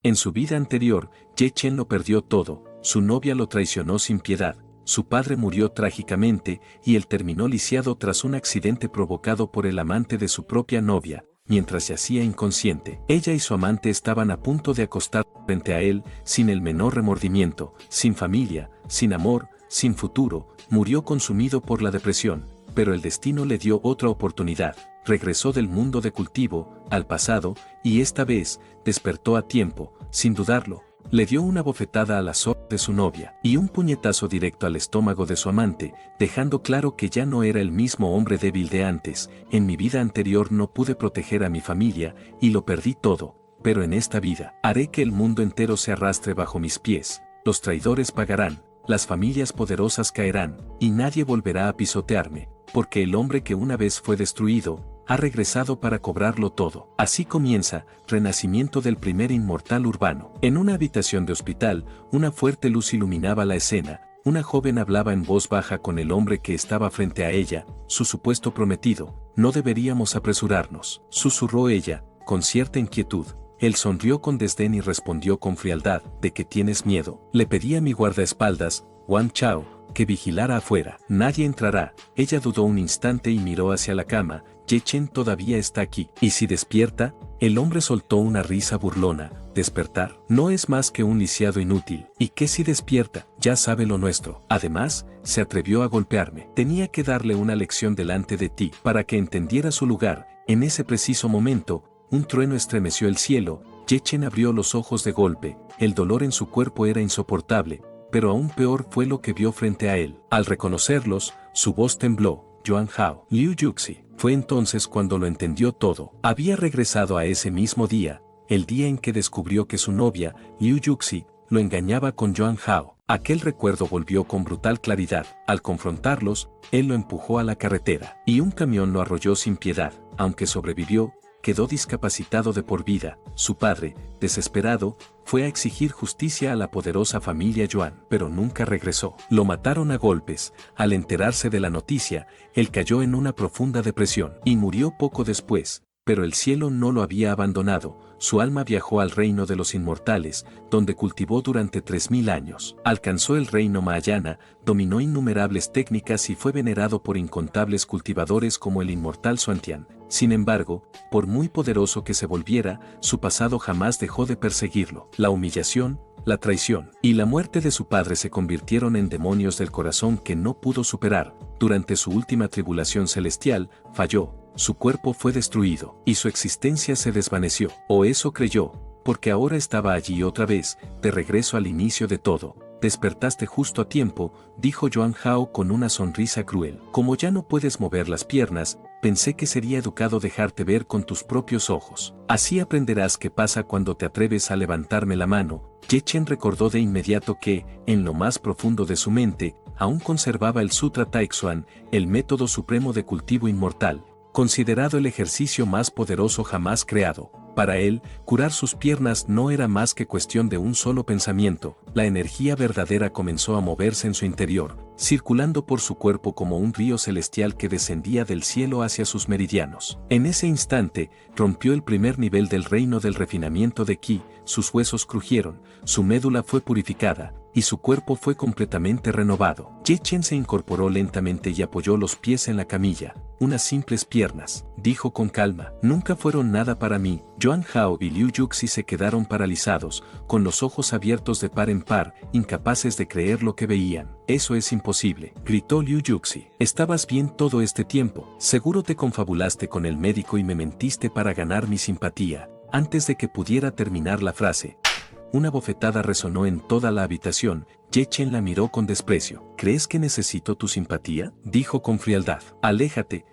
En su vida anterior, Ye Chen lo perdió todo, su novia lo traicionó sin piedad, su padre murió trágicamente y él terminó lisiado tras un accidente provocado por el amante de su propia novia. Mientras yacía inconsciente, ella y su amante estaban a punto de acostar frente a él, sin el menor remordimiento, sin familia, sin amor, sin futuro, murió consumido por la depresión, pero el destino le dio otra oportunidad. Regresó del mundo de cultivo, al pasado, y esta vez, despertó a tiempo, sin dudarlo. Le dio una bofetada a la zorra de su novia y un puñetazo directo al estómago de su amante, dejando claro que ya no era el mismo hombre débil de antes. En mi vida anterior no pude proteger a mi familia y lo perdí todo, pero en esta vida haré que el mundo entero se arrastre bajo mis pies. Los traidores pagarán, las familias poderosas caerán, y nadie volverá a pisotearme, porque el hombre que una vez fue destruido, ha regresado para cobrarlo todo. Así comienza, renacimiento del primer inmortal urbano. En una habitación de hospital, una fuerte luz iluminaba la escena. Una joven hablaba en voz baja con el hombre que estaba frente a ella, su supuesto prometido. No deberíamos apresurarnos, susurró ella, con cierta inquietud. Él sonrió con desdén y respondió con frialdad: ¿de qué tienes miedo? Le pedí a mi guardaespaldas, Wang Chao, que vigilara afuera. Nadie entrará. Ella dudó un instante y miró hacia la cama. Ye Chen todavía está aquí. ¿Y si despierta? El hombre soltó una risa burlona. ¿Despertar? No es más que un lisiado inútil. ¿Y qué si despierta? Ya sabe lo nuestro. Además, se atrevió a golpearme. Tenía que darle una lección delante de ti, para que entendiera su lugar. En ese preciso momento, un trueno estremeció el cielo. Ye Chen abrió los ojos de golpe. El dolor en su cuerpo era insoportable, pero aún peor fue lo que vio frente a él. Al reconocerlos, su voz tembló. Yuan Hao, Liu Yuxi. Fue entonces cuando lo entendió todo. Había regresado a ese mismo día, el día en que descubrió que su novia, Liu Yuxi, lo engañaba con Yuan Hao. Aquel recuerdo volvió con brutal claridad. Al confrontarlos, él lo empujó a la carretera, y un camión lo arrolló sin piedad. Aunque sobrevivió, quedó discapacitado de por vida. Su padre, desesperado, fue a exigir justicia a la poderosa familia Yuan, pero nunca regresó. Lo mataron a golpes. Al enterarse de la noticia, él cayó en una profunda depresión y murió poco después. Pero el cielo no lo había abandonado. Su alma viajó al reino de los inmortales, donde cultivó durante 3000 años. Alcanzó el reino Mahayana, dominó innumerables técnicas y fue venerado por incontables cultivadores como el inmortal Xuantian. Sin embargo, por muy poderoso que se volviera, su pasado jamás dejó de perseguirlo. La humillación, la traición y la muerte de su padre se convirtieron en demonios del corazón que no pudo superar. Durante su última tribulación celestial, falló. Su cuerpo fue destruido, y su existencia se desvaneció, o eso creyó, porque ahora estaba allí otra vez, de regreso al inicio de todo. Despertaste justo a tiempo, dijo Yuan Hao con una sonrisa cruel. Como ya no puedes mover las piernas, pensé que sería educado dejarte ver con tus propios ojos. Así aprenderás qué pasa cuando te atreves a levantarme la mano. Ye Chen recordó de inmediato que, en lo más profundo de su mente, aún conservaba el Sutra Taixuan, el método supremo de cultivo inmortal, considerado el ejercicio más poderoso jamás creado. Para él, curar sus piernas no era más que cuestión de un solo pensamiento. La energía verdadera comenzó a moverse en su interior, circulando por su cuerpo como un río celestial que descendía del cielo hacia sus meridianos. En ese instante, rompió el primer nivel del reino del refinamiento de Qi, sus huesos crujieron, su médula fue purificada, y su cuerpo fue completamente renovado. Ye Chen se incorporó lentamente y apoyó los pies en la camilla. Unas simples piernas, dijo con calma, nunca fueron nada para mí. Yuan Hao y Liu Yuxi se quedaron paralizados, con los ojos abiertos de par en par, incapaces de creer lo que veían. Eso es imposible, gritó Liu Yuxi. Estabas bien todo este tiempo. Seguro te confabulaste con el médico y me mentiste para ganar mi simpatía. Antes de que pudiera terminar la frase, una bofetada resonó en toda la habitación. Ye Chen la miró con desprecio. ¿Crees que necesito tu simpatía?, dijo con frialdad. Aléjate,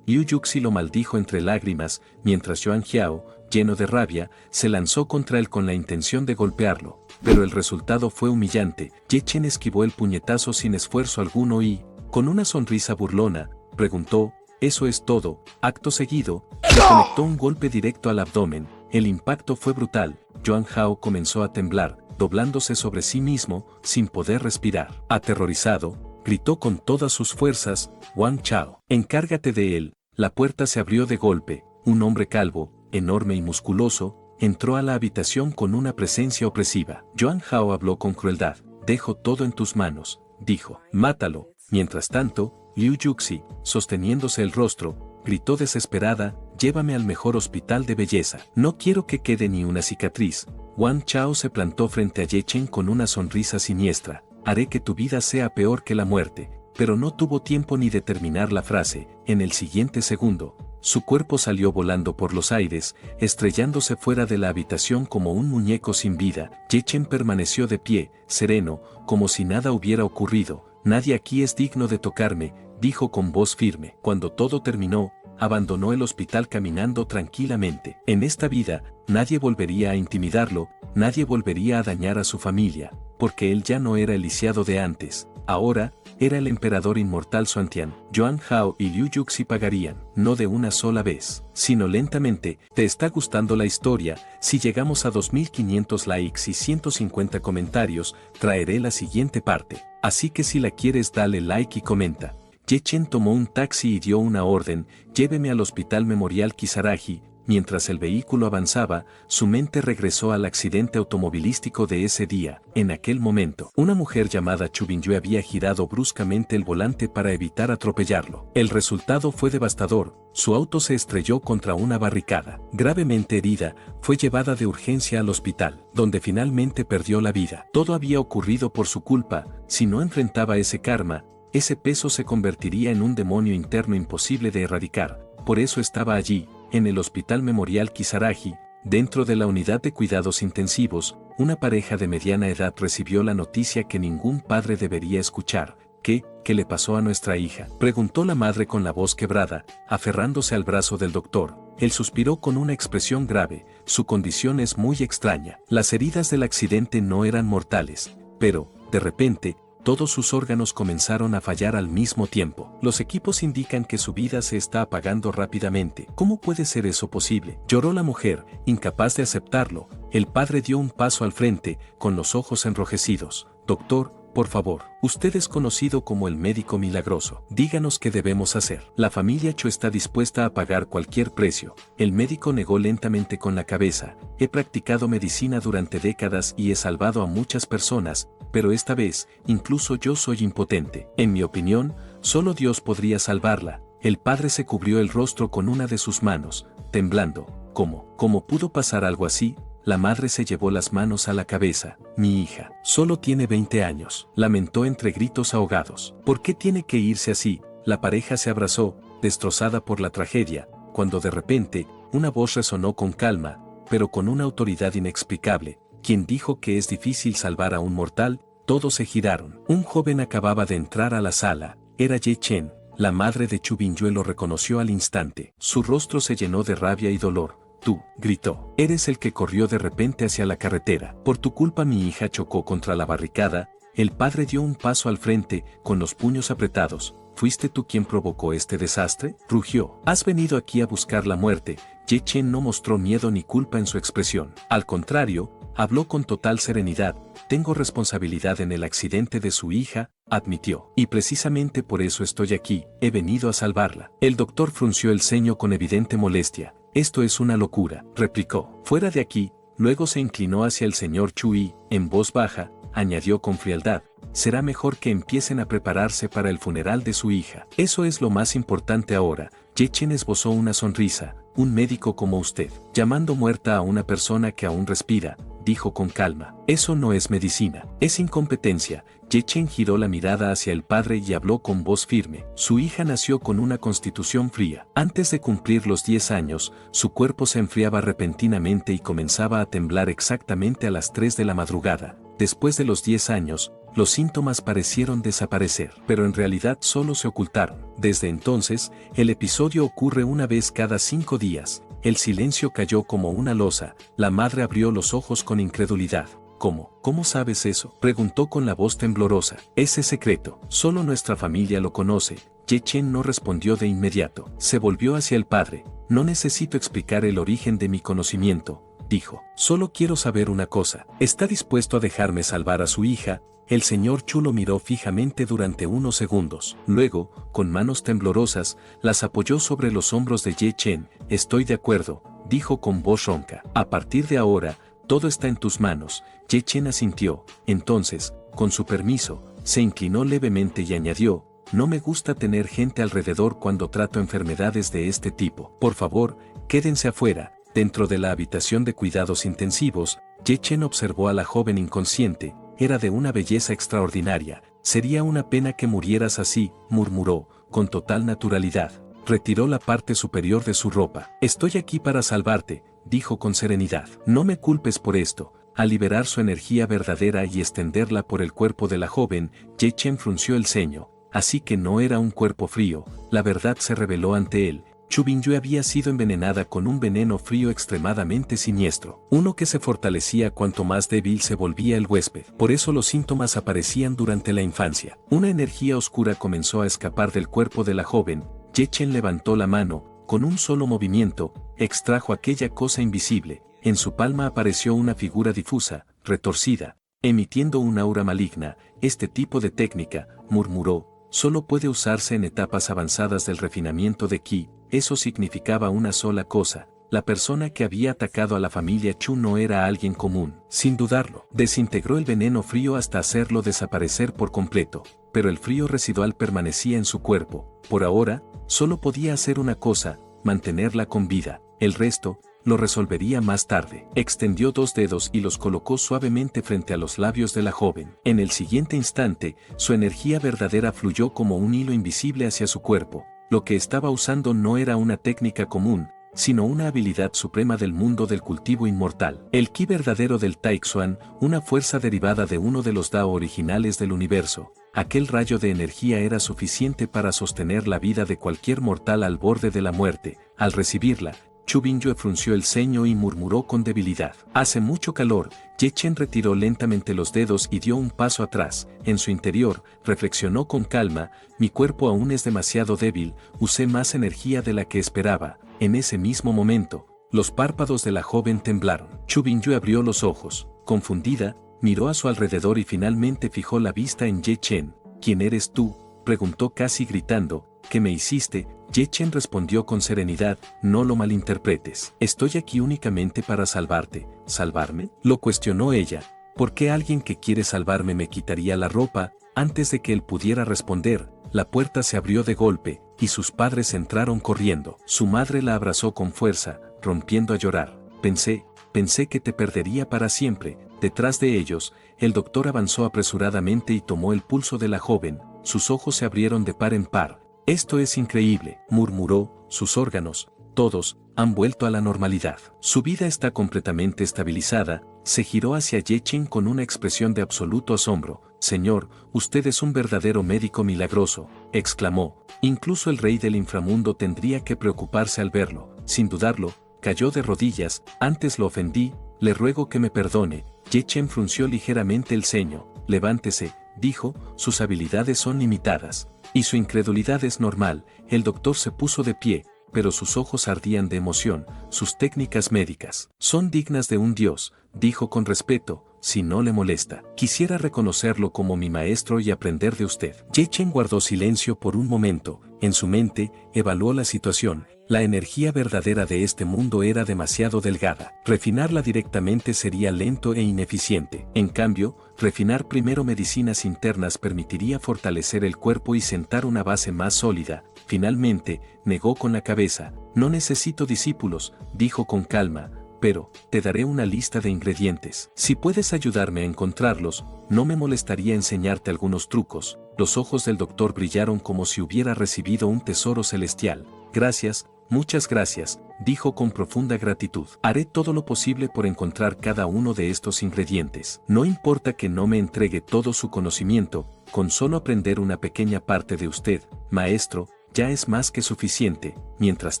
Liu Yuxi lo maldijo entre lágrimas, mientras Yuan Hao, lleno de rabia, se lanzó contra él con la intención de golpearlo. Pero el resultado fue humillante. Ye Chen esquivó el puñetazo sin esfuerzo alguno y, con una sonrisa burlona, preguntó: ¿eso es todo? Acto seguido, le conectó un golpe directo al abdomen. El impacto fue brutal. Yuan Hao comenzó a temblar, doblándose sobre sí mismo, sin poder respirar. Aterrorizado, gritó con todas sus fuerzas: Wang Chao, encárgate de él. La puerta se abrió de golpe. Un hombre calvo, enorme y musculoso, entró a la habitación con una presencia opresiva. Yuan Hao habló con crueldad. Dejo todo en tus manos, dijo. Mátalo. Mientras tanto, Liu Yuxi, sosteniéndose el rostro, gritó desesperada, llévame al mejor hospital de belleza. No quiero que quede ni una cicatriz. Wang Chao se plantó frente a Ye Chen con una sonrisa siniestra. Haré que tu vida sea peor que la muerte. Pero no tuvo tiempo ni de terminar la frase. En el siguiente segundo, su cuerpo salió volando por los aires, estrellándose fuera de la habitación como un muñeco sin vida. Ye Chen permaneció de pie, sereno, como si nada hubiera ocurrido. Nadie aquí es digno de tocarme, dijo con voz firme. Cuando todo terminó, abandonó el hospital caminando tranquilamente. En esta vida, nadie volvería a intimidarlo, nadie volvería a dañar a su familia, porque él ya no era el lisiado de antes. Ahora, era el emperador inmortal Xuantian. Yuan Hao y Liu Yuxi pagarían, no de una sola vez, sino lentamente. ¿Te está gustando la historia? Si llegamos a 2500 likes y 150 comentarios, traeré la siguiente parte. Así que si la quieres dale like y comenta. Ye Chen tomó un taxi y dio una orden, lléveme al Hospital Memorial Kisaragi. Mientras el vehículo avanzaba, su mente regresó al accidente automovilístico de ese día. En aquel momento, una mujer llamada Chu Binyue había girado bruscamente el volante para evitar atropellarlo. El resultado fue devastador, su auto se estrelló contra una barricada. Gravemente herida, fue llevada de urgencia al hospital, donde finalmente perdió la vida. Todo había ocurrido por su culpa. Si no enfrentaba ese karma, ese peso se convertiría en un demonio interno imposible de erradicar. Por eso estaba allí, en el Hospital Memorial Kisaragi, dentro de la unidad de cuidados intensivos. Una pareja de mediana edad recibió la noticia que ningún padre debería escuchar. ¿Qué le pasó a nuestra hija?, preguntó la madre con la voz quebrada, aferrándose al brazo del doctor. Él suspiró con una expresión grave. Su condición es muy extraña. Las heridas del accidente no eran mortales, pero, de repente, todos sus órganos comenzaron a fallar al mismo tiempo. Los equipos indican que su vida se está apagando rápidamente. ¿Cómo puede ser eso posible?, lloró la mujer, incapaz de aceptarlo. El padre dio un paso al frente, con los ojos enrojecidos. Doctor, por favor, usted es conocido como el médico milagroso. Díganos qué debemos hacer. La familia Chu está dispuesta a pagar cualquier precio. El médico negó lentamente con la cabeza. He practicado medicina durante décadas y he salvado a muchas personas, pero esta vez, incluso yo soy impotente. En mi opinión, solo Dios podría salvarla. El padre se cubrió el rostro con una de sus manos, temblando. ¿Cómo pudo pasar algo así? La madre se llevó las manos a la cabeza. Mi hija solo tiene 20 años, lamentó entre gritos ahogados. ¿Por qué tiene que irse así? La pareja se abrazó, destrozada por la tragedia, cuando de repente, una voz resonó con calma, pero con una autoridad inexplicable. ¿Quién dijo que es difícil salvar a un mortal? Todos se giraron. Un joven acababa de entrar a la sala. Era Ye Chen. La madre de Chu Binyue lo reconoció al instante. Su rostro se llenó de rabia y dolor. Tú, gritó, eres el que corrió de repente hacia la carretera. Por tu culpa mi hija chocó contra la barricada. El padre dio un paso al frente, con los puños apretados. ¿Fuiste tú quien provocó este desastre?, rugió. Has venido aquí a buscar la muerte. Ye Chen no mostró miedo ni culpa en su expresión. Al contrario, habló con total serenidad. Tengo responsabilidad en el accidente de su hija, admitió. Y precisamente por eso estoy aquí, he venido a salvarla. El doctor frunció el ceño con evidente molestia. Esto es una locura, replicó. Fuera de aquí. Luego se inclinó hacia el señor Chu y, en voz baja, añadió con frialdad. Será mejor que empiecen a prepararse para el funeral de su hija. Eso es lo más importante ahora. Ye Chen esbozó una sonrisa. Un médico como usted, llamando muerta a una persona que aún respira, dijo con calma. Eso no es medicina, es incompetencia. Ye Chen giró la mirada hacia el padre y habló con voz firme. Su hija nació con una constitución fría. Antes de cumplir los 10 años, su cuerpo se enfriaba repentinamente y comenzaba a temblar exactamente a las 3 de la madrugada. Después de los 10 años, los síntomas parecieron desaparecer, pero en realidad solo se ocultaron. Desde entonces, el episodio ocurre una vez cada 5 días. El silencio cayó como una losa. La madre abrió los ojos con incredulidad. ¿Cómo sabes eso?, preguntó con la voz temblorosa. Ese secreto, solo nuestra familia lo conoce. Ye Chen no respondió de inmediato. Se volvió hacia el padre. No necesito explicar el origen de mi conocimiento, dijo. Solo quiero saber una cosa. ¿Está dispuesto a dejarme salvar a su hija? El señor Chu lo miró fijamente durante unos segundos. Luego, con manos temblorosas, las apoyó sobre los hombros de Ye Chen. Estoy de acuerdo, dijo con voz ronca. A partir de ahora, todo está en tus manos. Ye Chen asintió. Entonces, con su permiso, se inclinó levemente y añadió, no me gusta tener gente alrededor cuando trato enfermedades de este tipo. Por favor, quédense afuera. Dentro de la habitación de cuidados intensivos, Ye Chen observó a la joven inconsciente. Era de una belleza extraordinaria. Sería una pena que murieras así, murmuró, con total naturalidad. Retiró la parte superior de su ropa. Estoy aquí para salvarte, dijo con serenidad. No me culpes por esto. Al liberar su energía verdadera y extenderla por el cuerpo de la joven, Ye Chen frunció el ceño. Así que no era un cuerpo frío, la verdad se reveló ante él. Chu Bingyue había sido envenenada con un veneno frío extremadamente siniestro, uno que se fortalecía cuanto más débil se volvía el huésped. Por eso los síntomas aparecían durante la infancia. Una energía oscura comenzó a escapar del cuerpo de la joven. Ye Chen levantó la mano, con un solo movimiento, extrajo aquella cosa invisible. En su palma apareció una figura difusa, retorcida, emitiendo un aura maligna. Este tipo de técnica, murmuró, solo puede usarse en etapas avanzadas del refinamiento de Qi. Eso significaba una sola cosa. La persona que había atacado a la familia Chu no era alguien común. Sin dudarlo, desintegró el veneno frío hasta hacerlo desaparecer por completo. Pero el frío residual permanecía en su cuerpo. Por ahora, solo podía hacer una cosa, mantenerla con vida. El resto, lo resolvería más tarde. Extendió 2 dedos y los colocó suavemente frente a los labios de la joven. En el siguiente instante, su energía verdadera fluyó como un hilo invisible hacia su cuerpo. Lo que estaba usando no era una técnica común, sino una habilidad suprema del mundo del cultivo inmortal. El Qi verdadero del Taixuan, una fuerza derivada de uno de los Dao originales del universo. Aquel rayo de energía era suficiente para sostener la vida de cualquier mortal al borde de la muerte. Al recibirla, Chu Bingyue frunció el ceño y murmuró con debilidad. Hace mucho calor. Ye Chen retiró lentamente los dedos y dio un paso atrás. En su interior, reflexionó con calma, mi cuerpo aún es demasiado débil, usé más energía de la que esperaba. En ese mismo momento, los párpados de la joven temblaron. Chu Bingyue abrió los ojos. Confundida, miró a su alrededor y finalmente fijó la vista en Ye Chen. ¿Quién eres tú?, preguntó casi gritando. ¿Qué me hiciste? Ye Chen respondió con serenidad, no lo malinterpretes. Estoy aquí únicamente para salvarte. ¿Salvarme?, lo cuestionó ella. ¿Por qué alguien que quiere salvarme me quitaría la ropa? Antes de que él pudiera responder, la puerta se abrió de golpe, y sus padres entraron corriendo. Su madre la abrazó con fuerza, rompiendo a llorar. Pensé que te perdería para siempre. Detrás de ellos, el doctor avanzó apresuradamente y tomó el pulso de la joven. Sus ojos se abrieron de par en par. Esto es increíble, murmuró, sus órganos, todos, han vuelto a la normalidad. Su vida está completamente estabilizada. Se giró hacia Ye Chen con una expresión de absoluto asombro. Señor, usted es un verdadero médico milagroso, exclamó. Incluso el rey del inframundo tendría que preocuparse al verlo. Sin dudarlo, cayó de rodillas. Antes lo ofendí, le ruego que me perdone. Ye Chen frunció ligeramente el ceño. Levántese, dijo, sus habilidades son limitadas. Y su incredulidad es normal. El doctor se puso de pie, pero sus ojos ardían de emoción. Sus técnicas médicas son dignas de un dios, dijo con respeto, si no le molesta. Quisiera reconocerlo como mi maestro y aprender de usted. Ye Chen guardó silencio por un momento. En su mente, evaluó la situación. La energía verdadera de este mundo era demasiado delgada. Refinarla directamente sería lento e ineficiente. En cambio, refinar primero medicinas internas permitiría fortalecer el cuerpo y sentar una base más sólida. Finalmente, negó con la cabeza. No necesito discípulos, dijo con calma, pero te daré una lista de ingredientes. Si puedes ayudarme a encontrarlos, no me molestaría enseñarte algunos trucos. Los ojos del doctor brillaron como si hubiera recibido un tesoro celestial. Gracias. Muchas gracias, dijo con profunda gratitud. Haré todo lo posible por encontrar cada uno de estos ingredientes. No importa que no me entregue todo su conocimiento, con solo aprender una pequeña parte de usted, maestro, ya es más que suficiente. Mientras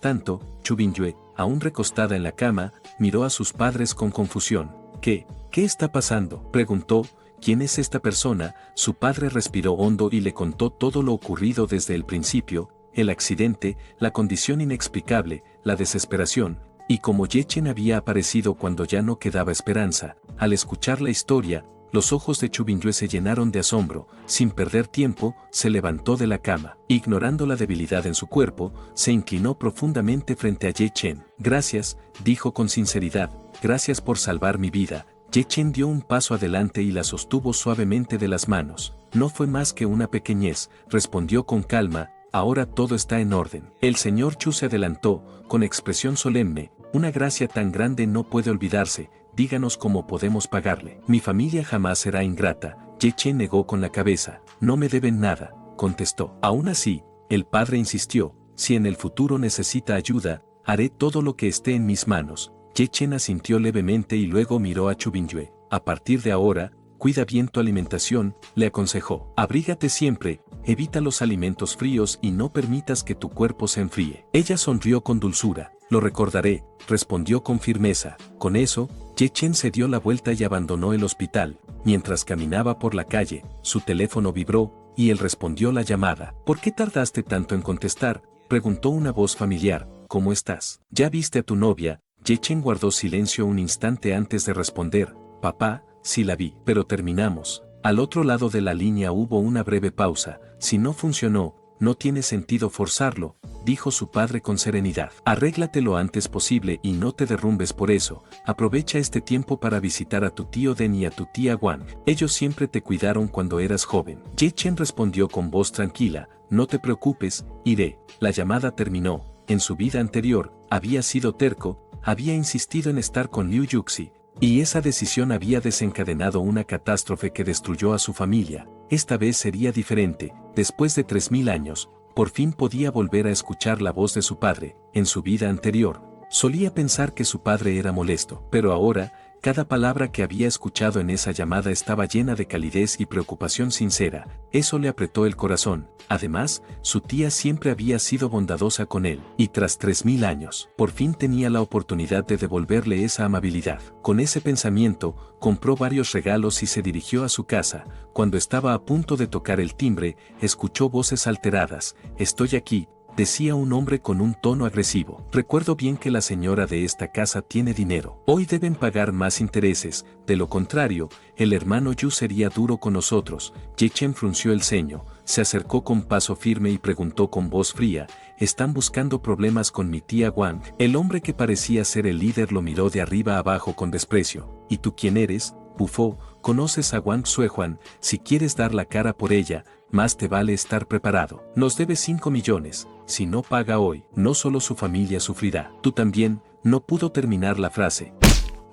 tanto, Chu Bingyue, aún recostada en la cama, miró a sus padres con confusión. ¿Qué está pasando?, preguntó. ¿Quién es esta persona? Su padre respiró hondo y le contó todo lo ocurrido desde el principio. El accidente, la condición inexplicable, la desesperación, y como Ye Chen había aparecido cuando ya no quedaba esperanza. Al escuchar la historia, Los ojos de Chu Binyue se llenaron de asombro. Sin perder tiempo, se levantó de la cama. Ignorando la debilidad en su cuerpo, se inclinó profundamente frente a Ye Chen. Gracias, dijo con sinceridad, gracias por salvar mi vida. Ye Chen dio un paso adelante y la sostuvo suavemente de las manos. No fue más que una pequeñez, respondió con calma, ahora todo está en orden. El señor Chu se adelantó, con expresión solemne, una gracia tan grande no puede olvidarse, díganos cómo podemos pagarle. Mi familia jamás será ingrata. Ye Chen negó con la cabeza, no me deben nada, contestó. Aún así, el padre insistió, si en el futuro necesita ayuda, haré todo lo que esté en mis manos. Ye Chen asintió levemente y luego miró a Chu Binyue. A partir de ahora, cuida bien tu alimentación, le aconsejó. Abrígate siempre, evita los alimentos fríos y no permitas que tu cuerpo se enfríe. Ella sonrió con dulzura. Lo recordaré, respondió con firmeza. Con eso, Ye Chen se dio la vuelta y abandonó el hospital. Mientras caminaba por la calle, su teléfono vibró, y él respondió la llamada. ¿Por qué tardaste tanto en contestar?, preguntó una voz familiar. ¿Cómo estás? ¿Ya viste a tu novia? Ye Chen guardó silencio un instante antes de responder. Papá, sí la vi, pero terminamos. Al otro lado de la línea hubo una breve pausa. Si no funcionó, no tiene sentido forzarlo, dijo su padre con serenidad. Arréglate lo antes posible y no te derrumbes por eso. Aprovecha este tiempo para visitar a tu tío Den y a tu tía Wang. Ellos siempre te cuidaron cuando eras joven. Ye Chen respondió con voz tranquila, no te preocupes, iré. La llamada terminó. En su vida anterior, había sido terco, había insistido en estar con Liu Yuxi, y esa decisión había desencadenado una catástrofe que destruyó a su familia. Esta vez sería diferente. Después de 3000 años, por fin podía volver a escuchar la voz de su padre. En su vida anterior, solía pensar que su padre era molesto, pero ahora, cada palabra que había escuchado en esa llamada estaba llena de calidez y preocupación sincera. Eso le apretó el corazón. Además, su tía siempre había sido bondadosa con él, y tras 3000 años, por fin tenía la oportunidad de devolverle esa amabilidad. Con ese pensamiento, compró varios regalos y se dirigió a su casa. Cuando estaba a punto de tocar el timbre, escuchó voces alteradas. Estoy aquí, decía un hombre con un tono agresivo. Recuerdo bien que la señora de esta casa tiene dinero. Hoy deben pagar más intereses, de lo contrario, el hermano Yu sería duro con nosotros. Ye Chen frunció el ceño, se acercó con paso firme y preguntó con voz fría, ¿están buscando problemas con mi tía Wang? El hombre que parecía ser el líder lo miró de arriba abajo con desprecio. ¿Y tú quién eres? Bufó, conoces a Wang Suehuan, si quieres dar la cara por ella, más te vale estar preparado. Nos debe 5 millones, si no paga hoy, no solo su familia sufrirá. Tú también, no pudo terminar la frase.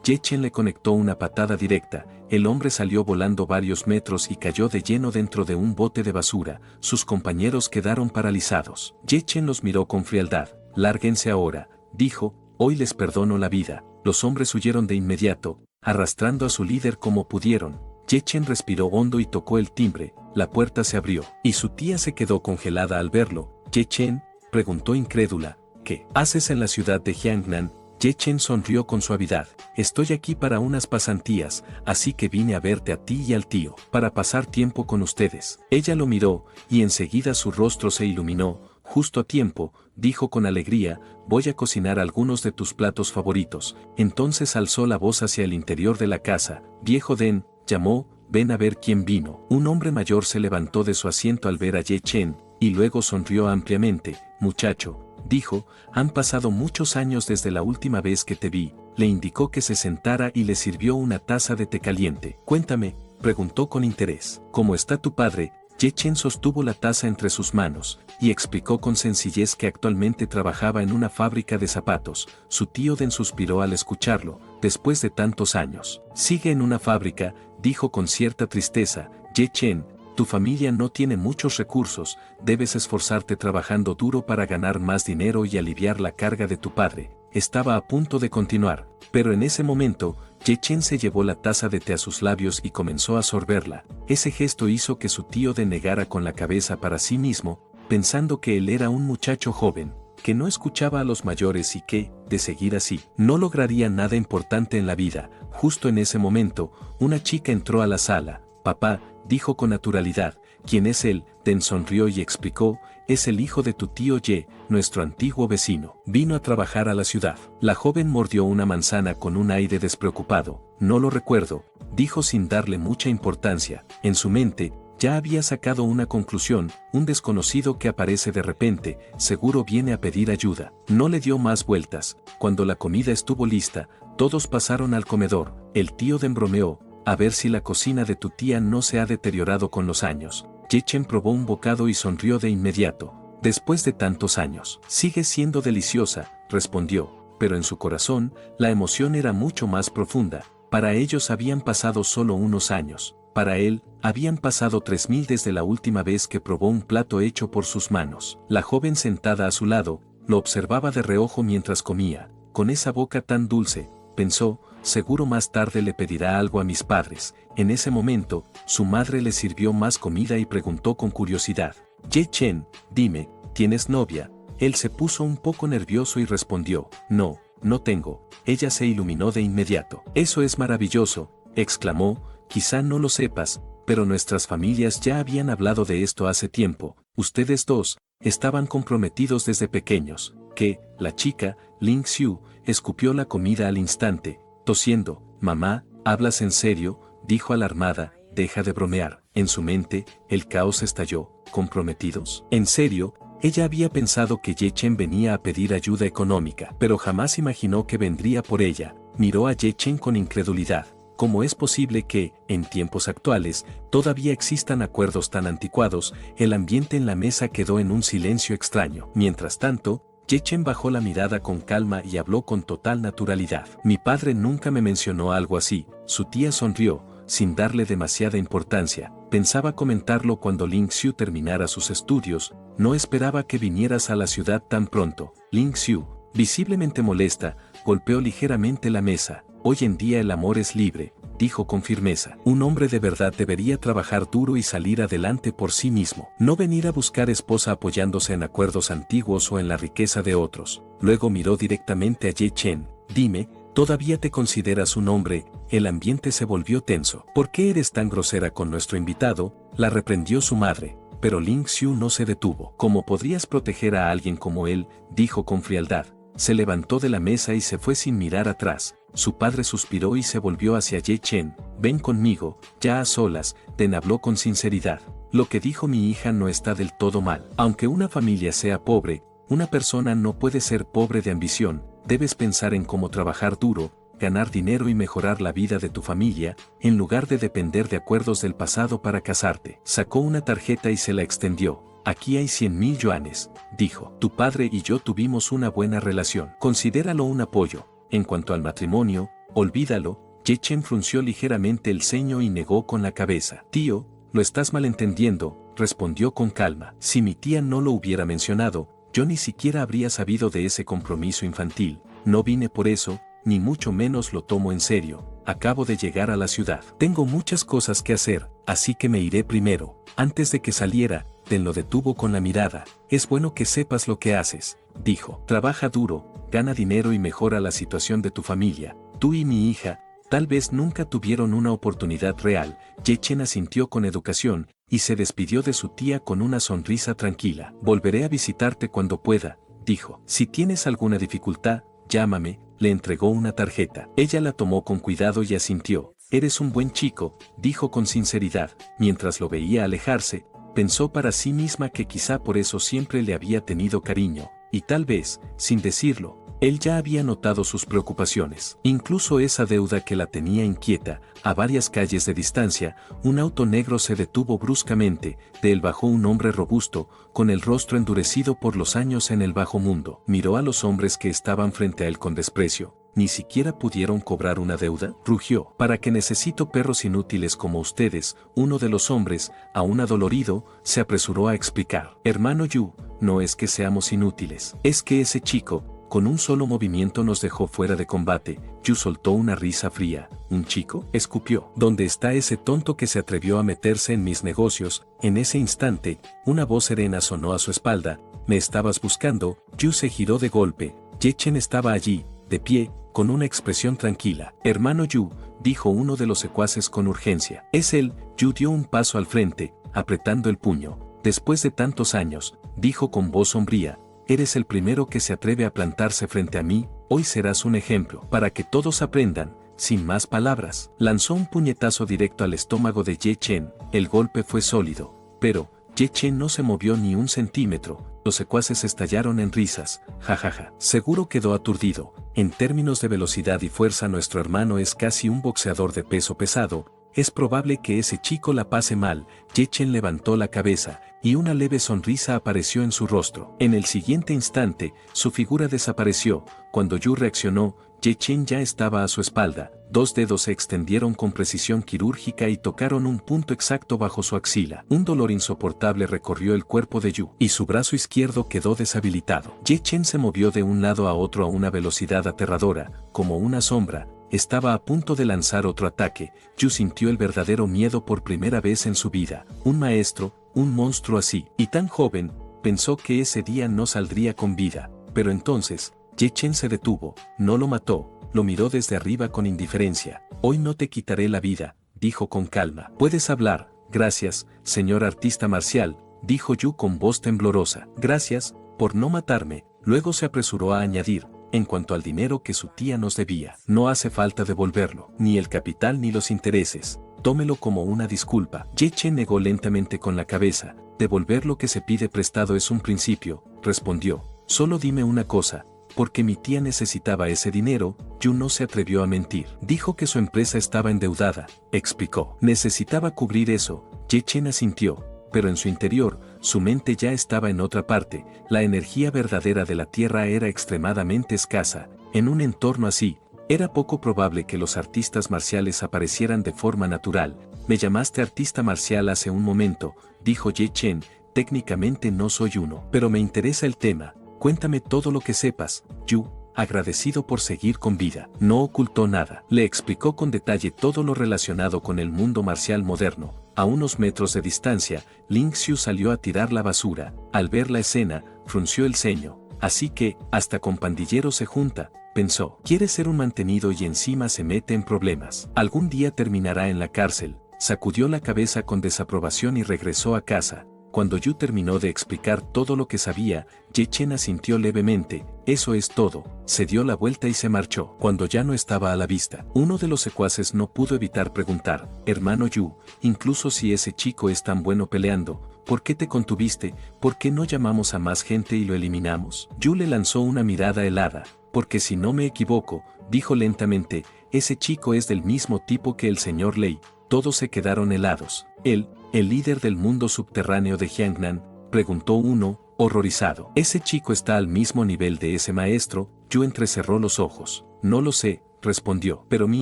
Ye Chen le conectó una patada directa, el hombre salió volando varios metros y cayó de lleno dentro de un bote de basura, sus compañeros quedaron paralizados. Ye Chen los miró con frialdad, lárguense ahora, dijo, hoy les perdono la vida. Los hombres huyeron de inmediato, arrastrando a su líder como pudieron. Ye Chen respiró hondo y tocó el timbre, la puerta se abrió, y su tía se quedó congelada al verlo. Ye Chen, preguntó incrédula, ¿qué haces en la ciudad de Jiangnan? Ye Chen sonrió con suavidad, estoy aquí para unas pasantías, así que vine a verte a ti y al tío, para pasar tiempo con ustedes. Ella lo miró, y enseguida su rostro se iluminó, justo a tiempo, dijo con alegría, voy a cocinar algunos de tus platos favoritos. Entonces alzó la voz hacia el interior de la casa, viejo Den, llamó, ven a ver quién vino. Un hombre mayor se levantó de su asiento al ver a Ye Chen, y luego sonrió ampliamente, muchacho, dijo, han pasado muchos años desde la última vez que te vi. Le indicó que se sentara y le sirvió una taza de té caliente. Cuéntame, preguntó con interés. ¿Cómo está tu padre? Ye Chen sostuvo la taza entre sus manos, y explicó con sencillez que actualmente trabajaba en una fábrica de zapatos. Su tío Den suspiró al escucharlo, después de tantos años. Sigue en una fábrica, dijo con cierta tristeza. Ye Chen, tu familia no tiene muchos recursos, debes esforzarte trabajando duro para ganar más dinero y aliviar la carga de tu padre. Estaba a punto de continuar, pero en ese momento, Ye Chen se llevó la taza de té a sus labios y comenzó a sorberla. Ese gesto hizo que su tío denegara con la cabeza para sí mismo, pensando que él era un muchacho joven, que no escuchaba a los mayores y que, de seguir así, no lograría nada importante en la vida. Justo en ese momento, una chica entró a la sala. Papá, dijo con naturalidad, ¿quién es él? Den sonrió y explicó, es el hijo de tu tío Ye, nuestro antiguo vecino. Vino a trabajar a la ciudad. La joven mordió una manzana con un aire despreocupado. No lo recuerdo, dijo sin darle mucha importancia. En su mente, ya había sacado una conclusión: un desconocido que aparece de repente, seguro viene a pedir ayuda. No le dio más vueltas. Cuando la comida estuvo lista, todos pasaron al comedor. El tío Dem bromeó: a ver si la cocina de tu tía no se ha deteriorado con los años. Ye-Chen probó un bocado y sonrió de inmediato. Después de tantos años, sigue siendo deliciosa, respondió, pero en su corazón, la emoción era mucho más profunda. Para ellos habían pasado solo unos años. Para él, habían pasado 3000 desde la última vez que probó un plato hecho por sus manos. La joven sentada a su lado, lo observaba de reojo mientras comía. Con esa boca tan dulce, pensó, seguro más tarde le pedirá algo a mis padres. En ese momento, su madre le sirvió más comida y preguntó con curiosidad: Ye-Chen, dime, ¿tienes novia? Él se puso un poco nervioso y respondió: no, no tengo. Ella se iluminó de inmediato. Eso es maravilloso, exclamó, quizá no lo sepas, pero nuestras familias ya habían hablado de esto hace tiempo. Ustedes dos estaban comprometidos desde pequeños. Que, la chica, Ling Xiu, escupió la comida al instante, tosiendo. Mamá, ¿hablas en serio?, dijo alarmada. Deja de bromear. En su mente, el caos estalló. ¿Comprometidos? ¿En serio? Ella había pensado que Ye-Chen venía a pedir ayuda económica, pero jamás imaginó que vendría por ella. Miró a Ye-Chen con incredulidad. ¿Cómo es posible que, en tiempos actuales, todavía existan acuerdos tan anticuados? El ambiente en la mesa quedó en un silencio extraño. Mientras tanto, Ye-Chen bajó la mirada con calma y habló con total naturalidad. Mi padre nunca me mencionó algo así. Su tía sonrió, sin darle demasiada importancia. Pensaba comentarlo cuando Ling Xiu terminara sus estudios. No esperaba que vinieras a la ciudad tan pronto. Ling Xiu, visiblemente molesta, golpeó ligeramente la mesa. Hoy en día el amor es libre, dijo con firmeza. Un hombre de verdad debería trabajar duro y salir adelante por sí mismo. No venir a buscar esposa apoyándose en acuerdos antiguos o en la riqueza de otros. Luego miró directamente a Ye-Chen. Dime, ¿todavía te consideras un hombre? El ambiente se volvió tenso. ¿Por qué eres tan grosera con nuestro invitado?, la reprendió su madre. Pero Ling Xiu no se detuvo. ¿Cómo podrías proteger a alguien como él?, dijo con frialdad. Se levantó de la mesa y se fue sin mirar atrás. Su padre suspiró y se volvió hacia Ye-Chen. Ven conmigo, ya a solas. Den habló con sinceridad. Lo que dijo mi hija no está del todo mal. Aunque una familia sea pobre, una persona no puede ser pobre de ambición. Debes pensar en cómo trabajar duro, ganar dinero y mejorar la vida de tu familia, en lugar de depender de acuerdos del pasado para casarte. Sacó una tarjeta y se la extendió. Aquí hay 100.000 yuanes, dijo. Tu padre y yo tuvimos una buena relación. Considéralo un apoyo. En cuanto al matrimonio, olvídalo. Ye-Chen frunció ligeramente el ceño y negó con la cabeza. Tío, lo estás malentendiendo, respondió con calma. Si mi tía no lo hubiera mencionado, yo ni siquiera habría sabido de ese compromiso infantil. No vine por eso, ni mucho menos lo tomo en serio. Acabo de llegar a la ciudad. Tengo muchas cosas que hacer, así que me iré primero. Antes de que saliera, Den lo detuvo con la mirada. Es bueno que sepas lo que haces, dijo. Trabaja duro, gana dinero y mejora la situación de tu familia. Tú y mi hija, tal vez nunca tuvieron una oportunidad real. Ye-Chen asintió con educación, y se despidió de su tía con una sonrisa tranquila. Volveré a visitarte cuando pueda, dijo. Si tienes alguna dificultad, llámame. Le entregó una tarjeta. Ella la tomó con cuidado y asintió. Eres un buen chico, dijo con sinceridad. Mientras lo veía alejarse, pensó para sí misma que quizá por eso siempre le había tenido cariño, y tal vez, sin decirlo, él ya había notado sus preocupaciones. Incluso esa deuda que la tenía inquieta. A varias calles de distancia, un auto negro se detuvo bruscamente. De él bajó un hombre robusto, con el rostro endurecido por los años en el bajo mundo. Miró a los hombres que estaban frente a él con desprecio. ¿Ni siquiera pudieron cobrar una deuda?, rugió. ¿Para qué necesito perros inútiles como ustedes? Uno de los hombres, aún adolorido, se apresuró a explicar. Hermano Yu, no es que seamos inútiles. Es que ese chico, con un solo movimiento nos dejó fuera de combate. Yu soltó una risa fría. ¿Un chico?, escupió. ¿Dónde está ese tonto que se atrevió a meterse en mis negocios? En ese instante, una voz serena sonó a su espalda. ¿Me estabas buscando? Yu se giró de golpe. Ye-Chen estaba allí, de pie, con una expresión tranquila. Hermano Yu, dijo uno de los secuaces con urgencia. Es él. Yu dio un paso al frente, apretando el puño. Después de tantos años, dijo con voz sombría, eres el primero que se atreve a plantarse frente a mí, hoy serás un ejemplo, para que todos aprendan. Sin más palabras, lanzó un puñetazo directo al estómago de Ye Chen. El golpe fue sólido, pero Ye Chen no se movió ni un centímetro. Los secuaces estallaron en risas. Jajaja. Seguro quedó aturdido. En términos de velocidad y fuerza, nuestro hermano es casi un boxeador de peso pesado. Es probable que ese chico la pase mal. Ye Chen levantó la cabeza, y una leve sonrisa apareció en su rostro. En el siguiente instante, su figura desapareció. Cuando Yu reaccionó, Ye Chen ya estaba a su espalda. Dos dedos se extendieron con precisión quirúrgica y tocaron un punto exacto bajo su axila. Un dolor insoportable recorrió el cuerpo de Yu, y su brazo izquierdo quedó deshabilitado. Ye Chen se movió de un lado a otro a una velocidad aterradora, como una sombra. Estaba a punto de lanzar otro ataque. Yu sintió el verdadero miedo por primera vez en su vida. Un maestro, un monstruo así, y tan joven, pensó que ese día no saldría con vida. Pero entonces, Ye Chen se detuvo, no lo mató, lo miró desde arriba con indiferencia. Hoy no te quitaré la vida, dijo con calma. Puedes hablar. Gracias, señor artista marcial, dijo Yu con voz temblorosa. Gracias, por no matarme. Luego se apresuró a añadir, en cuanto al dinero que su tía nos debía, no hace falta devolverlo, ni el capital ni los intereses. Tómelo como una disculpa. Ye Chen negó lentamente con la cabeza. Devolver lo que se pide prestado es un principio, respondió. Solo dime una cosa. Porque mi tía necesitaba ese dinero, Yu no se atrevió a mentir. Dijo que su empresa estaba endeudada, explicó. Necesitaba cubrir eso. Ye Chen asintió, pero en su interior, su mente ya estaba en otra parte. La energía verdadera de la Tierra era extremadamente escasa. En un entorno así, era poco probable que los artistas marciales aparecieran de forma natural. Me llamaste artista marcial hace un momento, dijo Ye Chen. Técnicamente no soy uno, pero me interesa el tema. Cuéntame todo lo que sepas. Yu, agradecido por seguir con vida, no ocultó nada. Le explicó con detalle todo lo relacionado con el mundo marcial moderno. A unos metros de distancia, Ling Xiu salió a tirar la basura. Al ver la escena, frunció el ceño. Así que, hasta con pandilleros se junta, pensó. Quiere ser un mantenido y encima se mete en problemas. Algún día terminará en la cárcel. Sacudió la cabeza con desaprobación y regresó a casa. Cuando Yu terminó de explicar todo lo que sabía, Ye Chen asintió levemente. Eso es todo. Se dio la vuelta y se marchó. Cuando ya no estaba a la vista, uno de los secuaces no pudo evitar preguntar, hermano Yu, incluso si ese chico es tan bueno peleando, ¿por qué te contuviste? ¿Por qué no llamamos a más gente y lo eliminamos? Yu le lanzó una mirada helada, porque si no me equivoco, dijo lentamente, ese chico es del mismo tipo que el señor Lei. Todos se quedaron helados. Él, el líder del mundo subterráneo de Jiangnan, preguntó uno, horrorizado. ¿Ese chico está al mismo nivel de ese maestro? Yu entrecerró los ojos. No lo sé, respondió. Pero mi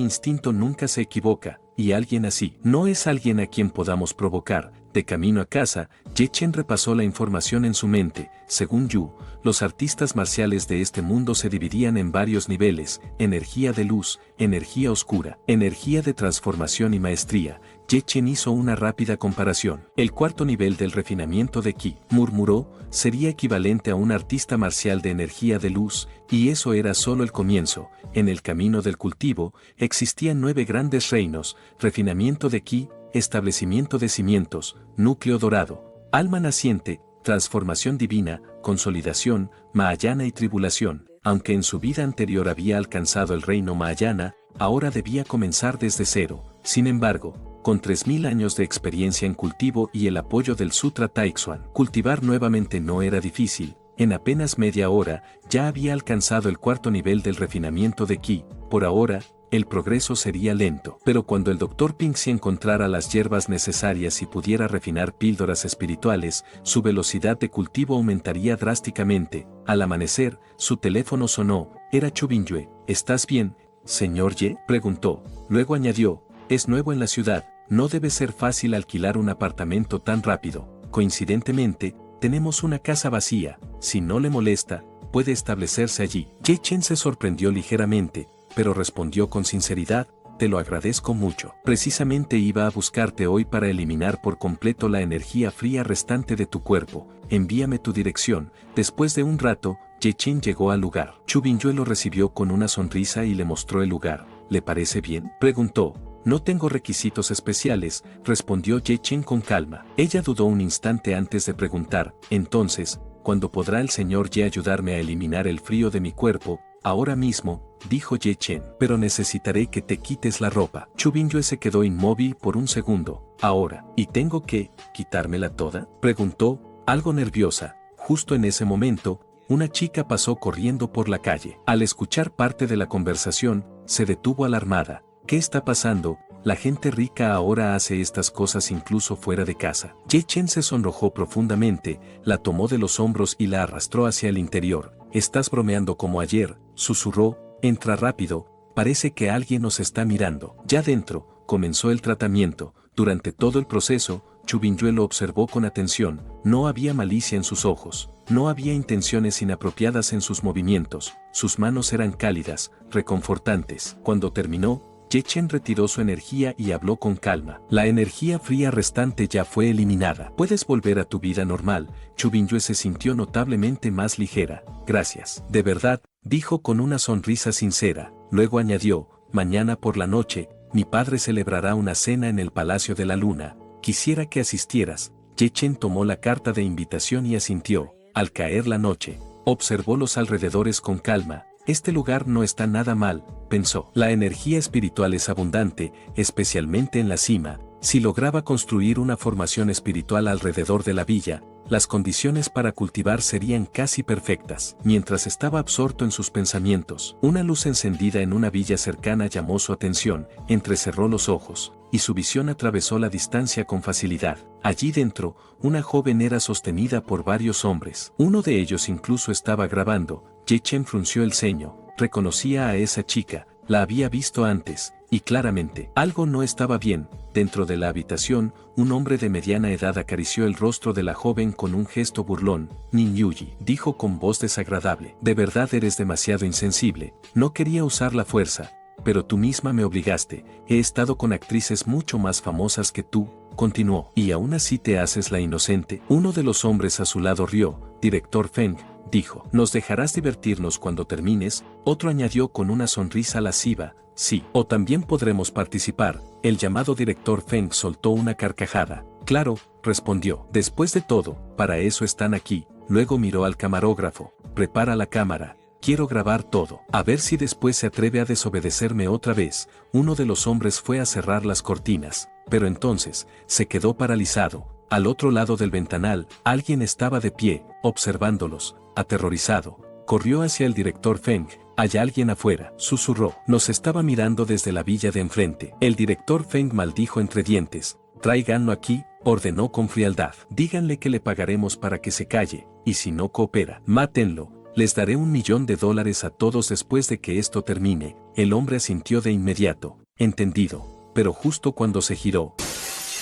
instinto nunca se equivoca, y alguien así no es alguien a quien podamos provocar. De camino a casa, Ye Chen repasó la información en su mente. Según Yu, los artistas marciales de este mundo se dividían en varios niveles: energía de luz, energía oscura, energía de transformación y maestría. Ye Chen hizo una rápida comparación. El cuarto nivel del refinamiento de Qi, murmuró, sería equivalente a un artista marcial de energía de luz, y eso era solo el comienzo. En el camino del cultivo, existían 9 grandes reinos: refinamiento de Qi, establecimiento de cimientos, núcleo dorado, alma naciente, transformación divina, consolidación, Mahayana y tribulación. Aunque en su vida anterior había alcanzado el reino Mahayana, ahora debía comenzar desde cero. Sin embargo, con 3000 años de experiencia en cultivo y el apoyo del Sutra Taixuan, cultivar nuevamente no era difícil. En apenas media hora, ya había alcanzado el cuarto nivel del refinamiento de Qi. Por ahora, el progreso sería lento, pero cuando el Dr. Pingxi encontrara las hierbas necesarias y pudiera refinar píldoras espirituales, su velocidad de cultivo aumentaría drásticamente. Al amanecer, su teléfono sonó. Era Chu Binyue. ¿Estás bien, señor Ye?, preguntó. Luego añadió, es nuevo en la ciudad, no debe ser fácil alquilar un apartamento tan rápido. Coincidentemente, tenemos una casa vacía. Si no le molesta, puede establecerse allí. Ye Chen se sorprendió ligeramente, pero respondió con sinceridad, te lo agradezco mucho. Precisamente iba a buscarte hoy para eliminar por completo la energía fría restante de tu cuerpo. Envíame tu dirección. Después de un rato, Ye Chen llegó al lugar. Chu Binyue lo recibió con una sonrisa y le mostró el lugar. ¿Le parece bien?, preguntó. No tengo requisitos especiales, respondió Ye Chen con calma. Ella dudó un instante antes de preguntar, entonces, ¿cuándo podrá el señor Ye ayudarme a eliminar el frío de mi cuerpo? Ahora mismo, dijo Ye Chen, pero necesitaré que te quites la ropa. Chu Bingyue se quedó inmóvil por un segundo. Ahora, ¿y tengo que quitármela toda? Preguntó, algo nerviosa. Justo en ese momento, una chica pasó corriendo por la calle. Al escuchar parte de la conversación, se detuvo alarmada. ¿Qué está pasando? La gente rica ahora hace estas cosas incluso fuera de casa. Ye Chen se sonrojó profundamente, la tomó de los hombros y la arrastró hacia el interior. Estás bromeando como ayer, susurró, entra rápido, parece que alguien nos está mirando. Ya dentro, comenzó el tratamiento. Durante todo el proceso, Chu Bingyue lo observó con atención. No había malicia en sus ojos, no había intenciones inapropiadas en sus movimientos. Sus manos eran cálidas, reconfortantes. Cuando terminó, Ye Chen retiró su energía y habló con calma. La energía fría restante ya fue eliminada. Puedes volver a tu vida normal. Chu Bingyue se sintió notablemente más ligera. Gracias. De verdad, dijo con una sonrisa sincera. Luego añadió, mañana por la noche, mi padre celebrará una cena en el Palacio de la Luna. Quisiera que asistieras. Ye Chen tomó la carta de invitación y asintió. Al caer la noche, observó los alrededores con calma. Este lugar no está nada mal, pensó. La energía espiritual es abundante, especialmente en la cima. Si lograba construir una formación espiritual alrededor de la villa, las condiciones para cultivar serían casi perfectas. Mientras estaba absorto en sus pensamientos, una luz encendida en una villa cercana llamó su atención, entrecerró los ojos, y su visión atravesó la distancia con facilidad. Allí dentro, una joven era sostenida por varios hombres. Uno de ellos incluso estaba grabando. Ye Chen frunció el ceño, reconocía a esa chica, la había visto antes, y claramente, algo no estaba bien. Dentro de la habitación, un hombre de mediana edad acarició el rostro de la joven con un gesto burlón. Nin Yuyi, dijo con voz desagradable, de verdad eres demasiado insensible, no quería usar la fuerza, pero tú misma me obligaste, he estado con actrices mucho más famosas que tú, continuó, y aún así te haces la inocente. Uno de los hombres a su lado rió, director Feng, dijo, nos dejarás divertirnos cuando termines, otro añadió con una sonrisa lasciva, sí, o también podremos participar. El llamado director Feng soltó una carcajada. Claro, respondió, después de todo, para eso están aquí. Luego miró al camarógrafo, prepara la cámara, quiero grabar todo, a ver si después se atreve a desobedecerme otra vez. Uno de los hombres fue a cerrar las cortinas, pero entonces, se quedó paralizado. Al otro lado del ventanal, alguien estaba de pie, observándolos. Aterrorizado, corrió hacia el director Feng. Hay alguien afuera, susurró. Nos estaba mirando desde la villa de enfrente. El director Feng maldijo entre dientes. Tráiganlo aquí, ordenó con frialdad. Díganle que le pagaremos para que se calle, y si no coopera, mátenlo. Les daré $1.000.000 a todos después de que esto termine. El hombre asintió de inmediato. Entendido. Pero justo cuando se giró,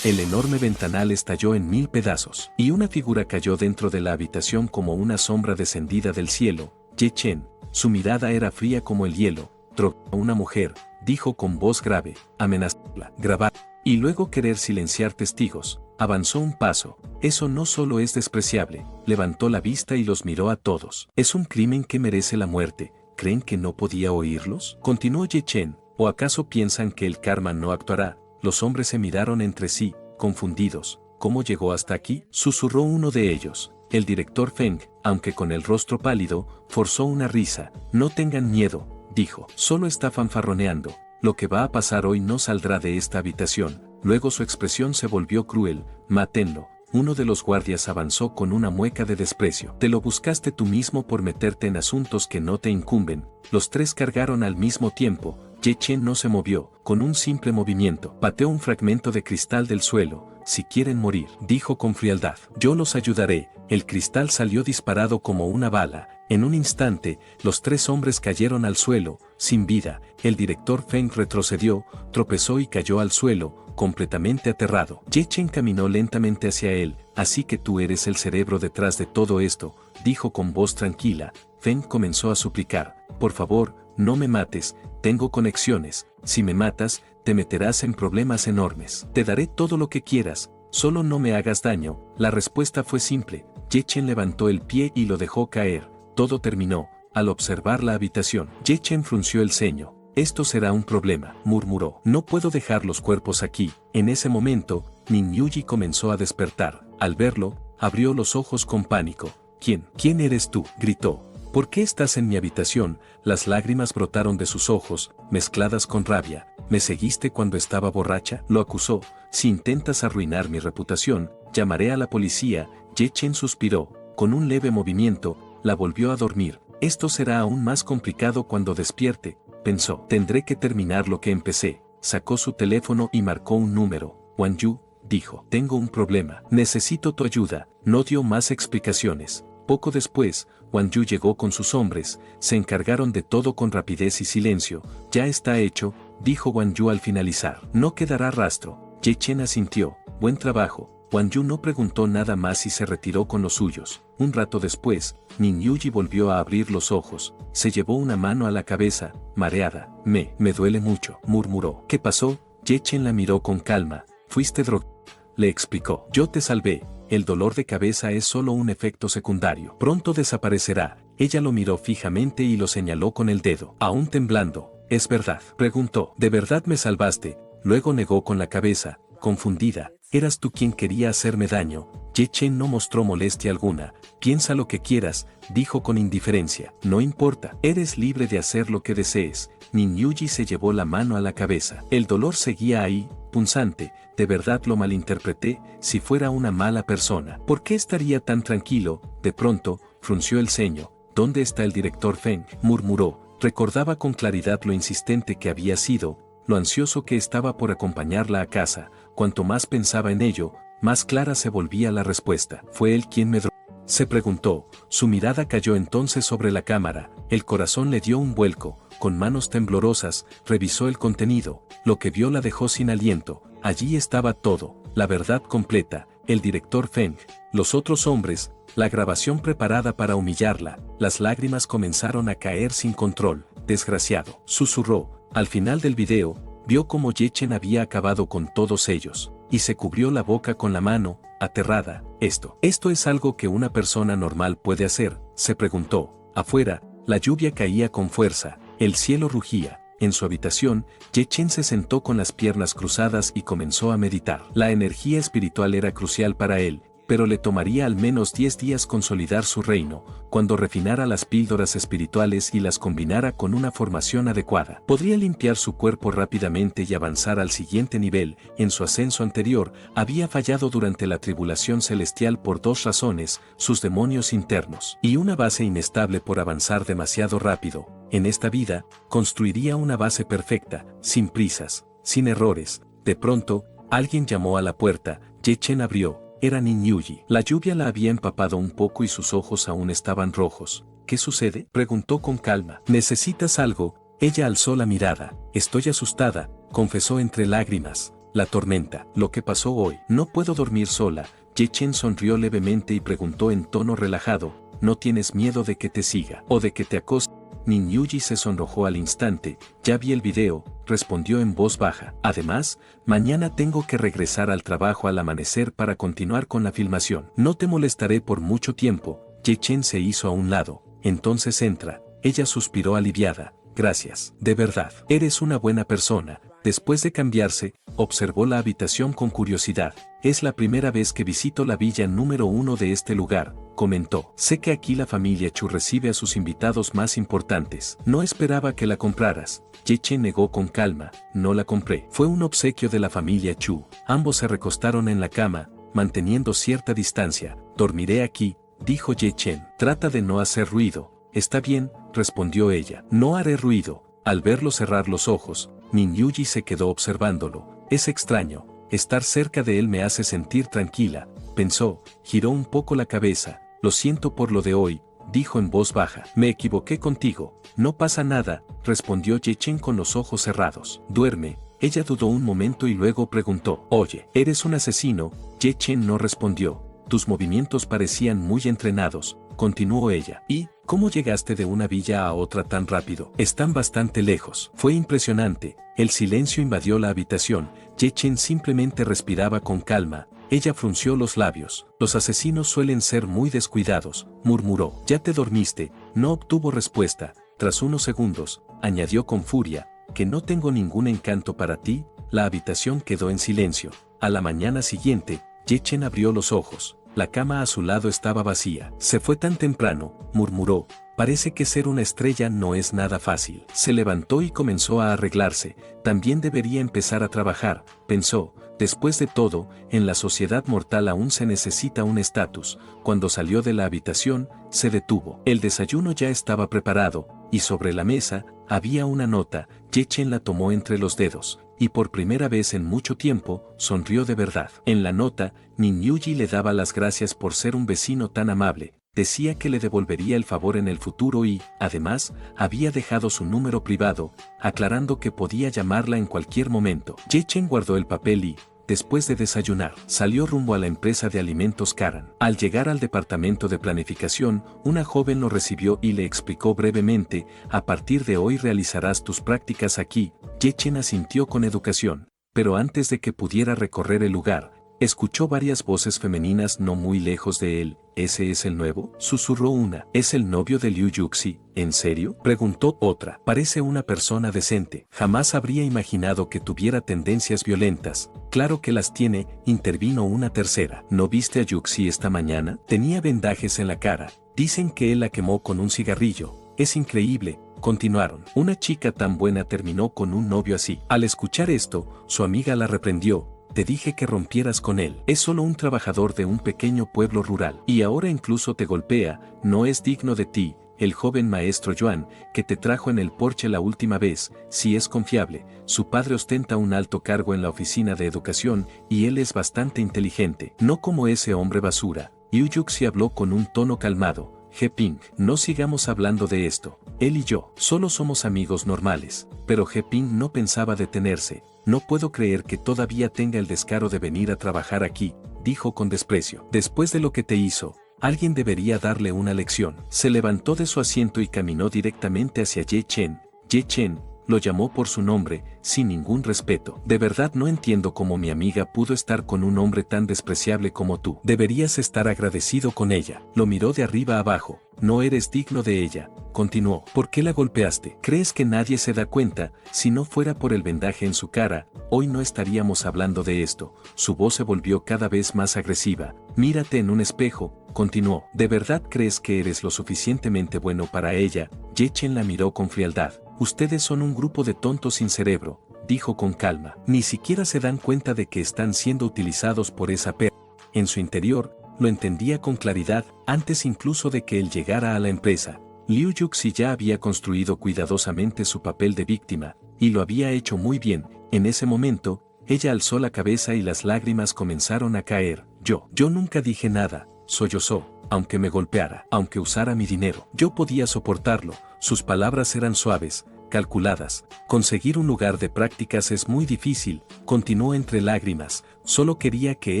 el enorme ventanal estalló en 1000 pedazos, y una figura cayó dentro de la habitación como una sombra descendida del cielo. Ye Chen, su mirada era fría como el hielo. Drogó a una mujer, dijo con voz grave, amenazarla, grabar, y luego querer silenciar testigos. Avanzó un paso. Eso no solo es despreciable, levantó la vista y los miró a todos. Es un crimen que merece la muerte. ¿Creen que no podía oírlos? Continuó Ye Chen, ¿o acaso piensan que el karma no actuará? Los hombres se miraron entre sí, confundidos. ¿Cómo llegó hasta aquí? Susurró uno de ellos. El director Feng, aunque con el rostro pálido, forzó una risa. No tengan miedo, dijo. Solo está fanfarroneando. Lo que va a pasar hoy no saldrá de esta habitación. Luego su expresión se volvió cruel. Mátenlo. Uno de los guardias avanzó con una mueca de desprecio. Te lo buscaste tú mismo por meterte en asuntos que no te incumben. Los tres cargaron al mismo tiempo. Ye Chen no se movió. Con un simple movimiento, pateó un fragmento de cristal del suelo. Si quieren morir, dijo con frialdad, yo los ayudaré. El cristal salió disparado como una bala. En un instante, los tres hombres cayeron al suelo, sin vida. El director Feng retrocedió, tropezó y cayó al suelo, completamente aterrado. Ye Chen caminó lentamente hacia él. Así que tú eres el cerebro detrás de todo esto, dijo con voz tranquila. Feng comenzó a suplicar, por favor, no me mates, tengo conexiones, si me matas, te meterás en problemas enormes. Te daré todo lo que quieras, solo no me hagas daño. La respuesta fue simple. Ye Chen levantó el pie y lo dejó caer. Todo terminó. Al observar la habitación, Ye Chen frunció el ceño. esto será un problema, murmuró. No puedo dejar los cuerpos aquí. En ese momento, Nin Yuji comenzó a despertar. Al verlo, abrió los ojos con pánico. ¿Quién eres tú?, gritó. ¿Por qué estás en mi habitación? Las lágrimas brotaron de sus ojos, mezcladas con rabia. ¿Me seguiste cuando estaba borracha?, lo acusó. Si intentas arruinar mi reputación, llamaré a la policía. Ye Chen suspiró. Con un leve movimiento, la volvió a dormir. Esto será aún más complicado cuando despierte, pensó. Tendré que terminar lo que empecé. Sacó su teléfono y marcó un número. Wang Yu, dijo. Tengo un problema. Necesito tu ayuda. No dio más explicaciones. Poco después, Wang Yu llegó con sus hombres, se encargaron de todo con rapidez y silencio. Ya está hecho, dijo Wang Yu al finalizar. No quedará rastro. Ye Chen asintió. Buen trabajo. Wang Yu no preguntó nada más y se retiró con los suyos. Un rato después, Nin Yuji volvió a abrir los ojos. Se llevó una mano a la cabeza, mareada. Me duele mucho, murmuró. ¿Qué pasó? Ye Chen la miró con calma. Fuiste drogado, le explicó. Yo te salvé. El dolor de cabeza es solo un efecto secundario. Pronto desaparecerá. Ella lo miró fijamente y lo señaló con el dedo. Aún temblando. ¿Es verdad?, preguntó. ¿De verdad me salvaste? Luego negó con la cabeza, confundida. ¿Eras tú quien quería hacerme daño? Ye Chen no mostró molestia alguna. Piensa lo que quieras, dijo con indiferencia. No importa, eres libre de hacer lo que desees. Nin Yuji se llevó la mano a la cabeza. El dolor seguía ahí, punzante. De verdad lo malinterpreté. Si fuera una mala persona, ¿por qué estaría tan tranquilo? De pronto, frunció el ceño. ¿Dónde está el director Feng?, murmuró. Recordaba con claridad lo insistente que había sido, lo ansioso que estaba por acompañarla a casa. Cuanto más pensaba en ello, más clara se volvía la respuesta. ¿Fue él quien me drogó?, se preguntó. Su mirada cayó entonces sobre la cámara. El corazón le dio un vuelco. Con manos temblorosas, revisó el contenido. Lo que vio la dejó sin aliento. Allí estaba todo, la verdad completa. El director Feng, los otros hombres, la grabación preparada para humillarla. Las lágrimas comenzaron a caer sin control. Desgraciado, susurró. Al final del video, vio cómo Ye Chen había acabado con todos ellos, y se cubrió la boca con la mano, aterrada. ¿Esto es algo que una persona normal puede hacer?, se preguntó. Afuera, la lluvia caía con fuerza, el cielo rugía. En su habitación, Ye Chen se sentó con las piernas cruzadas y comenzó a meditar. La energía espiritual era crucial para él, pero le tomaría al menos 10 días consolidar su reino. Cuando refinara las píldoras espirituales y las combinara con una formación adecuada, podría limpiar su cuerpo rápidamente y avanzar al siguiente nivel. En su ascenso anterior, había fallado durante la tribulación celestial por 2 razones: sus demonios internos y una base inestable por avanzar demasiado rápido. En esta vida, construiría una base perfecta, sin prisas, sin errores. De pronto, alguien llamó a la puerta. Ye Chen abrió. Era Nin Yuji. La lluvia la había empapado un poco y sus ojos aún estaban rojos. ¿Qué sucede?, preguntó con calma. ¿Necesitas algo? Ella alzó la mirada. Estoy asustada, confesó entre lágrimas. La tormenta. Lo que pasó hoy. No puedo dormir sola. Ye Chen sonrió levemente y preguntó en tono relajado. ¿No tienes miedo de que te siga o de que te acose? Nin Yuji se sonrojó al instante. Ya vi el video, respondió en voz baja. Además, mañana tengo que regresar al trabajo al amanecer para continuar con la filmación. No te molestaré por mucho tiempo. Ye Chen se hizo a un lado. Entonces entra. Ella suspiró aliviada. Gracias. De verdad. Eres una buena persona. Después de cambiarse, observó la habitación con curiosidad. Es la primera vez que visito la villa número 1 de este lugar, comentó. Sé que aquí la familia Chu recibe a sus invitados más importantes. No esperaba que la compraras. Ye Chen negó con calma. No la compré. Fue un obsequio de la familia Chu. Ambos se recostaron en la cama, manteniendo cierta distancia. Dormiré aquí, dijo Ye Chen. Trata de no hacer ruido. Está bien, respondió ella. No haré ruido. Al verlo cerrar los ojos, Nin Yuji se quedó observándolo. Es extraño. Estar cerca de él me hace sentir tranquila, pensó. Giró un poco la cabeza. Lo siento por lo de hoy, dijo en voz baja. Me equivoqué contigo. No pasa nada, respondió Ye Chen con los ojos cerrados. Duerme. Ella dudó un momento y luego preguntó. Oye, ¿eres un asesino? Ye Chen no respondió. Tus movimientos parecían muy entrenados, continuó ella. ¿Y cómo llegaste de una villa a otra tan rápido? Están bastante lejos. Fue impresionante. El silencio invadió la habitación. Ye Chen simplemente respiraba con calma. Ella frunció los labios. Los asesinos suelen ser muy descuidados, murmuró. ¿Ya te dormiste? No obtuvo respuesta. Tras unos segundos, añadió con furia. que no tengo ningún encanto para ti. La habitación quedó en silencio. A la mañana siguiente, Ye Chen abrió los ojos. La cama a su lado estaba vacía. Se fue tan temprano, murmuró. Parece que ser una estrella no es nada fácil. Se levantó y comenzó a arreglarse. También debería empezar a trabajar, pensó. Después de todo, en la sociedad mortal aún se necesita un estatus. Cuando salió de la habitación, se detuvo. El desayuno ya estaba preparado, y sobre la mesa, había una nota. Ye Chen la tomó entre los dedos, y por primera vez en mucho tiempo, sonrió de verdad. En la nota, Nin Yuji le daba las gracias por ser un vecino tan amable. Decía que le devolvería el favor en el futuro y, además, había dejado su número privado, aclarando que podía llamarla en cualquier momento. Ye Chen guardó el papel y, después de desayunar, salió rumbo a la empresa de alimentos Karan. Al llegar al departamento de planificación, una joven lo recibió y le explicó brevemente: a partir de hoy realizarás tus prácticas aquí. Ye Chen asintió con educación, pero antes de que pudiera recorrer el lugar, escuchó varias voces femeninas no muy lejos de él. ¿Ese es el nuevo?, susurró una. ¿Es el novio de Liu Yuxi? ¿En serio?, preguntó otra. Parece una persona decente. Jamás habría imaginado que tuviera tendencias violentas. Claro que las tiene, intervino una tercera. ¿No viste a Yuxi esta mañana? Tenía vendajes en la cara. Dicen que él la quemó con un cigarrillo. Es increíble. Continuaron. Una chica tan buena terminó con un novio así. Al escuchar esto, su amiga la reprendió. Te dije que rompieras con él. Es solo un trabajador de un pequeño pueblo rural. Y ahora incluso te golpea. No es digno de ti. El joven maestro Yuan, que te trajo en el Porsche la última vez, sí es confiable. Su padre ostenta un alto cargo en la oficina de educación y él es bastante inteligente. No como ese hombre basura. Liu Yuxi habló con un tono calmado. He Ping, no sigamos hablando de esto. Él y yo solo somos amigos normales. Pero He Ping no pensaba detenerse. No puedo creer que todavía tenga el descaro de venir a trabajar aquí, dijo con desprecio. Después de lo que te hizo, alguien debería darle una lección. Se levantó de su asiento y caminó directamente hacia Ye Chen. Ye Chen lo llamó por su nombre, sin ningún respeto. De verdad no entiendo cómo mi amiga pudo estar con un hombre tan despreciable como tú. Deberías estar agradecido con ella. Lo miró de arriba a abajo. No eres digno de ella. Continuó. ¿Por qué la golpeaste? ¿Crees que nadie se da cuenta? Si no fuera por el vendaje en su cara, hoy no estaríamos hablando de esto. Su voz se volvió cada vez más agresiva. Mírate en un espejo, continuó. ¿De verdad crees que eres lo suficientemente bueno para ella? Ye Chen la miró con frialdad. Ustedes son un grupo de tontos sin cerebro, dijo con calma. Ni siquiera se dan cuenta de que están siendo utilizados por esa perra. En su interior, lo entendía con claridad, antes incluso de que él llegara a la empresa. Liu Yuxi ya había construido cuidadosamente su papel de víctima, y lo había hecho muy bien. En ese momento, ella alzó la cabeza y las lágrimas comenzaron a caer. Yo nunca dije nada, sollozó. Aunque me golpeara, aunque usara mi dinero, yo podía soportarlo. Sus palabras eran suaves, calculadas. Conseguir un lugar de prácticas es muy difícil, continuó entre lágrimas. Solo quería que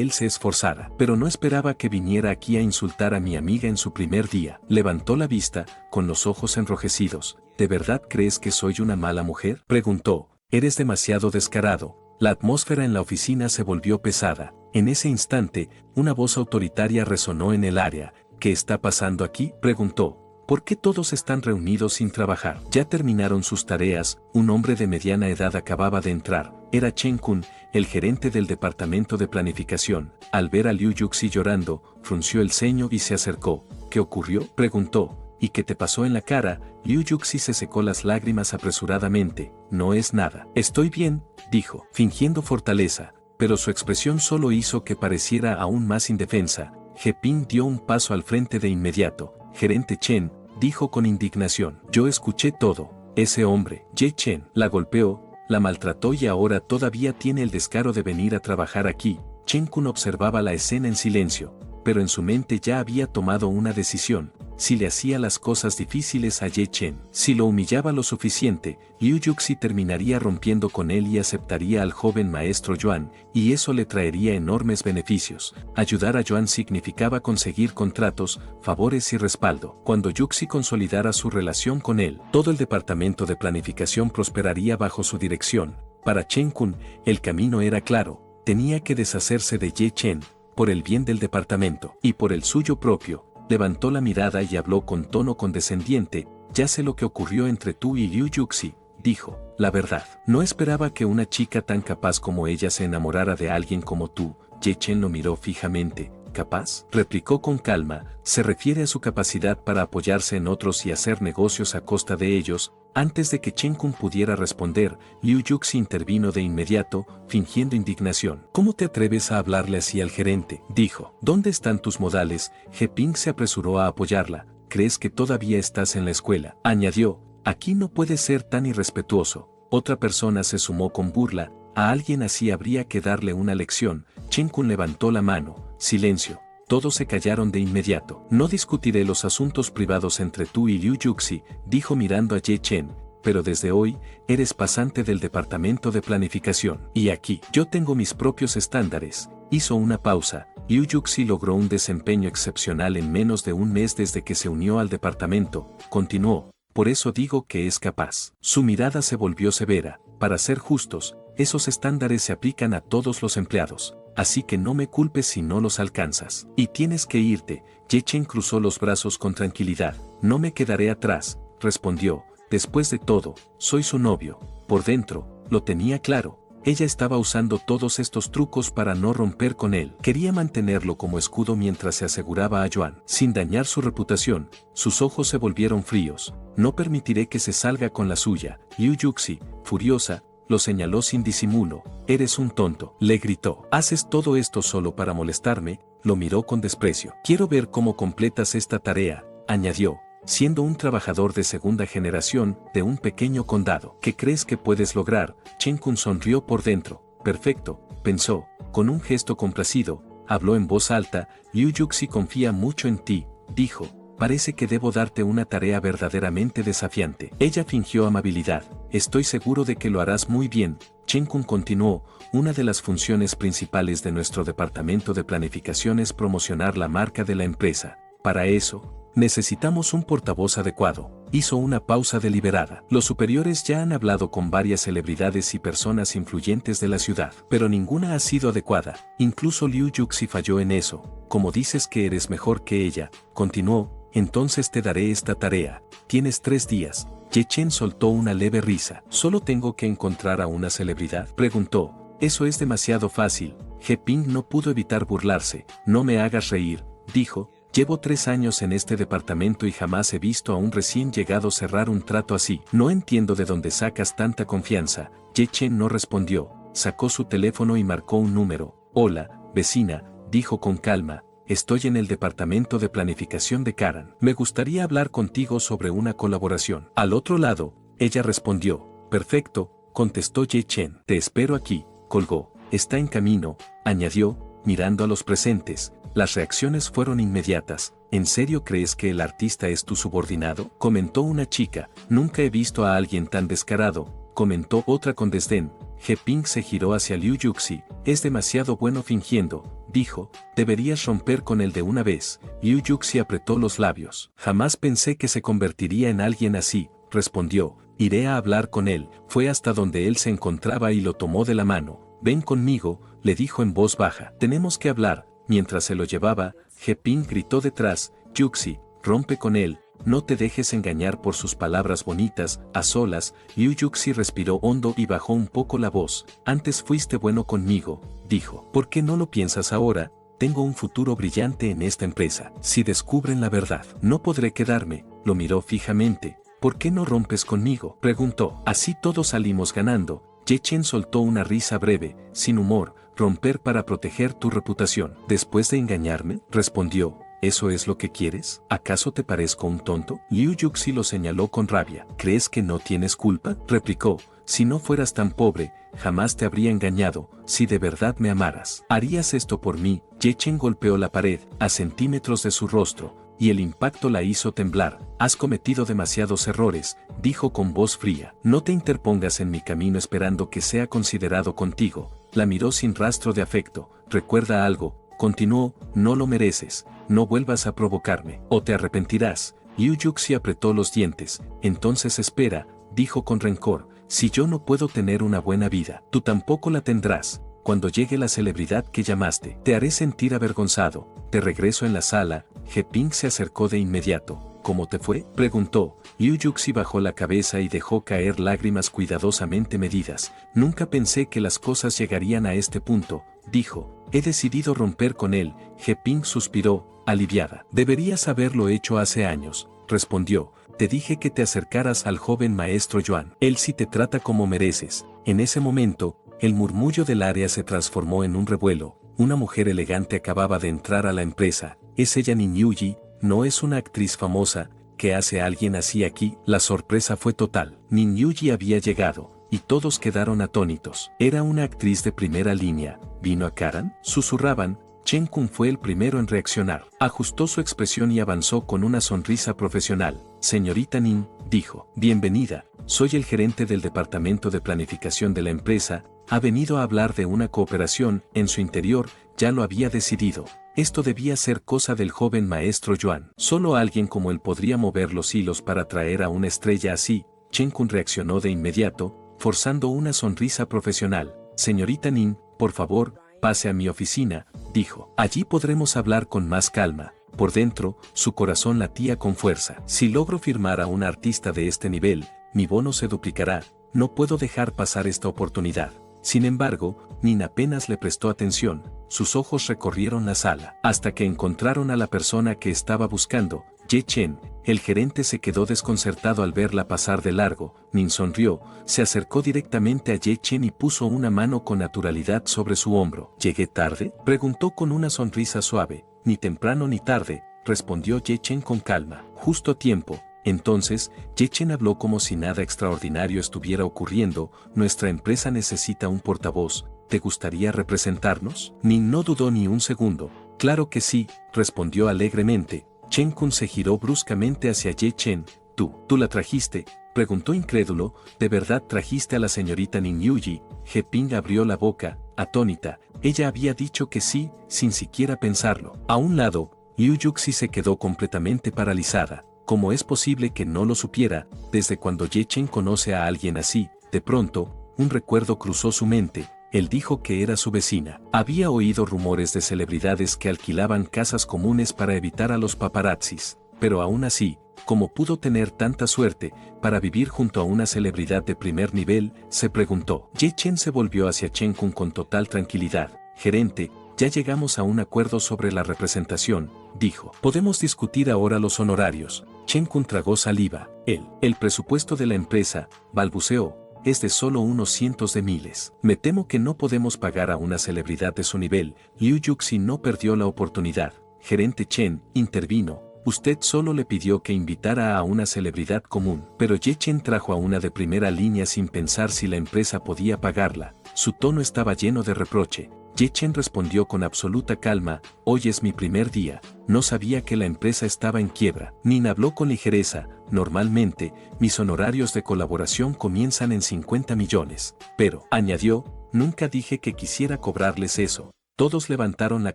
él se esforzara, pero no esperaba que viniera aquí a insultar a mi amiga en su primer día. Levantó la vista, con los ojos enrojecidos. ¿De verdad crees que soy una mala mujer?, preguntó. Eres demasiado descarado. La atmósfera en la oficina se volvió pesada. En ese instante, una voz autoritaria resonó en el área. ¿Qué está pasando aquí?, preguntó. ¿Por qué todos están reunidos sin trabajar? Ya terminaron sus tareas. Un hombre de mediana edad acababa de entrar. Era Chen Kun, el gerente del departamento de planificación. Al ver a Liu Yuxi llorando, frunció el ceño y se acercó. ¿Qué ocurrió?, preguntó. ¿Y qué te pasó en la cara? Liu Yuxi se secó las lágrimas apresuradamente. No es nada. Estoy bien, dijo, fingiendo fortaleza, pero su expresión solo hizo que pareciera aún más indefensa. He Ping dio un paso al frente de inmediato. Gerente Chen, dijo con indignación. Yo escuché todo. Ese hombre, Ye Chen, la golpeó, la maltrató y ahora todavía tiene el descaro de venir a trabajar aquí. Chen Kun observaba la escena en silencio, pero en su mente ya había tomado una decisión. Si le hacía las cosas difíciles a Ye Chen, si lo humillaba lo suficiente, Liu Yuxi terminaría rompiendo con él y aceptaría al joven maestro Yuan, y eso le traería enormes beneficios. Ayudar a Yuan significaba conseguir contratos, favores y respaldo. Cuando Yuxi consolidara su relación con él, todo el departamento de planificación prosperaría bajo su dirección. Para Chen Kun, el camino era claro. Tenía que deshacerse de Ye Chen, por el bien del departamento, y por el suyo propio. Levantó la mirada y habló con tono condescendiente. Ya sé lo que ocurrió entre tú y Liu Yuxi. dijo, la verdad. No esperaba que una chica tan capaz como ella se enamorara de alguien como tú. Ye Chen lo miró fijamente. ¿Capaz?, replicó con calma, se refiere a su capacidad para apoyarse en otros y hacer negocios a costa de ellos. Antes de que Chen Kun pudiera responder, Liu Yuxi intervino de inmediato, fingiendo indignación. ¿Cómo te atreves a hablarle así al gerente?, dijo. ¿Dónde están tus modales? He Ping se apresuró a apoyarla. ¿Crees que todavía estás en la escuela?, añadió. Aquí no puedes ser tan irrespetuoso. Otra persona se sumó con burla. A alguien así habría que darle una lección. Chen Kun levantó la mano. Silencio. Todos se callaron de inmediato. No discutiré los asuntos privados entre tú y Liu Yuxi, dijo mirando a Ye Chen, pero desde hoy, eres pasante del departamento de planificación. Y aquí, yo tengo mis propios estándares. Hizo una pausa. Liu Yuxi logró un desempeño excepcional en menos de un mes desde que se unió al departamento. Continuó. Por eso digo que es capaz. Su mirada se volvió severa. Para ser justos, esos estándares se aplican a todos los empleados. Así que no me culpes si no los alcanzas. Y tienes que irte. Ye Chen cruzó los brazos con tranquilidad. No me quedaré atrás, respondió. Después de todo, soy su novio. Por dentro, lo tenía claro. Ella estaba usando todos estos trucos para no romper con él. Quería mantenerlo como escudo mientras se aseguraba a Yuan. Sin dañar su reputación, sus ojos se volvieron fríos. No permitiré que se salga con la suya. Liu Yuxi, furiosa, lo señaló sin disimulo. Eres un tonto, le gritó. ¿Haces todo esto solo para molestarme? Lo miró con desprecio. Quiero ver cómo completas esta tarea, añadió. Siendo un trabajador de segunda generación de un pequeño condado. ¿Qué crees que puedes lograr? Chen Kun sonrió por dentro. Perfecto, pensó. Con un gesto complacido, habló en voz alta. Liu Yuxi confía mucho en ti, dijo. Parece que debo darte una tarea verdaderamente desafiante. Ella fingió amabilidad. Estoy seguro de que lo harás muy bien. Chen Kun continuó. Una de las funciones principales de nuestro departamento de planificación es promocionar la marca de la empresa. Para eso, necesitamos un portavoz adecuado. Hizo una pausa deliberada. Los superiores ya han hablado con varias celebridades y personas influyentes de la ciudad, pero ninguna ha sido adecuada. Incluso Liu Yuxi falló en eso. Como dices que eres mejor que ella, continuó. Entonces te daré esta tarea. Tienes 3 días. Ye Chen soltó una leve risa. ¿Solo tengo que encontrar a una celebridad?, preguntó. Eso es demasiado fácil. He Ping no pudo evitar burlarse. No me hagas reír, dijo. Llevo 3 años en este departamento y jamás he visto a un recién llegado cerrar un trato así. No entiendo de dónde sacas tanta confianza. Ye Chen no respondió. Sacó su teléfono y marcó un número. Hola, vecina, dijo con calma. Estoy en el departamento de planificación de Karan. Me gustaría hablar contigo sobre una colaboración. Al otro lado, ella respondió. Perfecto, contestó Ye Chen. Te espero aquí, colgó. Está en camino, añadió, mirando a los presentes. Las reacciones fueron inmediatas. ¿En serio crees que el artista es tu subordinado?, comentó una chica. Nunca he visto a alguien tan descarado, comentó otra con desdén. He Ping se giró hacia Liu Yuxi. Es demasiado bueno fingiendo, dijo. Deberías romper con él de una vez. Liu Yuxi apretó los labios. Jamás pensé que se convertiría en alguien así, respondió. Iré a hablar con él. Fue hasta donde él se encontraba y lo tomó de la mano. Ven conmigo, le dijo en voz baja. Tenemos que hablar. Mientras se lo llevaba, He Ping gritó detrás. Yuxi, rompe con él. No te dejes engañar por sus palabras bonitas. A solas, Liu Yuxi respiró hondo y bajó un poco la voz. Antes fuiste bueno conmigo, dijo. ¿Por qué no lo piensas ahora? Tengo un futuro brillante en esta empresa. Si descubren la verdad, no podré quedarme. Lo miró fijamente. ¿Por qué no rompes conmigo?, preguntó. Así todos salimos ganando. Ye Chen soltó una risa breve, sin humor. Romper para proteger tu reputación. ¿Después de engañarme?, respondió. ¿Eso es lo que quieres? ¿Acaso te parezco un tonto? Liu Yuxi lo señaló con rabia. ¿Crees que no tienes culpa?, replicó. Si no fueras tan pobre, jamás te habría engañado. Si de verdad me amaras, ¿harías esto por mí? Ye Chen golpeó la pared, a centímetros de su rostro, y el impacto la hizo temblar. Has cometido demasiados errores, dijo con voz fría. No te interpongas en mi camino esperando que sea considerado contigo. La miró sin rastro de afecto. Recuerda algo, continuó, no lo mereces. No vuelvas a provocarme, o te arrepentirás. Liu Yuxi apretó los dientes. Entonces espera, dijo con rencor. Si yo no puedo tener una buena vida, tú tampoco la tendrás. Cuando llegue la celebridad que llamaste, te haré sentir avergonzado. Te regreso en la sala. He Ping se acercó de inmediato. ¿Cómo te fue?, preguntó. Liu Yuxi bajó la cabeza y dejó caer lágrimas cuidadosamente medidas. Nunca pensé que las cosas llegarían a este punto, dijo. He decidido romper con él. He Ping suspiró, aliviada. Deberías haberlo hecho hace años, respondió. Te dije que te acercaras al joven maestro Yuan. Él sí te trata como mereces. En ese momento, el murmullo del área se transformó en un revuelo. Una mujer elegante acababa de entrar a la empresa. ¿Es ella Nin Yuji? ¿No es una actriz famosa? ¿Qué hace alguien así aquí? La sorpresa fue total. Nin Yuji había llegado, y todos quedaron atónitos. Era una actriz de primera línea. ¿Vino a Karan?, susurraban. Chen Kun fue el primero en reaccionar. Ajustó su expresión y avanzó con una sonrisa profesional. Señorita Nin, dijo. Bienvenida, soy el gerente del departamento de planificación de la empresa. Ha venido a hablar de una cooperación. En su interior, ya lo había decidido. Esto debía ser cosa del joven maestro Yuan. Solo alguien como él podría mover los hilos para traer a una estrella así. Chen Kun reaccionó de inmediato, forzando una sonrisa profesional. Señorita Nin, por favor, pase a mi oficina, dijo. Allí podremos hablar con más calma. Por dentro, su corazón latía con fuerza. Si logro firmar a una artista de este nivel, mi bono se duplicará. No puedo dejar pasar esta oportunidad. Sin embargo, Nin apenas le prestó atención. Sus ojos recorrieron la sala, hasta que encontraron a la persona que estaba buscando, Ye Chen. El gerente se quedó desconcertado al verla pasar de largo. Nin sonrió, se acercó directamente a Ye Chen y puso una mano con naturalidad sobre su hombro. ¿Llegué tarde?, preguntó con una sonrisa suave. Ni temprano ni tarde, respondió Ye Chen con calma. Justo a tiempo. Entonces, Ye Chen habló como si nada extraordinario estuviera ocurriendo. Nuestra empresa necesita un portavoz. ¿Te gustaría representarnos? Nin no dudó ni un segundo. Claro que sí, respondió alegremente. Chen Kun se giró bruscamente hacia Ye Chen. ¿Tú la trajiste?, preguntó incrédulo. ¿De verdad trajiste a la señorita Nin Yuji? He Ping abrió la boca, atónita. Ella había dicho que sí, sin siquiera pensarlo. A un lado, Liu Yuxi se quedó completamente paralizada. ¿Cómo es posible que no lo supiera? ¿Desde cuando Ye Chen conoce a alguien así? De pronto, un recuerdo cruzó su mente. Él dijo que era su vecina. Había oído rumores de celebridades que alquilaban casas comunes para evitar a los paparazzis. Pero aún así, ¿cómo pudo tener tanta suerte para vivir junto a una celebridad de primer nivel?, se preguntó. Ye Chen se volvió hacia Chen Kun con total tranquilidad. Gerente, ya llegamos a un acuerdo sobre la representación, dijo. Podemos discutir ahora los honorarios. Chen Kun tragó saliva. El presupuesto de la empresa, balbuceó, es de solo unos cientos de miles. Me temo que no podemos pagar a una celebridad de su nivel. Liu Yuxi no perdió la oportunidad. Gerente Chen, intervino. Usted solo le pidió que invitara a una celebridad común. Pero Ye Chen trajo a una de primera línea sin pensar si la empresa podía pagarla. Su tono estaba lleno de reproche. Ye Chen respondió con absoluta calma. Hoy es mi primer día. No sabía que la empresa estaba en quiebra. Nin habló con ligereza. Normalmente, mis honorarios de colaboración comienzan en 50 millones. Pero, añadió, nunca dije que quisiera cobrarles eso. Todos levantaron la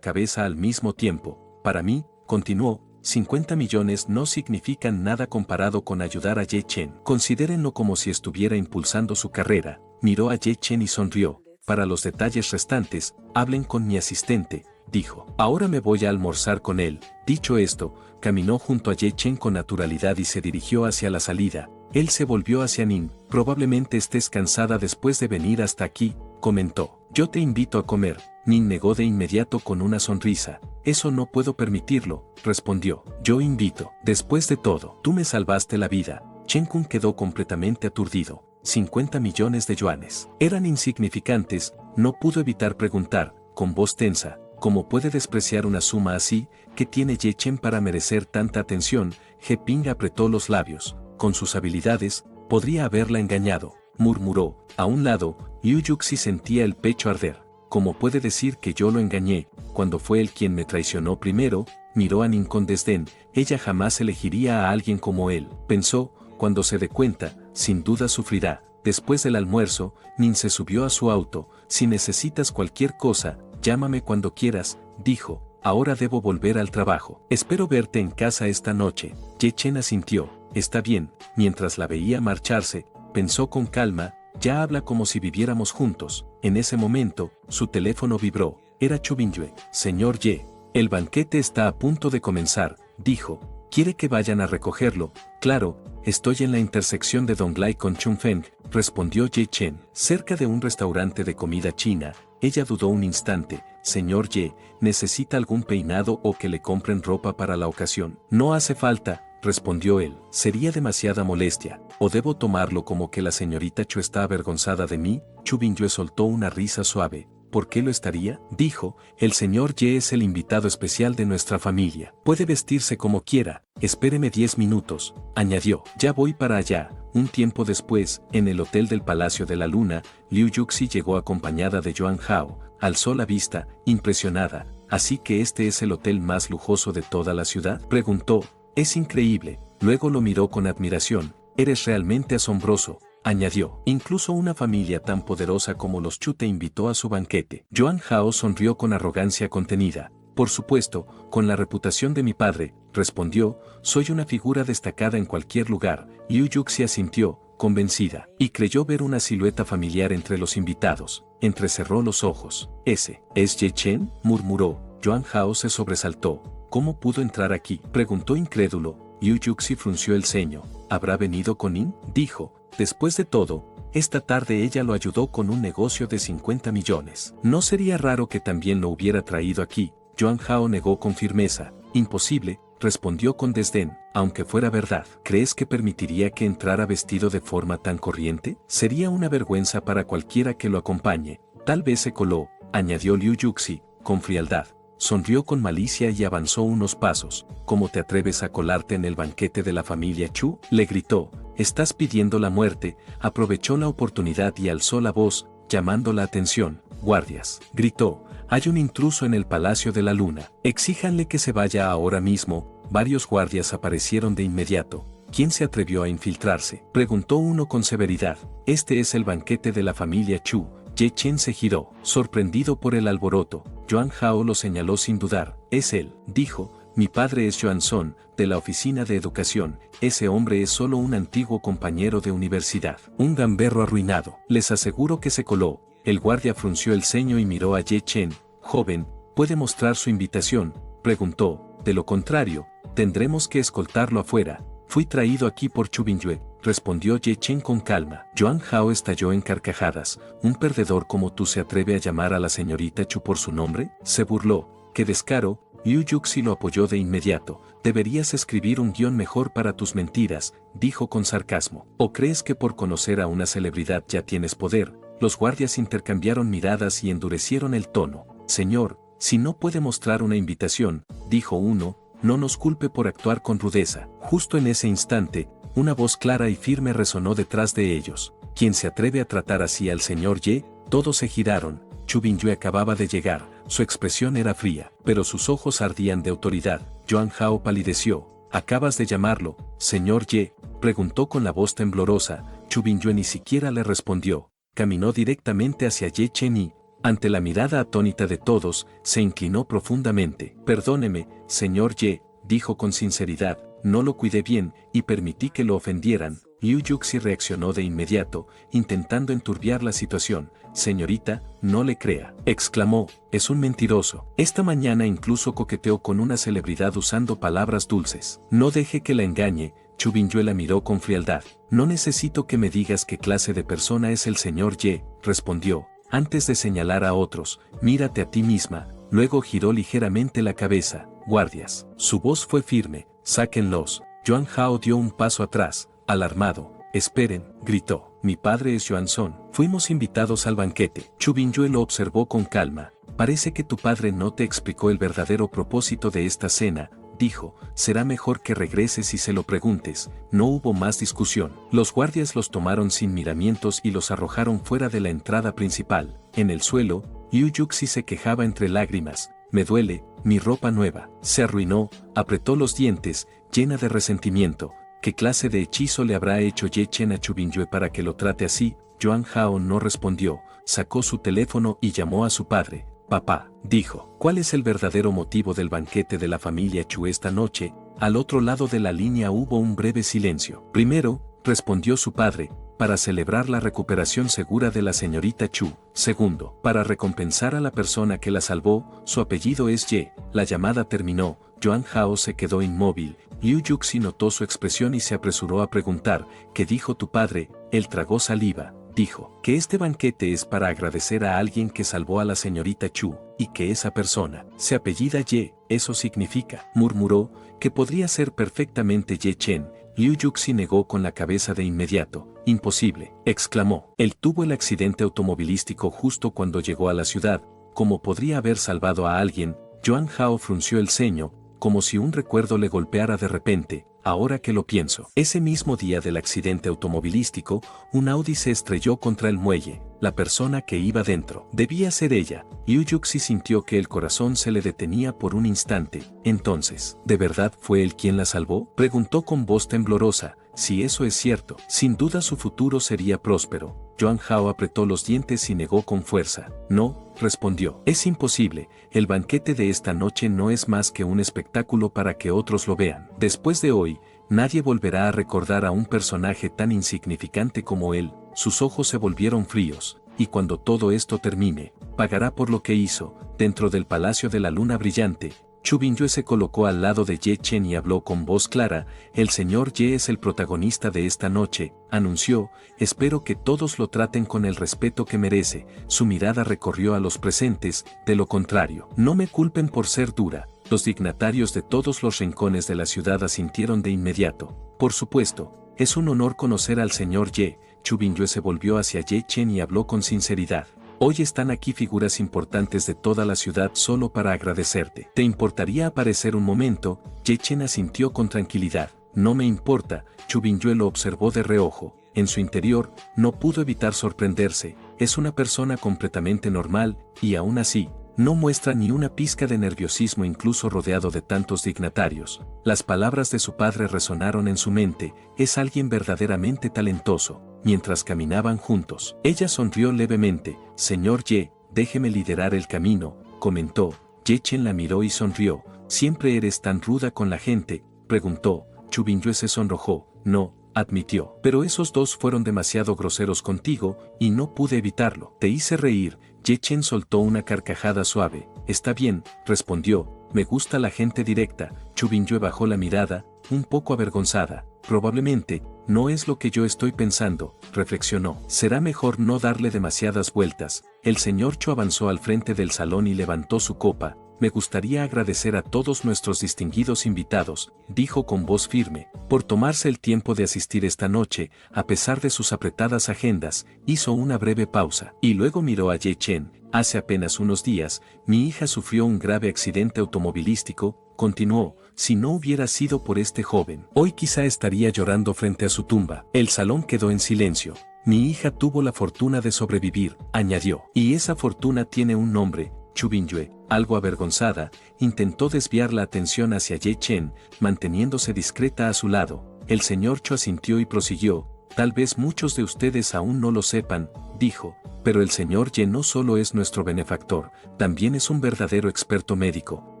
cabeza al mismo tiempo. Para mí, continuó, 50 millones no significan nada comparado con ayudar a Ye Chen. Considérenlo como si estuviera impulsando su carrera. Miró a Ye Chen y sonrió. Para los detalles restantes, hablen con mi asistente, dijo. Ahora me voy a almorzar con él. Dicho esto, caminó junto a Ye Chen con naturalidad y se dirigió hacia la salida. Él se volvió hacia Nin. Probablemente estés cansada después de venir hasta aquí, comentó. Yo te invito a comer. Nin negó de inmediato con una sonrisa. Eso no puedo permitirlo, respondió. Yo invito. Después de todo, tú me salvaste la vida. Chen Kun quedó completamente aturdido. 50 millones de yuanes. Eran insignificantes. No pudo evitar preguntar, con voz tensa, ¿cómo puede despreciar una suma así? ¿Qué tiene Ye Chen para merecer tanta atención? He Ping apretó los labios. Con sus habilidades, podría haberla engañado, murmuró. A un lado, Liu Yuxi sentía el pecho arder. ¿Cómo puede decir que yo lo engañé, cuando fue él quien me traicionó primero? Miró a Nin con desdén. Ella jamás elegiría a alguien como él, pensó. Cuando se dé cuenta, sin duda sufrirá. Después del almuerzo, Nin se subió a su auto. Si necesitas cualquier cosa, llámame cuando quieras, dijo. Ahora debo volver al trabajo. Espero verte en casa esta noche. Ye Chen asintió. Está bien. Mientras la veía marcharse, pensó con calma, ya habla como si viviéramos juntos. En ese momento, su teléfono vibró. Era Chu Binyue. Señor Ye, el banquete está a punto de comenzar, dijo. ¿Quiere que vayan a recogerlo? Claro, estoy en la intersección de Donglai con Chunfeng, respondió Ye Chen. Cerca de un restaurante de comida china, ella dudó un instante. Señor Ye, ¿necesita algún peinado o que le compren ropa para la ocasión? No hace falta, respondió él. Sería demasiada molestia, o debo tomarlo como que la señorita Chu está avergonzada de mí. Chu Bingyue soltó una risa suave. ¿Por qué lo estaría? Dijo, el señor Ye es el invitado especial de nuestra familia. Puede vestirse como quiera, espéreme 10 minutos, añadió. Ya voy para allá. Un tiempo después, en el hotel del Palacio de la Luna, Liu Yuxi llegó acompañada de Yuan Hao. Alzó la vista, impresionada. ¿Así que este es el hotel más lujoso de toda la ciudad? Preguntó. Es increíble. Luego lo miró con admiración. Eres realmente asombroso, añadió. Incluso una familia tan poderosa como los Chu te invitó a su banquete. Yuan Hao sonrió con arrogancia contenida. Por supuesto, con la reputación de mi padre, respondió, soy una figura destacada en cualquier lugar. Liu Yuxi asintió, convencida, y creyó ver una silueta familiar entre los invitados. Entrecerró los ojos. ¿Ese es Ye Chen?, murmuró. Yuan Hao se sobresaltó. ¿Cómo pudo entrar aquí?, preguntó incrédulo. Liu Yuxi frunció el ceño. ¿Habrá venido con Yin?, dijo. Después de todo, esta tarde ella lo ayudó con un negocio de 50 millones. No sería raro que también lo hubiera traído aquí. Yuan Hao negó con firmeza. Imposible, respondió con desdén, aunque fuera verdad. ¿Crees que permitiría que entrara vestido de forma tan corriente? Sería una vergüenza para cualquiera que lo acompañe. Tal vez se coló, añadió Liu Yuxi, con frialdad. Sonrió con malicia y avanzó unos pasos. ¿Cómo te atreves a colarte en el banquete de la familia Chu?, le gritó. Estás pidiendo la muerte. Aprovechó la oportunidad y alzó la voz, llamando la atención. Guardias, gritó. Hay un intruso en el Palacio de la Luna. Exíjanle que se vaya ahora mismo. Varios guardias aparecieron de inmediato. ¿Quién se atrevió a infiltrarse?, preguntó uno con severidad. Este es el banquete de la familia Chu. Ye Chen se giró, sorprendido por el alboroto. Yuan Hao lo señaló sin dudar. Es él, dijo. Mi padre es Yuan Son, de la oficina de educación. Ese hombre es solo un antiguo compañero de universidad. Un gamberro arruinado. Les aseguro que se coló. El guardia frunció el ceño y miró a Ye Chen. Joven, ¿puede mostrar su invitación?, preguntó. De lo contrario, tendremos que escoltarlo afuera. Fui traído aquí por Chu Bingyue, respondió Ye Chen con calma. Yuan Hao estalló en carcajadas. ¿Un perdedor como tú se atreve a llamar a la señorita Chu por su nombre?, se burló. ¡Qué descaro! Liu Yuxi lo apoyó de inmediato. Deberías escribir un guión mejor para tus mentiras, dijo con sarcasmo. ¿O crees que por conocer a una celebridad ya tienes poder? Los guardias intercambiaron miradas y endurecieron el tono. Señor, si no puede mostrar una invitación, dijo uno, no nos culpe por actuar con rudeza. Justo en ese instante, una voz clara y firme resonó detrás de ellos. ¿Quién se atreve a tratar así al señor Ye? Todos se giraron. Chu Bingyue acababa de llegar. Su expresión era fría, pero sus ojos ardían de autoridad. Yuan Hao palideció. ¿Acabas de llamarlo, señor Ye?, preguntó con la voz temblorosa. Chu Bingyue ni siquiera le respondió. Caminó directamente hacia Ye Chen y, ante la mirada atónita de todos, se inclinó profundamente. Perdóneme, señor Ye, dijo con sinceridad, no lo cuidé bien, y permití que lo ofendieran. Liu Yuxi reaccionó de inmediato, intentando enturbiar la situación. Señorita, no le crea, exclamó, es un mentiroso. Esta mañana incluso coqueteó con una celebridad usando palabras dulces. No deje que la engañe. Chu Bingyue la miró con frialdad. No necesito que me digas qué clase de persona es el señor Ye, respondió. Antes de señalar a otros, mírate a ti misma. Luego giró ligeramente la cabeza. Guardias. Su voz fue firme. Sáquenlos. Yuan Hao dio un paso atrás, alarmado. Esperen, gritó. Mi padre es Yuan Son. Fuimos invitados al banquete. Chu Bingyue lo observó con calma. Parece que tu padre no te explicó el verdadero propósito de esta cena, dijo. Será mejor que regreses y se lo preguntes. No hubo más discusión. Los guardias los tomaron sin miramientos y los arrojaron fuera de la entrada principal. En el suelo, Liu Yuxi se quejaba entre lágrimas. Me duele, mi ropa nueva. Se arruinó, apretó los dientes, llena de resentimiento. ¿Qué clase de hechizo le habrá hecho Ye Chen a Chu Bingyue para que lo trate así? Yuan Hao no respondió. Sacó su teléfono y llamó a su padre. Papá, dijo. ¿Cuál es el verdadero motivo del banquete de la familia Chu esta noche? Al otro lado de la línea hubo un breve silencio. Primero, respondió su padre, para celebrar la recuperación segura de la señorita Chu. Segundo, para recompensar a la persona que la salvó. Su apellido es Ye. La llamada terminó. Yuan Hao se quedó inmóvil. Liu Yuxi notó su expresión y se apresuró a preguntar, ¿qué dijo tu padre? Él tragó saliva. Dijo que este banquete es para agradecer a alguien que salvó a la señorita Chu, y que esa persona se apellida Ye, eso significa, murmuró, que podría ser perfectamente Ye Chen. Liu Yuxi negó con la cabeza de inmediato. Imposible, exclamó. Él tuvo el accidente automovilístico justo cuando llegó a la ciudad. ¿Cómo podría haber salvado a alguien? Yuan Hao frunció el ceño, como si un recuerdo le golpeara de repente. Ahora que lo pienso. Ese mismo día del accidente automovilístico, un Audi se estrelló contra el muelle. La persona que iba dentro debía ser ella. Liu Yuxi sintió que el corazón se le detenía por un instante. Entonces, ¿de verdad fue él quien la salvó? Preguntó con voz temblorosa. Si eso es cierto, sin duda su futuro sería próspero. Yuan Hao apretó los dientes y negó con fuerza. No, respondió. Es imposible, el banquete de esta noche no es más que un espectáculo para que otros lo vean. Después de hoy, nadie volverá a recordar a un personaje tan insignificante como él. Sus ojos se volvieron fríos, y cuando todo esto termine, pagará por lo que hizo. Dentro del Palacio de la Luna Brillante, Chu Bingyue se colocó al lado de Ye Chen y habló con voz clara. El señor Ye es el protagonista de esta noche, anunció. Espero que todos lo traten con el respeto que merece. Su mirada recorrió a los presentes, de lo contrario, no me culpen por ser dura. Los dignatarios de todos los rincones de la ciudad asintieron de inmediato. Por supuesto, es un honor conocer al señor Ye. Chu Bingyue se volvió hacia Ye Chen y habló con sinceridad. Hoy están aquí figuras importantes de toda la ciudad solo para agradecerte. ¿Te importaría aparecer un momento? Ye Chen asintió con tranquilidad. No me importa. Chu Bingyue lo observó de reojo. En su interior, no pudo evitar sorprenderse. Es una persona completamente normal, y aún así, no muestra ni una pizca de nerviosismo incluso rodeado de tantos dignatarios. Las palabras de su padre resonaron en su mente. Es alguien verdaderamente talentoso. Mientras caminaban juntos, ella sonrió levemente. Señor Ye, déjeme liderar el camino, comentó. Ye Chen la miró y sonrió. ¿Siempre eres tan ruda con la gente?, preguntó. Chu Bingyue se sonrojó. No, admitió. Pero esos dos fueron demasiado groseros contigo, y no pude evitarlo. Te hice reír. Ye Chen soltó una carcajada suave. Está bien, respondió. Me gusta la gente directa. Chu Bingyue bajó la mirada, un poco avergonzada. Probablemente, no es lo que yo estoy pensando, reflexionó. Será mejor no darle demasiadas vueltas. El señor Chu avanzó al frente del salón y levantó su copa. Me gustaría agradecer a todos nuestros distinguidos invitados, dijo con voz firme, por tomarse el tiempo de asistir esta noche, a pesar de sus apretadas agendas. Hizo una breve pausa, y luego miró a Ye Chen. Hace apenas unos días, mi hija sufrió un grave accidente automovilístico, continuó. Si no hubiera sido por este joven, hoy quizá estaría llorando frente a su tumba. El salón quedó en silencio. Mi hija tuvo la fortuna de sobrevivir, añadió. Y esa fortuna tiene un nombre. Chu Bingyue, algo avergonzada, intentó desviar la atención hacia Ye Chen, manteniéndose discreta a su lado. El señor Chu asintió y prosiguió. Tal vez muchos de ustedes aún no lo sepan, dijo, pero el señor Ye no solo es nuestro benefactor, también es un verdadero experto médico.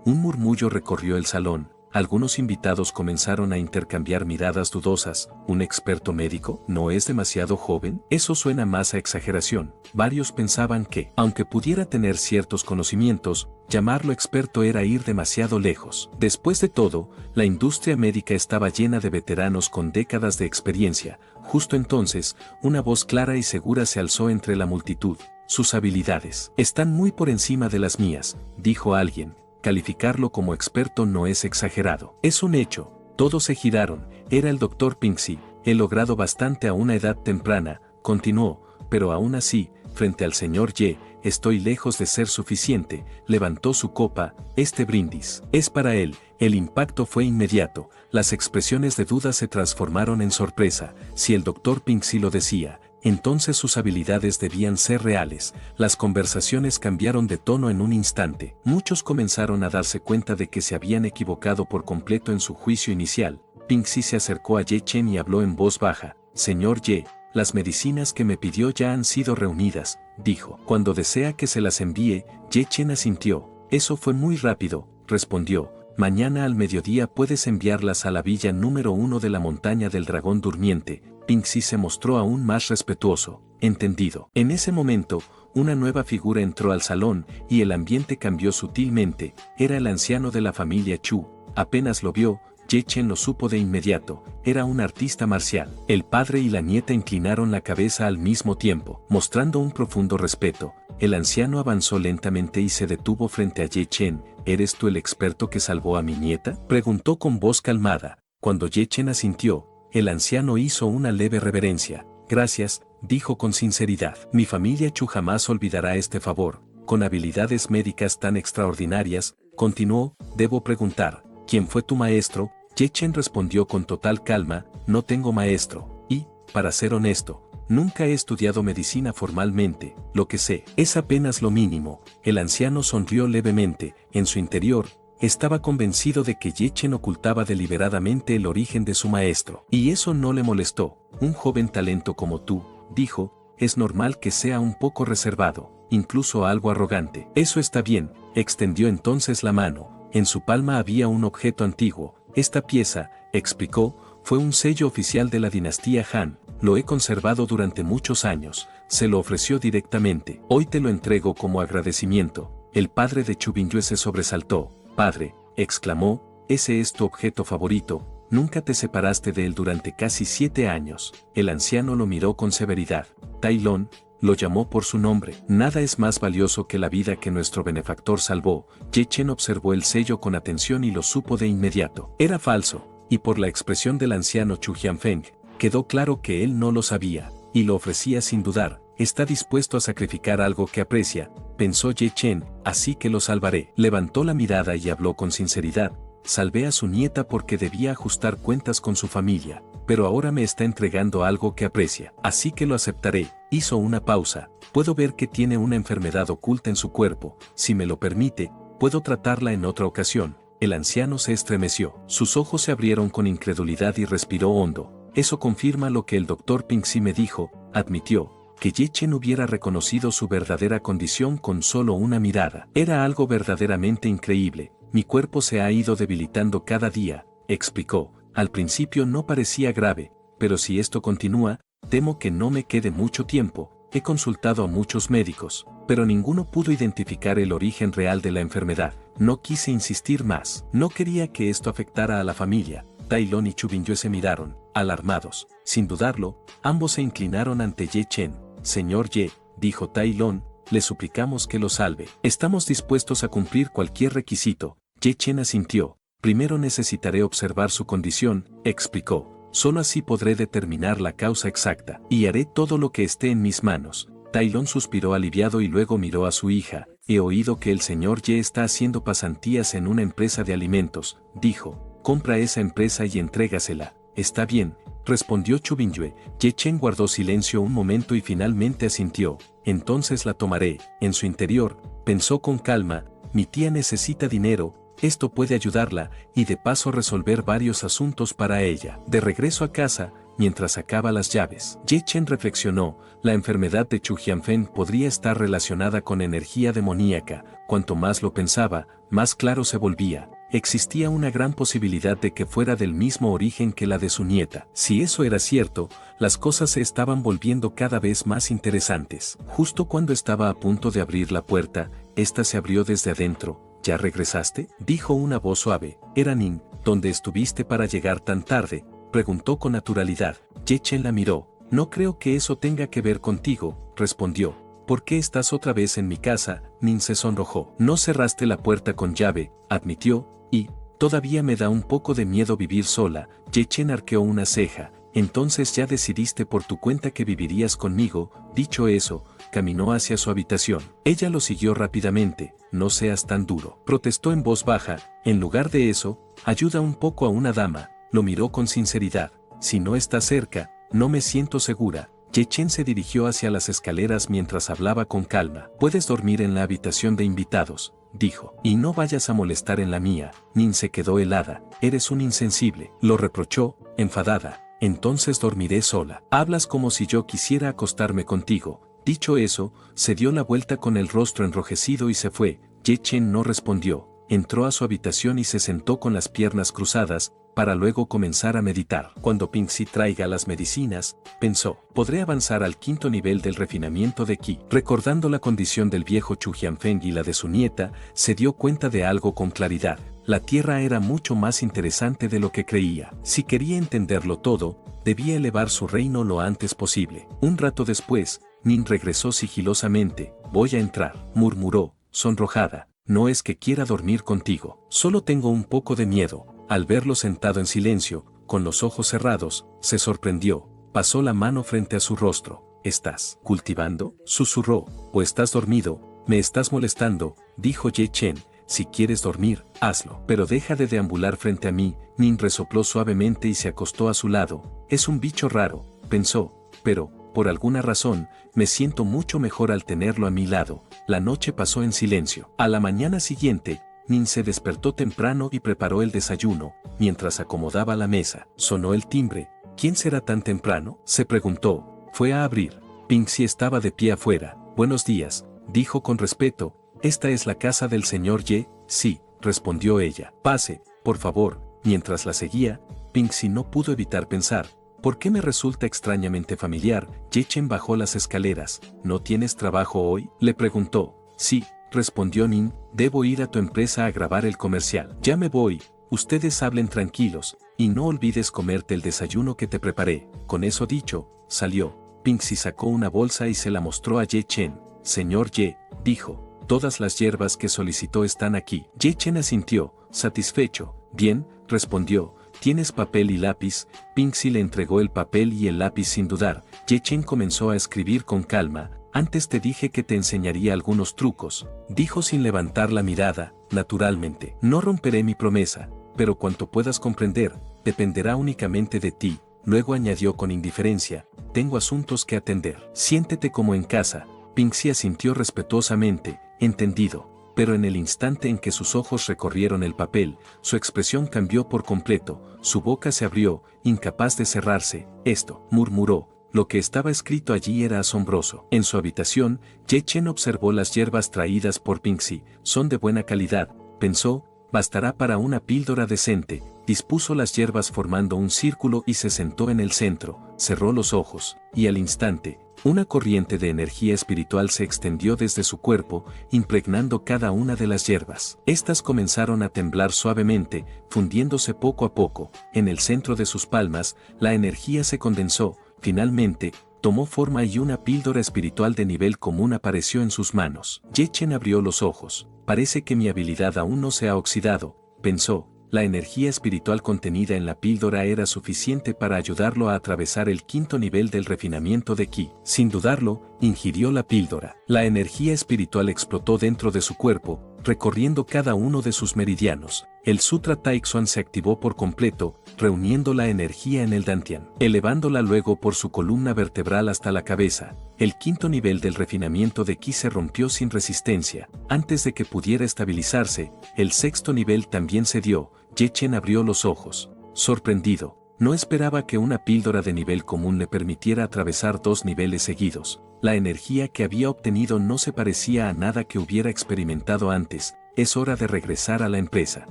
Un murmullo recorrió el salón. Algunos invitados comenzaron a intercambiar miradas dudosas. ¿Un experto médico no es demasiado joven? Eso suena más a exageración. Varios pensaban que, aunque pudiera tener ciertos conocimientos, llamarlo experto era ir demasiado lejos. Después de todo, la industria médica estaba llena de veteranos con décadas de experiencia. Justo entonces, una voz clara y segura se alzó entre la multitud. Sus habilidades están muy por encima de las mías, dijo alguien. Calificarlo como experto no es exagerado. Es un hecho. Todos se giraron. Era el Dr. Pingxi. He logrado bastante a una edad temprana, continuó, pero aún así, frente al señor Ye, estoy lejos de ser suficiente. Levantó su copa. Este brindis es para él. El impacto fue inmediato. Las expresiones de duda se transformaron en sorpresa. Si el Dr. Pingxi lo decía, entonces sus habilidades debían ser reales. Las conversaciones cambiaron de tono en un instante. Muchos comenzaron a darse cuenta de que se habían equivocado por completo en su juicio inicial. Pingxi se acercó a Ye Chen y habló en voz baja. Señor Ye, las medicinas que me pidió ya han sido reunidas, dijo. Cuando desea que se las envíe, Ye Chen asintió. Eso fue muy rápido, respondió. Mañana al mediodía puedes enviarlas a la villa número 1 de la montaña del dragón durmiente. Pingxi se mostró aún más respetuoso. Entendido. En ese momento, una nueva figura entró al salón y el ambiente cambió sutilmente. Era el anciano de la familia Chu. Apenas lo vio, Ye Chen lo supo de inmediato, era un artista marcial. El padre y la nieta inclinaron la cabeza al mismo tiempo, mostrando un profundo respeto. El anciano avanzó lentamente y se detuvo frente a Ye Chen. ¿Eres tú el experto que salvó a mi nieta?, preguntó con voz calmada. Cuando Ye Chen asintió, el anciano hizo una leve reverencia. Gracias, dijo con sinceridad. Mi familia Chu jamás olvidará este favor. Con habilidades médicas tan extraordinarias, continuó, debo preguntar, ¿quién fue tu maestro? Ye Chen respondió con total calma, no tengo maestro, y, para ser honesto, nunca he estudiado medicina formalmente, lo que sé es apenas lo mínimo. El anciano sonrió levemente, en su interior, estaba convencido de que Ye Chen ocultaba deliberadamente el origen de su maestro. Y eso no le molestó. Un joven talento como tú, dijo, es normal que sea un poco reservado, incluso algo arrogante. Eso está bien, extendió entonces la mano. En su palma había un objeto antiguo. Esta pieza, explicó, fue un sello oficial de la dinastía Han. Lo he conservado durante muchos años. Se lo ofreció directamente. Hoy te lo entrego como agradecimiento. El padre de Chu Bingyue se sobresaltó. Padre, exclamó, ese es tu objeto favorito, nunca te separaste de él durante casi 7 años. El anciano lo miró con severidad. Tai Lon, lo llamó por su nombre. Nada es más valioso que la vida que nuestro benefactor salvó. Ye Chen observó el sello con atención y lo supo de inmediato. Era falso, y por la expresión del anciano Chu Jianfeng, quedó claro que él no lo sabía, y lo ofrecía sin dudar. Está dispuesto a sacrificar algo que aprecia, pensó Ye Chen, así que lo salvaré. Levantó la mirada y habló con sinceridad. Salvé a su nieta porque debía ajustar cuentas con su familia, pero ahora me está entregando algo que aprecia, así que lo aceptaré. Hizo una pausa. Puedo ver que tiene una enfermedad oculta en su cuerpo. Si me lo permite, puedo tratarla en otra ocasión. El anciano se estremeció. Sus ojos se abrieron con incredulidad y respiró hondo. Eso confirma lo que el doctor Pingxi me dijo, admitió. Que Ye Chen hubiera reconocido su verdadera condición con solo una mirada. Era algo verdaderamente increíble. Mi cuerpo se ha ido debilitando cada día, explicó. Al principio no parecía grave, pero si esto continúa, temo que no me quede mucho tiempo. He consultado a muchos médicos, pero ninguno pudo identificar el origen real de la enfermedad. No quise insistir más. No quería que esto afectara a la familia. Tai Lon y Chu Bingyue se miraron, alarmados. Sin dudarlo, ambos se inclinaron ante Ye Chen. Señor Ye, dijo Tai Lon, le suplicamos que lo salve. Estamos dispuestos a cumplir cualquier requisito. Ye Chen asintió. Primero necesitaré observar su condición, explicó. Solo así podré determinar la causa exacta. Y haré todo lo que esté en mis manos. Tai Lon suspiró aliviado y luego miró a su hija. He oído que el señor Ye está haciendo pasantías en una empresa de alimentos, dijo. Compra esa empresa y entrégasela. Está bien, respondió Chu Bingyue. Ye Chen guardó silencio un momento y finalmente asintió. Entonces la tomaré. En su interior, pensó con calma, mi tía necesita dinero, esto puede ayudarla, y de paso resolver varios asuntos para ella. De regreso a casa, mientras sacaba las llaves, Ye Chen reflexionó, la enfermedad de Chu Jianfeng podría estar relacionada con energía demoníaca. Cuanto más lo pensaba, más claro se volvía. Existía una gran posibilidad de que fuera del mismo origen que la de su nieta. Si eso era cierto, las cosas se estaban volviendo cada vez más interesantes. Justo cuando estaba a punto de abrir la puerta, esta se abrió desde adentro. ¿Ya regresaste?, dijo una voz suave. Era Nin. ¿Dónde estuviste para llegar tan tarde?, preguntó con naturalidad. Ye Chen la miró. No creo que eso tenga que ver contigo, respondió. ¿Por qué estás otra vez en mi casa? Nin se sonrojó. No cerraste la puerta con llave, admitió, y, todavía me da un poco de miedo vivir sola. Ye Chen arqueó una ceja. Entonces ya decidiste por tu cuenta que vivirías conmigo. Dicho eso, caminó hacia su habitación. Ella lo siguió rápidamente. No seas tan duro, protestó en voz baja. En lugar de eso, ayuda un poco a una dama. Lo miró con sinceridad. Si no está cerca, no me siento segura. Ye Chen se dirigió hacia las escaleras mientras hablaba con calma. Puedes dormir en la habitación de invitados, dijo. Y no vayas a molestar en la mía. Nin se quedó helada. Eres un insensible, lo reprochó, enfadada. Entonces dormiré sola. Hablas como si yo quisiera acostarme contigo. Dicho eso, se dio la vuelta con el rostro enrojecido y se fue. Ye Chen no respondió. Entró a su habitación y se sentó con las piernas cruzadas. para luego comenzar a meditar. Cuando Pingxi traiga las medicinas, pensó, podré avanzar al quinto nivel del refinamiento de Qi. Recordando la condición del viejo Chu Jianfeng y la de su nieta, se dio cuenta de algo con claridad. La Tierra era mucho más interesante de lo que creía. Si quería entenderlo todo, debía elevar su reino lo antes posible. Un rato después, Nin regresó sigilosamente. Voy a entrar, murmuró, sonrojada. No es que quiera dormir contigo, solo tengo un poco de miedo. Al verlo sentado en silencio, con los ojos cerrados, se sorprendió. Pasó la mano frente a su rostro. ¿Estás cultivando?, susurró. ¿O estás dormido? Me estás molestando, dijo Ye Chen. Si quieres dormir, hazlo. Pero deja de deambular frente a mí. Nin resopló suavemente y se acostó a su lado. Es un bicho raro, pensó, pero, por alguna razón, me siento mucho mejor al tenerlo a mi lado. La noche pasó en silencio. A la mañana siguiente, Nin se despertó temprano y preparó el desayuno. Mientras acomodaba la mesa, sonó el timbre. ¿Quién será tan temprano?, se preguntó. Fue a abrir. Pingxi estaba de pie afuera. Buenos días, dijo con respeto. ¿Esta es la casa del señor Ye? Sí, respondió ella. Pase, por favor. Mientras la seguía, Pingxi no pudo evitar pensar. ¿Por qué me resulta extrañamente familiar? Ye Chen bajó las escaleras. ¿No tienes trabajo hoy?, le preguntó. Sí, respondió Nin. Debo ir a tu empresa a grabar el comercial. Ya me voy. Ustedes hablen tranquilos, y no olvides comerte el desayuno que te preparé. Con eso dicho, salió. Pingxi sacó una bolsa y se la mostró a Ye Chen. Señor Ye, dijo. Todas las hierbas que solicitó están aquí. Ye Chen asintió, satisfecho. Bien, respondió. ¿Tienes papel y lápiz? Pingxi le entregó el papel y el lápiz sin dudar. Ye Chen comenzó a escribir con calma. Antes te dije que te enseñaría algunos trucos, dijo sin levantar la mirada. Naturalmente, no romperé mi promesa, pero cuanto puedas comprender, dependerá únicamente de ti. Luego añadió con indiferencia. Tengo asuntos que atender. Siéntete como en casa. Pingxi asintió respetuosamente. Entendido. Pero en el instante en que sus ojos recorrieron el papel, su expresión cambió por completo, su boca se abrió, incapaz de cerrarse. Esto, murmuró, lo que estaba escrito allí era asombroso. En su habitación, Ye Chen observó las hierbas traídas por Pingxi. Son de buena calidad, pensó, bastará para una píldora decente. Dispuso las hierbas formando un círculo y se sentó en el centro, cerró los ojos, y al instante, una corriente de energía espiritual se extendió desde su cuerpo, impregnando cada una de las hierbas. Estas comenzaron a temblar suavemente, fundiéndose poco a poco. En el centro de sus palmas, la energía se condensó. Finalmente, tomó forma y una píldora espiritual de nivel común apareció en sus manos. Ye Chen abrió los ojos. Parece que mi habilidad aún no se ha oxidado, pensó. La energía espiritual contenida en la píldora era suficiente para ayudarlo a atravesar el quinto nivel del refinamiento de Qi. Sin dudarlo, ingirió la píldora. La energía espiritual explotó dentro de su cuerpo, recorriendo cada uno de sus meridianos. El Sutra Taixuan se activó por completo, reuniendo la energía en el Dantian, elevándola luego por su columna vertebral hasta la cabeza. El quinto nivel del refinamiento de Qi se rompió sin resistencia. Antes de que pudiera estabilizarse, el sexto nivel también cedió. Ye Chen abrió los ojos, sorprendido. No esperaba que una píldora de nivel común le permitiera atravesar dos niveles seguidos. La energía que había obtenido no se parecía a nada que hubiera experimentado antes. Es hora de regresar a la empresa,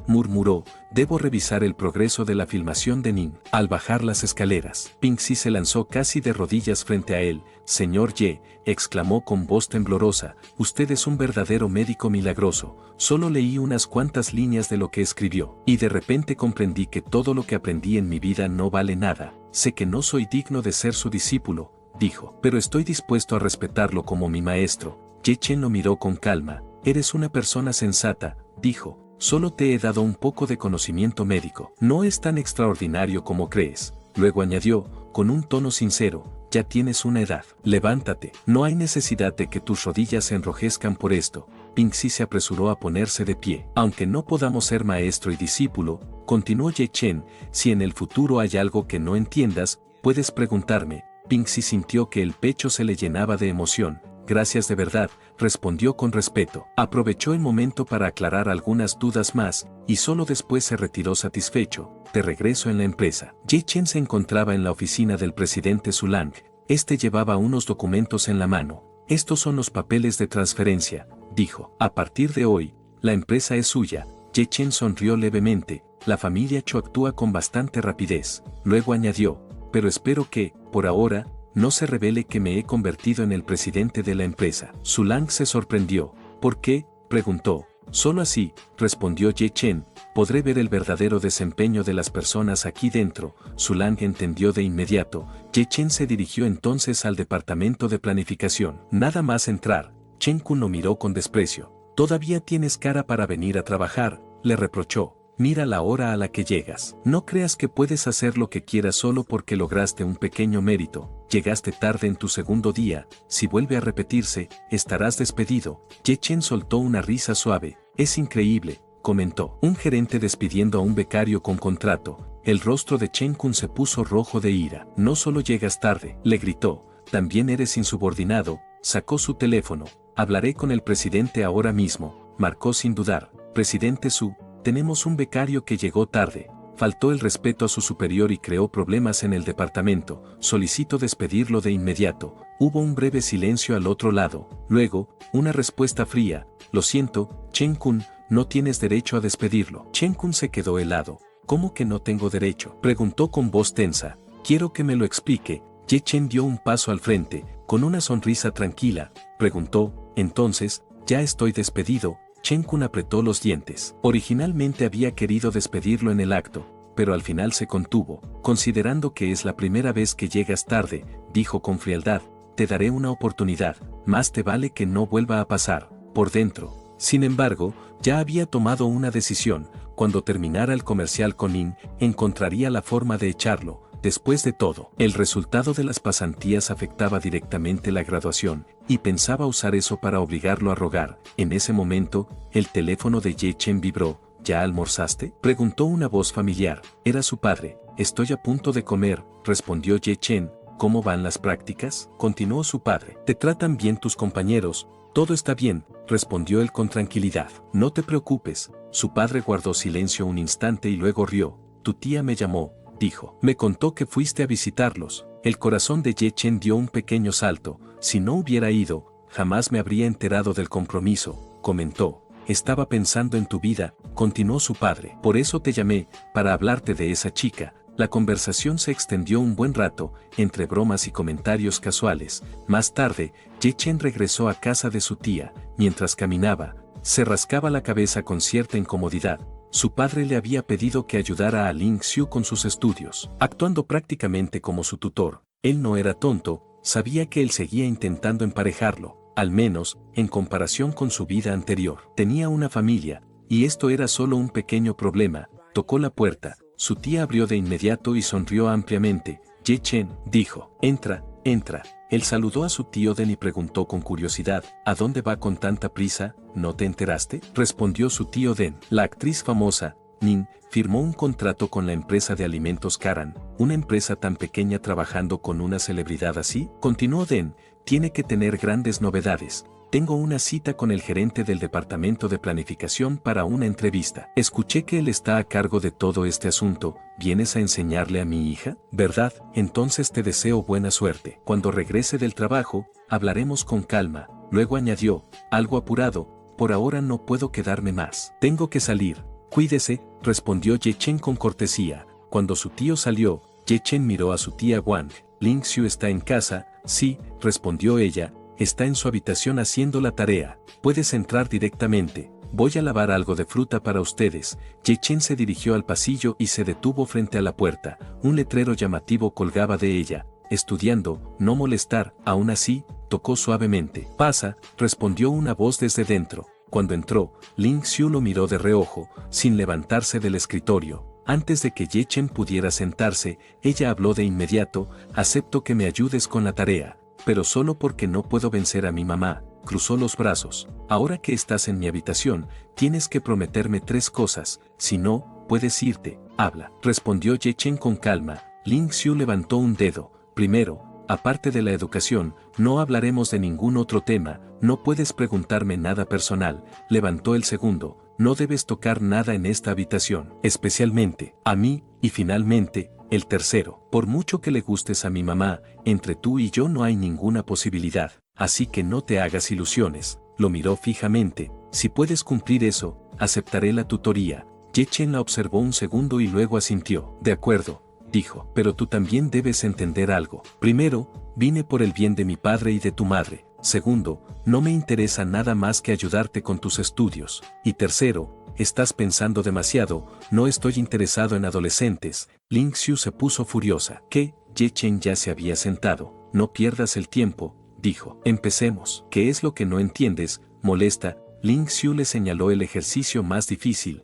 murmuró. Debo revisar el progreso de la filmación de Nin. Al bajar las escaleras, Pingxi se lanzó casi de rodillas frente a él. Señor Ye, exclamó con voz temblorosa, usted es un verdadero médico milagroso. Solo leí unas cuantas líneas de lo que escribió, y de repente comprendí que todo lo que aprendí en mi vida no vale nada. Sé que no soy digno de ser su discípulo, dijo, pero estoy dispuesto a respetarlo como mi maestro. Ye Chen lo miró con calma. Eres una persona sensata, dijo, solo te he dado un poco de conocimiento médico. No es tan extraordinario como crees. Luego añadió, con un tono sincero, ya tienes una edad. Levántate, no hay necesidad de que tus rodillas se enrojezcan por esto. Pingxi se apresuró a ponerse de pie. Aunque no podamos ser maestro y discípulo, continuó Ye Chen, si en el futuro hay algo que no entiendas, puedes preguntarme. Pingxi sintió que el pecho se le llenaba de emoción. Gracias de verdad, respondió con respeto. Aprovechó el momento para aclarar algunas dudas más, y solo después se retiró satisfecho. De regreso en la empresa, Ye Chen se encontraba en la oficina del presidente Zulang. Este llevaba unos documentos en la mano. Estos son los papeles de transferencia, dijo. A partir de hoy, la empresa es suya. Ye Chen sonrió levemente. la familia Cho actúa con bastante rapidez. Luego añadió, pero espero que, por ahora, no se revele que me he convertido en el presidente de la empresa. Su Lang se sorprendió. ¿Por qué?, preguntó. Solo así, respondió Ye Chen, podré ver el verdadero desempeño de las personas aquí dentro. Su Lang entendió de inmediato. Ye Chen se dirigió entonces al departamento de planificación. Nada más entrar, Chen Kun lo miró con desprecio. Todavía tienes cara para venir a trabajar, le reprochó. Mira la hora a la que llegas. No creas que puedes hacer lo que quieras solo porque lograste un pequeño mérito. Llegaste tarde en tu segundo día. Si vuelve a repetirse, estarás despedido. Ye Chen soltó una risa suave. Es increíble, comentó. Un gerente despidiendo a un becario con contrato. El rostro de Chen Kun se puso rojo de ira. No solo llegas tarde, le gritó. También eres insubordinado. Sacó su teléfono. Hablaré con el presidente ahora mismo. Marcó sin dudar. Presidente Su. Tenemos un becario que llegó tarde, faltó el respeto a su superior y creó problemas en el departamento, solicito despedirlo de inmediato. Hubo un breve silencio al otro lado, luego, una respuesta fría, lo siento, Chen Kun, no tienes derecho a despedirlo. Chen Kun se quedó helado. ¿Cómo que no tengo derecho?, preguntó con voz tensa. Quiero que me lo explique. Ye Chen dio un paso al frente, con una sonrisa tranquila, preguntó, entonces, ya estoy despedido. Chen Kun apretó los dientes. Originalmente había querido despedirlo en el acto, pero al final se contuvo. Considerando que es la primera vez que llegas tarde, dijo con frialdad, te daré una oportunidad, más te vale que no vuelva a pasar. Por dentro, sin embargo, ya había tomado una decisión. Cuando terminara el comercial con Nin, encontraría la forma de echarlo. Después de todo, el resultado de las pasantías afectaba directamente la graduación, y pensaba usar eso para obligarlo a rogar. En ese momento, el teléfono de Ye Chen vibró. ¿Ya almorzaste?, preguntó una voz familiar. Era su padre. Estoy a punto de comer, respondió Ye Chen. ¿Cómo van las prácticas?, continuó su padre. ¿Te tratan bien tus compañeros? Todo está bien, respondió él con tranquilidad. No te preocupes. Su padre guardó silencio un instante y luego rió. Tu tía me llamó, dijo. Me contó que fuiste a visitarlos. El corazón de Ye Chen dio un pequeño salto. Si no hubiera ido, jamás me habría enterado del compromiso, comentó. Estaba pensando en tu vida, continuó su padre. Por eso te llamé, para hablarte de esa chica. La conversación se extendió un buen rato, entre bromas y comentarios casuales. Más tarde, Ye Chen regresó a casa de su tía. Mientras caminaba, se rascaba la cabeza con cierta incomodidad. Su padre le había pedido que ayudara a Ling Xiu con sus estudios, actuando prácticamente como su tutor. Él no era tonto, sabía que él seguía intentando emparejarlo, al menos, en comparación con su vida anterior. Tenía una familia, y esto era solo un pequeño problema. Tocó la puerta, su tía abrió de inmediato y sonrió ampliamente. Ye Chen, dijo, entra, entra. Él saludó a su tío Den y preguntó con curiosidad, ¿a dónde va con tanta prisa? ¿No te enteraste?, respondió su tío Den. La actriz famosa, Nin, firmó un contrato con la empresa de alimentos Karan, una empresa tan pequeña trabajando con una celebridad así. Continuó Den, tiene que tener grandes novedades. Tengo una cita con el gerente del departamento de planificación para una entrevista. Escuché que él está a cargo de todo este asunto. ¿Vienes a enseñarle a mi hija? ¿Verdad? Entonces te deseo buena suerte. Cuando regrese del trabajo, hablaremos con calma. Luego añadió, algo apurado, por ahora no puedo quedarme más. Tengo que salir. Cuídese, respondió Ye Chen con cortesía. Cuando su tío salió, Ye Chen miró a su tía Wang. Ling Xiu está en casa. Sí, respondió ella. Está en su habitación haciendo la tarea. Puedes entrar directamente. Voy a lavar algo de fruta para ustedes. Ye Chen se dirigió al pasillo y se detuvo frente a la puerta. Un letrero llamativo colgaba de ella. Estudiando, no molestar. Aún así, tocó suavemente. Pasa, respondió una voz desde dentro. Cuando entró, Ling Xiu lo miró de reojo, sin levantarse del escritorio. Antes de que Ye Chen pudiera sentarse, ella habló de inmediato, acepto que me ayudes con la tarea. Pero solo porque no puedo vencer a mi mamá. Cruzó los brazos. Ahora que estás en mi habitación, tienes que prometerme 3 cosas, si no, puedes irte. Habla, respondió Ye Chen con calma. Ling Xiu levantó un dedo. Primero, aparte de la educación, no hablaremos de ningún otro tema, no puedes preguntarme nada personal. Levantó el segundo, no debes tocar nada en esta habitación, especialmente a mí, y finalmente, el tercero, por mucho que le gustes a mi mamá, entre tú y yo no hay ninguna posibilidad, así que no te hagas ilusiones. Lo miró fijamente. Si puedes cumplir eso, aceptaré la tutoría. Ye Chen la observó un segundo y luego asintió. De acuerdo, dijo, pero tú también debes entender algo. Primero, vine por el bien de mi padre y de tu madre. Segundo, no me interesa nada más que ayudarte con tus estudios. Y tercero, estás pensando demasiado, no estoy interesado en adolescentes. Ling Xiu se puso furiosa. ¿Qué? Ye Chen ya se había sentado. No pierdas el tiempo, dijo. Empecemos. ¿Qué es lo que no entiendes? Molesta. Ling Xiu le señaló el ejercicio más difícil.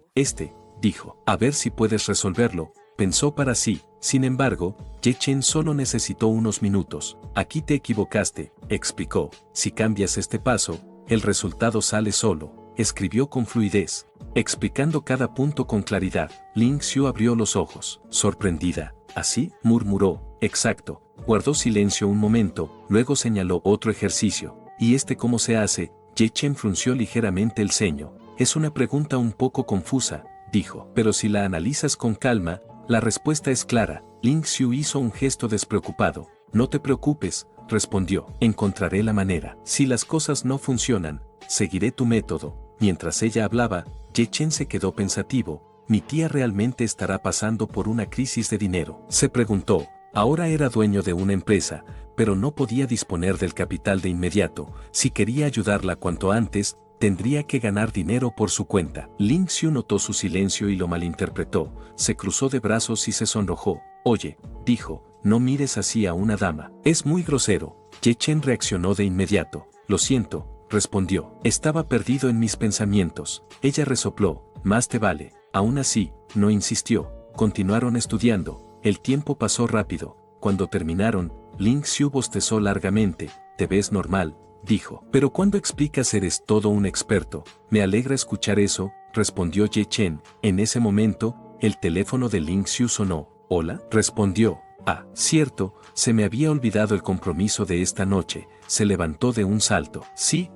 Dijo. A ver si puedes resolverlo. Pensó para sí. Sin embargo, Ye Chen solo necesitó unos minutos. Aquí te equivocaste, explicó. Si cambias este paso, el resultado sale solo. Escribió con fluidez, explicando cada punto con claridad. Ling Xiu abrió los ojos, sorprendida. ¿Así? Murmuró. Exacto. Guardó silencio un momento, luego señaló otro ejercicio. ¿Y cómo se hace? Ye Chen frunció ligeramente el ceño. Es una pregunta un poco confusa, dijo. Pero si la analizas con calma, la respuesta es clara. Ling Xiu hizo un gesto despreocupado. No te preocupes, respondió. Encontraré la manera. Si las cosas no funcionan, seguiré tu método. Mientras ella hablaba, Ye Chen se quedó pensativo. ¿Mi tía realmente estará pasando por una crisis de dinero?, se preguntó. Ahora era dueño de una empresa, pero no podía disponer del capital de inmediato. Si quería ayudarla cuanto antes, tendría que ganar dinero por su cuenta. Ling Xiu notó su silencio y lo malinterpretó. Se cruzó de brazos y se sonrojó. Oye, dijo, no mires así a una dama. Es muy grosero. Ye Chen reaccionó de inmediato. Lo siento, respondió. Estaba perdido en mis pensamientos. Ella resopló. Más te vale. Aún así, no insistió. Continuaron estudiando. El tiempo pasó rápido. Cuando terminaron, Ling Xiu bostezó largamente. Te ves normal, dijo. Pero cuando explicas eres todo un experto. Me alegra escuchar eso, respondió Ye Chen. En ese momento, el teléfono de Ling Xiu sonó. ¿Hola? Respondió. Ah, cierto, se me había olvidado el compromiso de esta noche. Se levantó de un salto. Sí,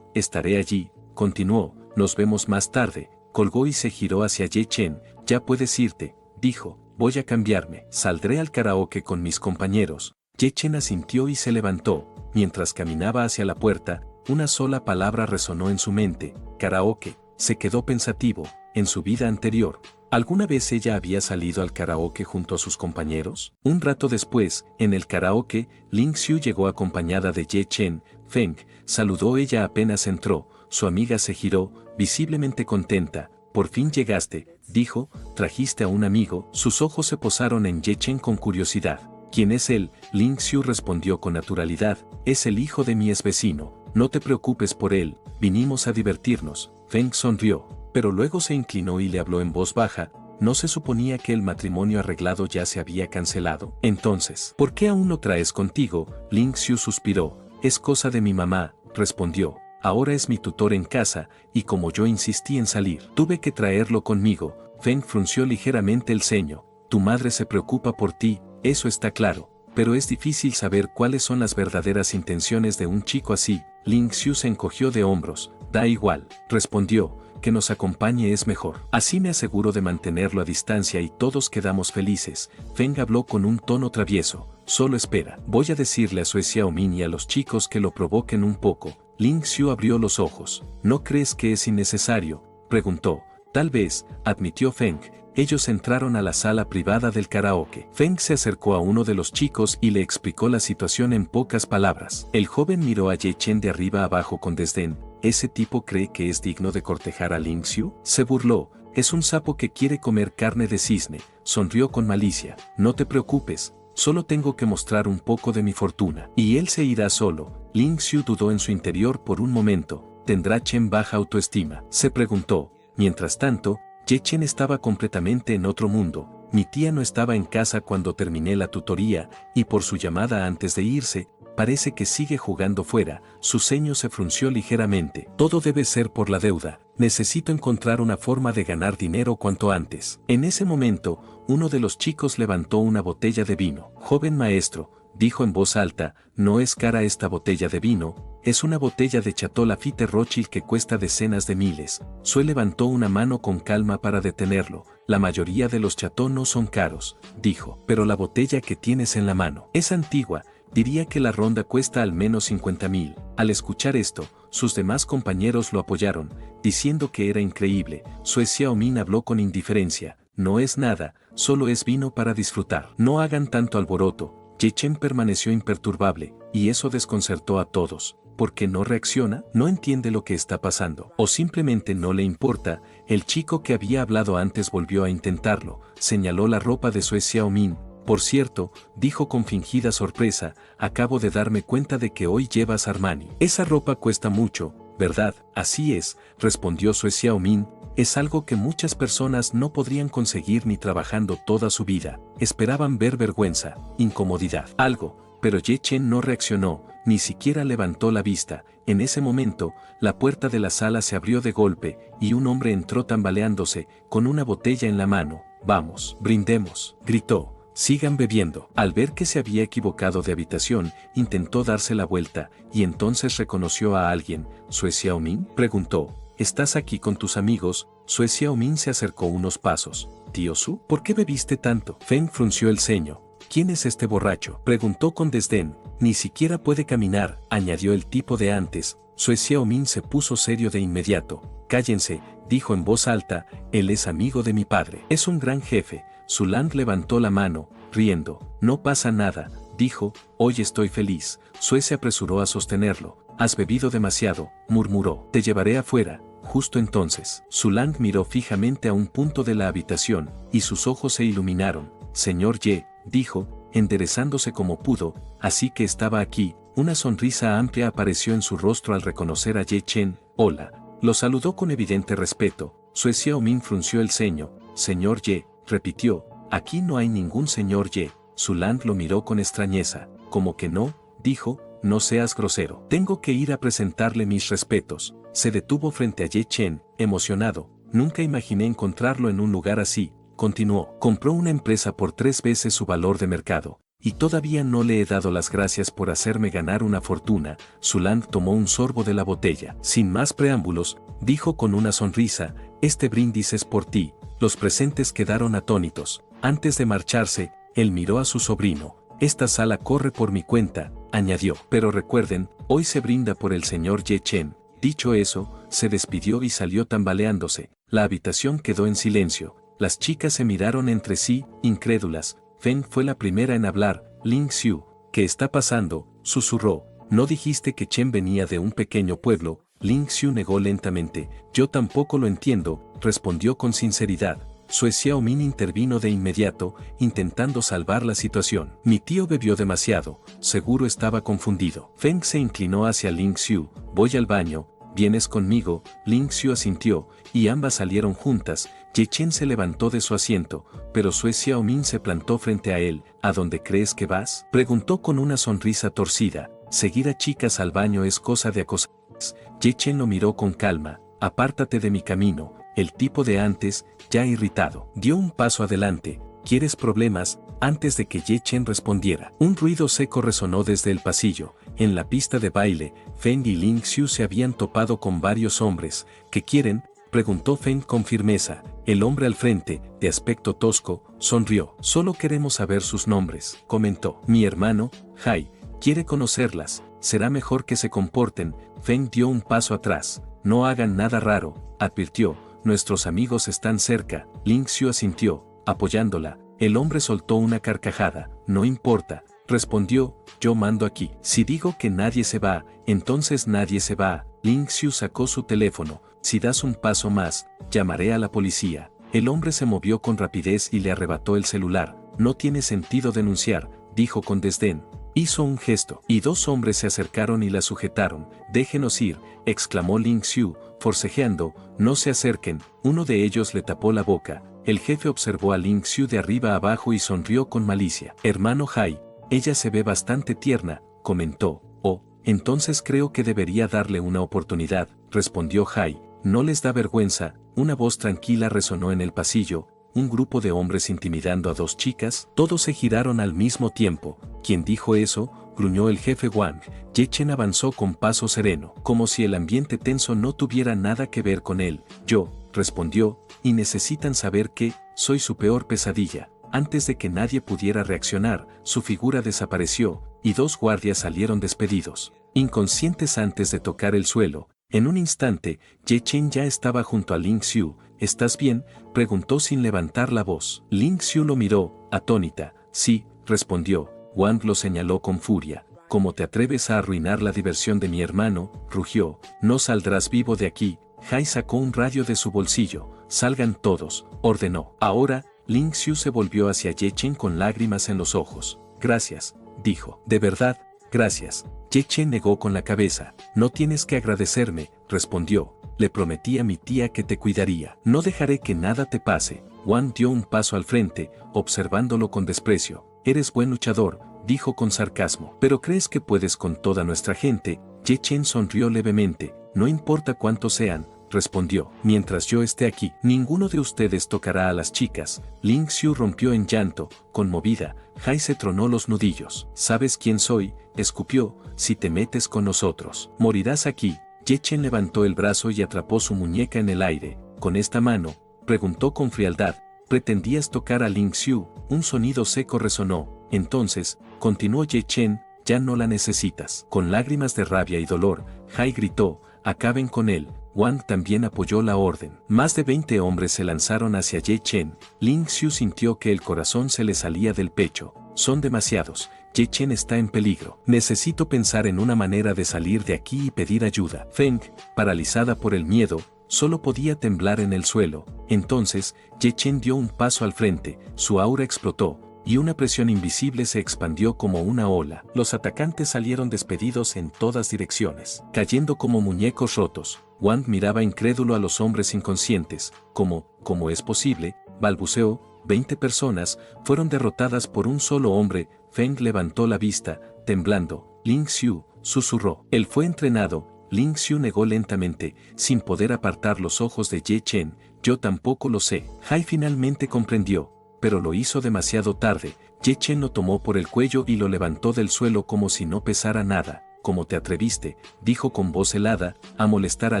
estaré allí, continuó. Nos vemos más tarde. Colgó y se giró hacia Ye Chen. Ya puedes irte, dijo. Voy a cambiarme. Saldré al karaoke con mis compañeros. Ye Chen asintió y se levantó. Mientras caminaba hacia la puerta, una sola palabra resonó en su mente. Karaoke. Se quedó pensativo. En su vida anterior, ¿alguna vez ella había salido al karaoke junto a sus compañeros? Un rato después, en el karaoke, Ling Xiu llegó acompañada de Ye Chen. Feng, saludó ella apenas entró. Su amiga se giró, visiblemente contenta. Por fin llegaste, dijo. ¿Trajiste a un amigo? Sus ojos se posaron en Ye Chen con curiosidad. ¿Quién es él? Ling Xiu respondió con naturalidad. Es el hijo de mi vecino. No te preocupes por él, vinimos a divertirnos. Feng sonrió, pero luego se inclinó y le habló en voz baja. ¿No se suponía que el matrimonio arreglado ya se había cancelado? Entonces, ¿por qué aún lo traes contigo? Ling Xiu suspiró. Es cosa de mi mamá, respondió. Ahora es mi tutor en casa, y como yo insistí en salir, tuve que traerlo conmigo. Feng frunció ligeramente el ceño. Tu madre se preocupa por ti, eso está claro. Pero es difícil saber cuáles son las verdaderas intenciones de un chico así. Ling Xiu se encogió de hombros. Da igual, respondió. Que nos acompañe es mejor. Así me aseguro de mantenerlo a distancia y todos quedamos felices. Feng habló con un tono travieso. Solo espera. Voy a decirle a Sue Xiaomin y a los chicos que lo provoquen un poco. Ling Xiu abrió los ojos. ¿No crees que es innecesario?, preguntó. Tal vez, admitió Feng. Ellos entraron a la sala privada del karaoke. Feng se acercó a uno de los chicos y le explicó la situación en pocas palabras. El joven miró a Ye Chen de arriba abajo con desdén. ¿Ese tipo cree que es digno de cortejar a Ling Xiu? Se burló. Es un sapo que quiere comer carne de cisne. Sonrió con malicia. No te preocupes. Solo tengo que mostrar un poco de mi fortuna. Y él se irá solo. Ling Xiu dudó en su interior por un momento. ¿Tendrá Chen baja autoestima?, se preguntó. Mientras tanto, Ye Chen estaba completamente en otro mundo. Mi tía no estaba en casa cuando terminé la tutoría, y por su llamada antes de irse, parece que sigue jugando fuera. Su ceño se frunció ligeramente. Todo debe ser por la deuda. Necesito encontrar una forma de ganar dinero cuanto antes. En ese momento, uno de los chicos levantó una botella de vino. Joven maestro, dijo en voz alta, no es cara esta botella de vino, es una botella de Chateau Lafite Rothschild que cuesta decenas de miles. Sue levantó una mano con calma para detenerlo. La mayoría de los Chateau no son caros, dijo, pero la botella que tienes en la mano es antigua, Diría que la ronda cuesta al menos 50.000. Al escuchar esto, sus demás compañeros lo apoyaron, diciendo que era increíble. Sue Xiaomin habló con indiferencia. No es nada, solo es vino para disfrutar. No hagan tanto alboroto. Ye Chen permaneció imperturbable, y eso desconcertó a todos. ¿Por qué no reacciona? ¿No entiende lo que está pasando? ¿O simplemente no le importa? El chico que había hablado antes volvió a intentarlo, señaló la ropa de Sue Xiaomin. Por cierto, dijo con fingida sorpresa, acabo de darme cuenta de que hoy llevas Armani. Esa ropa cuesta mucho, ¿verdad? Así es, respondió Sue Xiaomin. Es algo que muchas personas no podrían conseguir ni trabajando toda su vida. Esperaban ver vergüenza, incomodidad, algo, pero Ye Chen no reaccionó, ni siquiera levantó la vista. En ese momento, la puerta de la sala se abrió de golpe, y un hombre entró tambaleándose, con una botella en la mano. Vamos, brindemos, gritó. Sigan bebiendo. Al ver que se había equivocado de habitación, intentó darse la vuelta, y entonces reconoció a alguien. ¿Sue Xiaomin? Preguntó. ¿Estás aquí con tus amigos? Sue Xiaomin se acercó unos pasos. ¿Tío Su? ¿Por qué bebiste tanto? Feng frunció el ceño. ¿Quién es este borracho? Preguntó con desdén. Ni siquiera puede caminar, añadió el tipo de antes. Sue Xiaomin se puso serio de inmediato. Cállense, dijo en voz alta, él es amigo de mi padre. Es un gran jefe. Zulang levantó la mano, riendo. No pasa nada, dijo, hoy estoy feliz. Sue se apresuró a sostenerlo. Has bebido demasiado, murmuró. Te llevaré afuera. Justo entonces, Zulang miró fijamente a un punto de la habitación, y sus ojos se iluminaron. Señor Ye, dijo, enderezándose como pudo, así que estaba aquí. Una sonrisa amplia apareció en su rostro al reconocer a Ye Chen. Hola. Lo saludó con evidente respeto. Sue Xiaomin frunció el ceño. Señor Ye, repitió, aquí no hay ningún señor Ye. Zulang lo miró con extrañeza. ¿Cómo que no? Dijo, no seas grosero. Tengo que ir a presentarle mis respetos. Se detuvo frente a Ye Chen, emocionado. Nunca imaginé encontrarlo en un lugar así. Continuó. Compró una empresa por 3 veces su valor de mercado. Y todavía no le he dado las gracias por hacerme ganar una fortuna. Zulang tomó un sorbo de la botella. Sin más preámbulos, dijo con una sonrisa, este brindis es por ti. Los presentes quedaron atónitos. Antes de marcharse, él miró a su sobrino. Esta sala corre por mi cuenta, añadió. Pero recuerden, hoy se brinda por el señor Ye Chen. Dicho eso, se despidió y salió tambaleándose. La habitación quedó en silencio. Las chicas se miraron entre sí, incrédulas. Feng fue la primera en hablar. Ling Xiu, ¿qué está pasando? Susurró. ¿No dijiste que Chen venía de un pequeño pueblo? Ling Xiu negó lentamente. Yo tampoco lo entiendo, respondió con sinceridad. Sue Xiaomin intervino de inmediato, intentando salvar la situación. Mi tío bebió demasiado, seguro estaba confundido. Feng se inclinó hacia Ling Xiu. Voy al baño, ¿vienes conmigo? Ling Xiu asintió, y ambas salieron juntas. Ye Chen se levantó de su asiento, pero Sue Xiaomin se plantó frente a él. ¿A dónde crees que vas? Preguntó con una sonrisa torcida. Seguir a chicas al baño es cosa de acosadores. Ye Chen lo miró con calma. Apártate de mi camino. El tipo de antes, ya irritado, dio un paso adelante. ¿Quieres problemas? Antes de que Ye Chen respondiera, un ruido seco resonó desde el pasillo. En la pista de baile, Feng y Ling Xiu se habían topado con varios hombres. ¿Qué quieren? Preguntó Feng con firmeza. El hombre al frente, de aspecto tosco, sonrió. Solo queremos saber sus nombres, comentó. Mi hermano, Hai, quiere conocerlas. Será mejor que se comporten. Feng dio un paso atrás. No hagan nada raro, advirtió. Nuestros amigos están cerca. Ling Xiu asintió, apoyándola. El hombre soltó una carcajada. No importa, respondió, yo mando aquí. Si digo que nadie se va, entonces nadie se va. Ling Xiu sacó su teléfono. Si das un paso más, llamaré a la policía. El hombre se movió con rapidez y le arrebató el celular. No tiene sentido denunciar, dijo con desdén. Hizo un gesto, y 2 hombres se acercaron y la sujetaron. Déjenos ir, exclamó Ling Xiu, forcejeando, no se acerquen. Uno de ellos le tapó la boca. El jefe observó a Ling Xiu de arriba abajo y sonrió con malicia. Hermano Hai, ella se ve bastante tierna, comentó. Oh, entonces creo que debería darle una oportunidad, respondió Hai. ¿No les da vergüenza? Una voz tranquila resonó en el pasillo. Un grupo de hombres intimidando a 2 chicas. Todos se giraron al mismo tiempo. ¿Quién dijo eso? Gruñó el jefe Wang. Ye Chen avanzó con paso sereno, como si el ambiente tenso no tuviera nada que ver con él. Yo, respondió, y necesitan saber que, soy su peor pesadilla. Antes de que nadie pudiera reaccionar, su figura desapareció. y 2 guardias salieron despedidos. Inconscientes antes de tocar el suelo, en un instante, Ye Chen ya estaba junto a Ling Xiu. ¿Estás bien?, preguntó sin levantar la voz. Ling Xiu lo miró, atónita. Sí, respondió. Wang lo señaló con furia. ¿Cómo te atreves a arruinar la diversión de mi hermano?, rugió. No saldrás vivo de aquí. Hai sacó un radio de su bolsillo. Salgan todos, ordenó. Ahora, Ling Xiu se volvió hacia Ye Chen con lágrimas en los ojos. Gracias, dijo. De verdad, gracias. Ye Chen negó con la cabeza. No tienes que agradecerme, respondió. Le prometí a mi tía que te cuidaría. No dejaré que nada te pase. Wang dio un paso al frente, observándolo con desprecio. Eres buen luchador, dijo con sarcasmo. ¿Pero crees que puedes con toda nuestra gente? Ye Chen sonrió levemente. No importa cuántos sean, respondió. Mientras yo esté aquí, ninguno de ustedes tocará a las chicas. Ling Xiu rompió en llanto, conmovida. Hai se tronó los nudillos. ¿Sabes quién soy?, escupió. Si te metes con nosotros, morirás aquí. Ye Chen levantó el brazo y atrapó su muñeca en el aire. ¿Con esta mano?, preguntó con frialdad. ¿Pretendías tocar a Ling Xiu? Un sonido seco resonó. Entonces, continuó Ye Chen, ya no la necesitas. Con lágrimas de rabia y dolor, Hai gritó, acaben con él. Wang también apoyó la orden. Más de 20 hombres se lanzaron hacia Ye Chen. Ling Xiu sintió que el corazón se le salía del pecho. Son demasiados. Ye Chen está en peligro. Necesito pensar en una manera de salir de aquí y pedir ayuda. Feng, paralizada por el miedo, solo podía temblar en el suelo. Entonces, Ye Chen dio un paso al frente, su aura explotó, y una presión invisible se expandió como una ola. Los atacantes salieron despedidos en todas direcciones, cayendo como muñecos rotos. Wang miraba incrédulo a los hombres inconscientes. ¿Cómo es posible?, balbuceó. 20 personas fueron derrotadas por un solo hombre. Feng levantó la vista, temblando. Ling Xiu, susurró. Él fue entrenado. Ling Xiu negó lentamente, sin poder apartar los ojos de Ye Chen. Yo tampoco lo sé. Hai finalmente comprendió, pero lo hizo demasiado tarde. Ye Chen lo tomó por el cuello y lo levantó del suelo como si no pesara nada. ¿Cómo te atreviste?, dijo con voz helada, a molestar a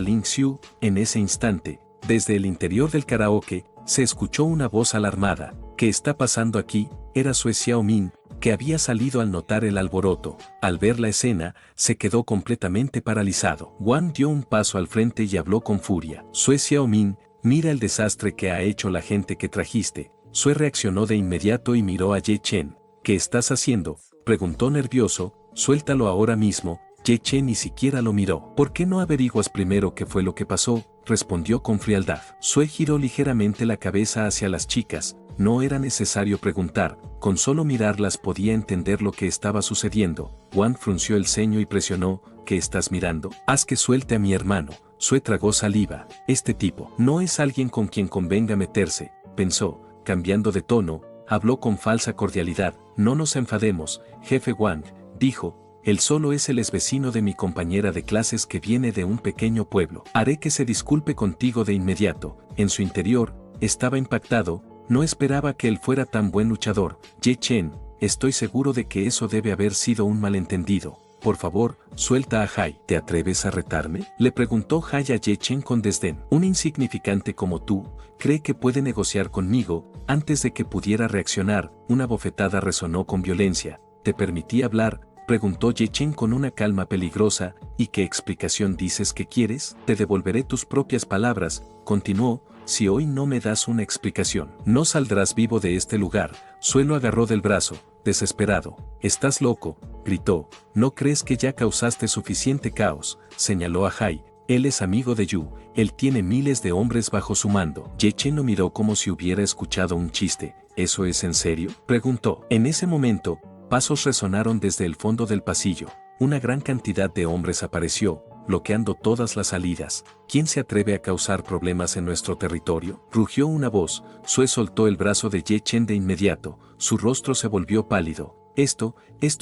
Ling Xiu. En ese instante, desde el interior del karaoke, se escuchó una voz alarmada. ¿Qué está pasando aquí? Era Sue Xiaoming, que había salido al notar el alboroto. Al ver la escena, se quedó completamente paralizado. Wang dio un paso al frente y habló con furia. Sue Xiaoming, mira el desastre que ha hecho la gente que trajiste. Sue reaccionó de inmediato y miró a Ye Chen. ¿Qué estás haciendo?, preguntó nervioso. Suéltalo ahora mismo. Ye Chen ni siquiera lo miró. ¿Por qué no averiguas primero qué fue lo que pasó?, respondió con frialdad. Sue giró ligeramente la cabeza hacia las chicas. No era necesario preguntar, con solo mirarlas podía entender lo que estaba sucediendo. Wang frunció el ceño y presionó. ¿Qué estás mirando? Haz que suelte a mi hermano. Sue tragó saliva. Este tipo no es alguien con quien convenga meterse, pensó. Cambiando de tono, habló con falsa cordialidad. No nos enfademos, jefe Wang, dijo. Él solo es el exvecino de mi compañera de clases que viene de un pequeño pueblo. Haré que se disculpe contigo de inmediato. En su interior, estaba impactado. No esperaba que él fuera tan buen luchador. Ye Chen, estoy seguro de que eso debe haber sido un malentendido. Por favor, suelta a Hai. ¿Te atreves a retarme?, le preguntó Hai a Ye Chen con desdén. Un insignificante como tú, cree que puede negociar conmigo. Antes de que pudiera reaccionar, una bofetada resonó con violencia. ¿Te permití hablar?, preguntó Ye Chen con una calma peligrosa. ¿Y qué explicación dices que quieres? Te devolveré tus propias palabras, continuó. Si hoy no me das una explicación, no saldrás vivo de este lugar. Sue lo agarró del brazo, desesperado. ¿Estás loco?, gritó. ¿No crees que ya causaste suficiente caos?, señaló a Hai. Él es amigo de Yu, él tiene miles de hombres bajo su mando. Ye Chen lo miró como si hubiera escuchado un chiste. ¿Eso es en serio?, preguntó. En ese momento, pasos resonaron desde el fondo del pasillo. Una gran cantidad de hombres apareció, bloqueando todas las salidas. ¿Quién se atreve a causar problemas en nuestro territorio?, rugió una voz. Sue soltó el brazo de Ye Chen de inmediato. Su rostro se volvió pálido. Esto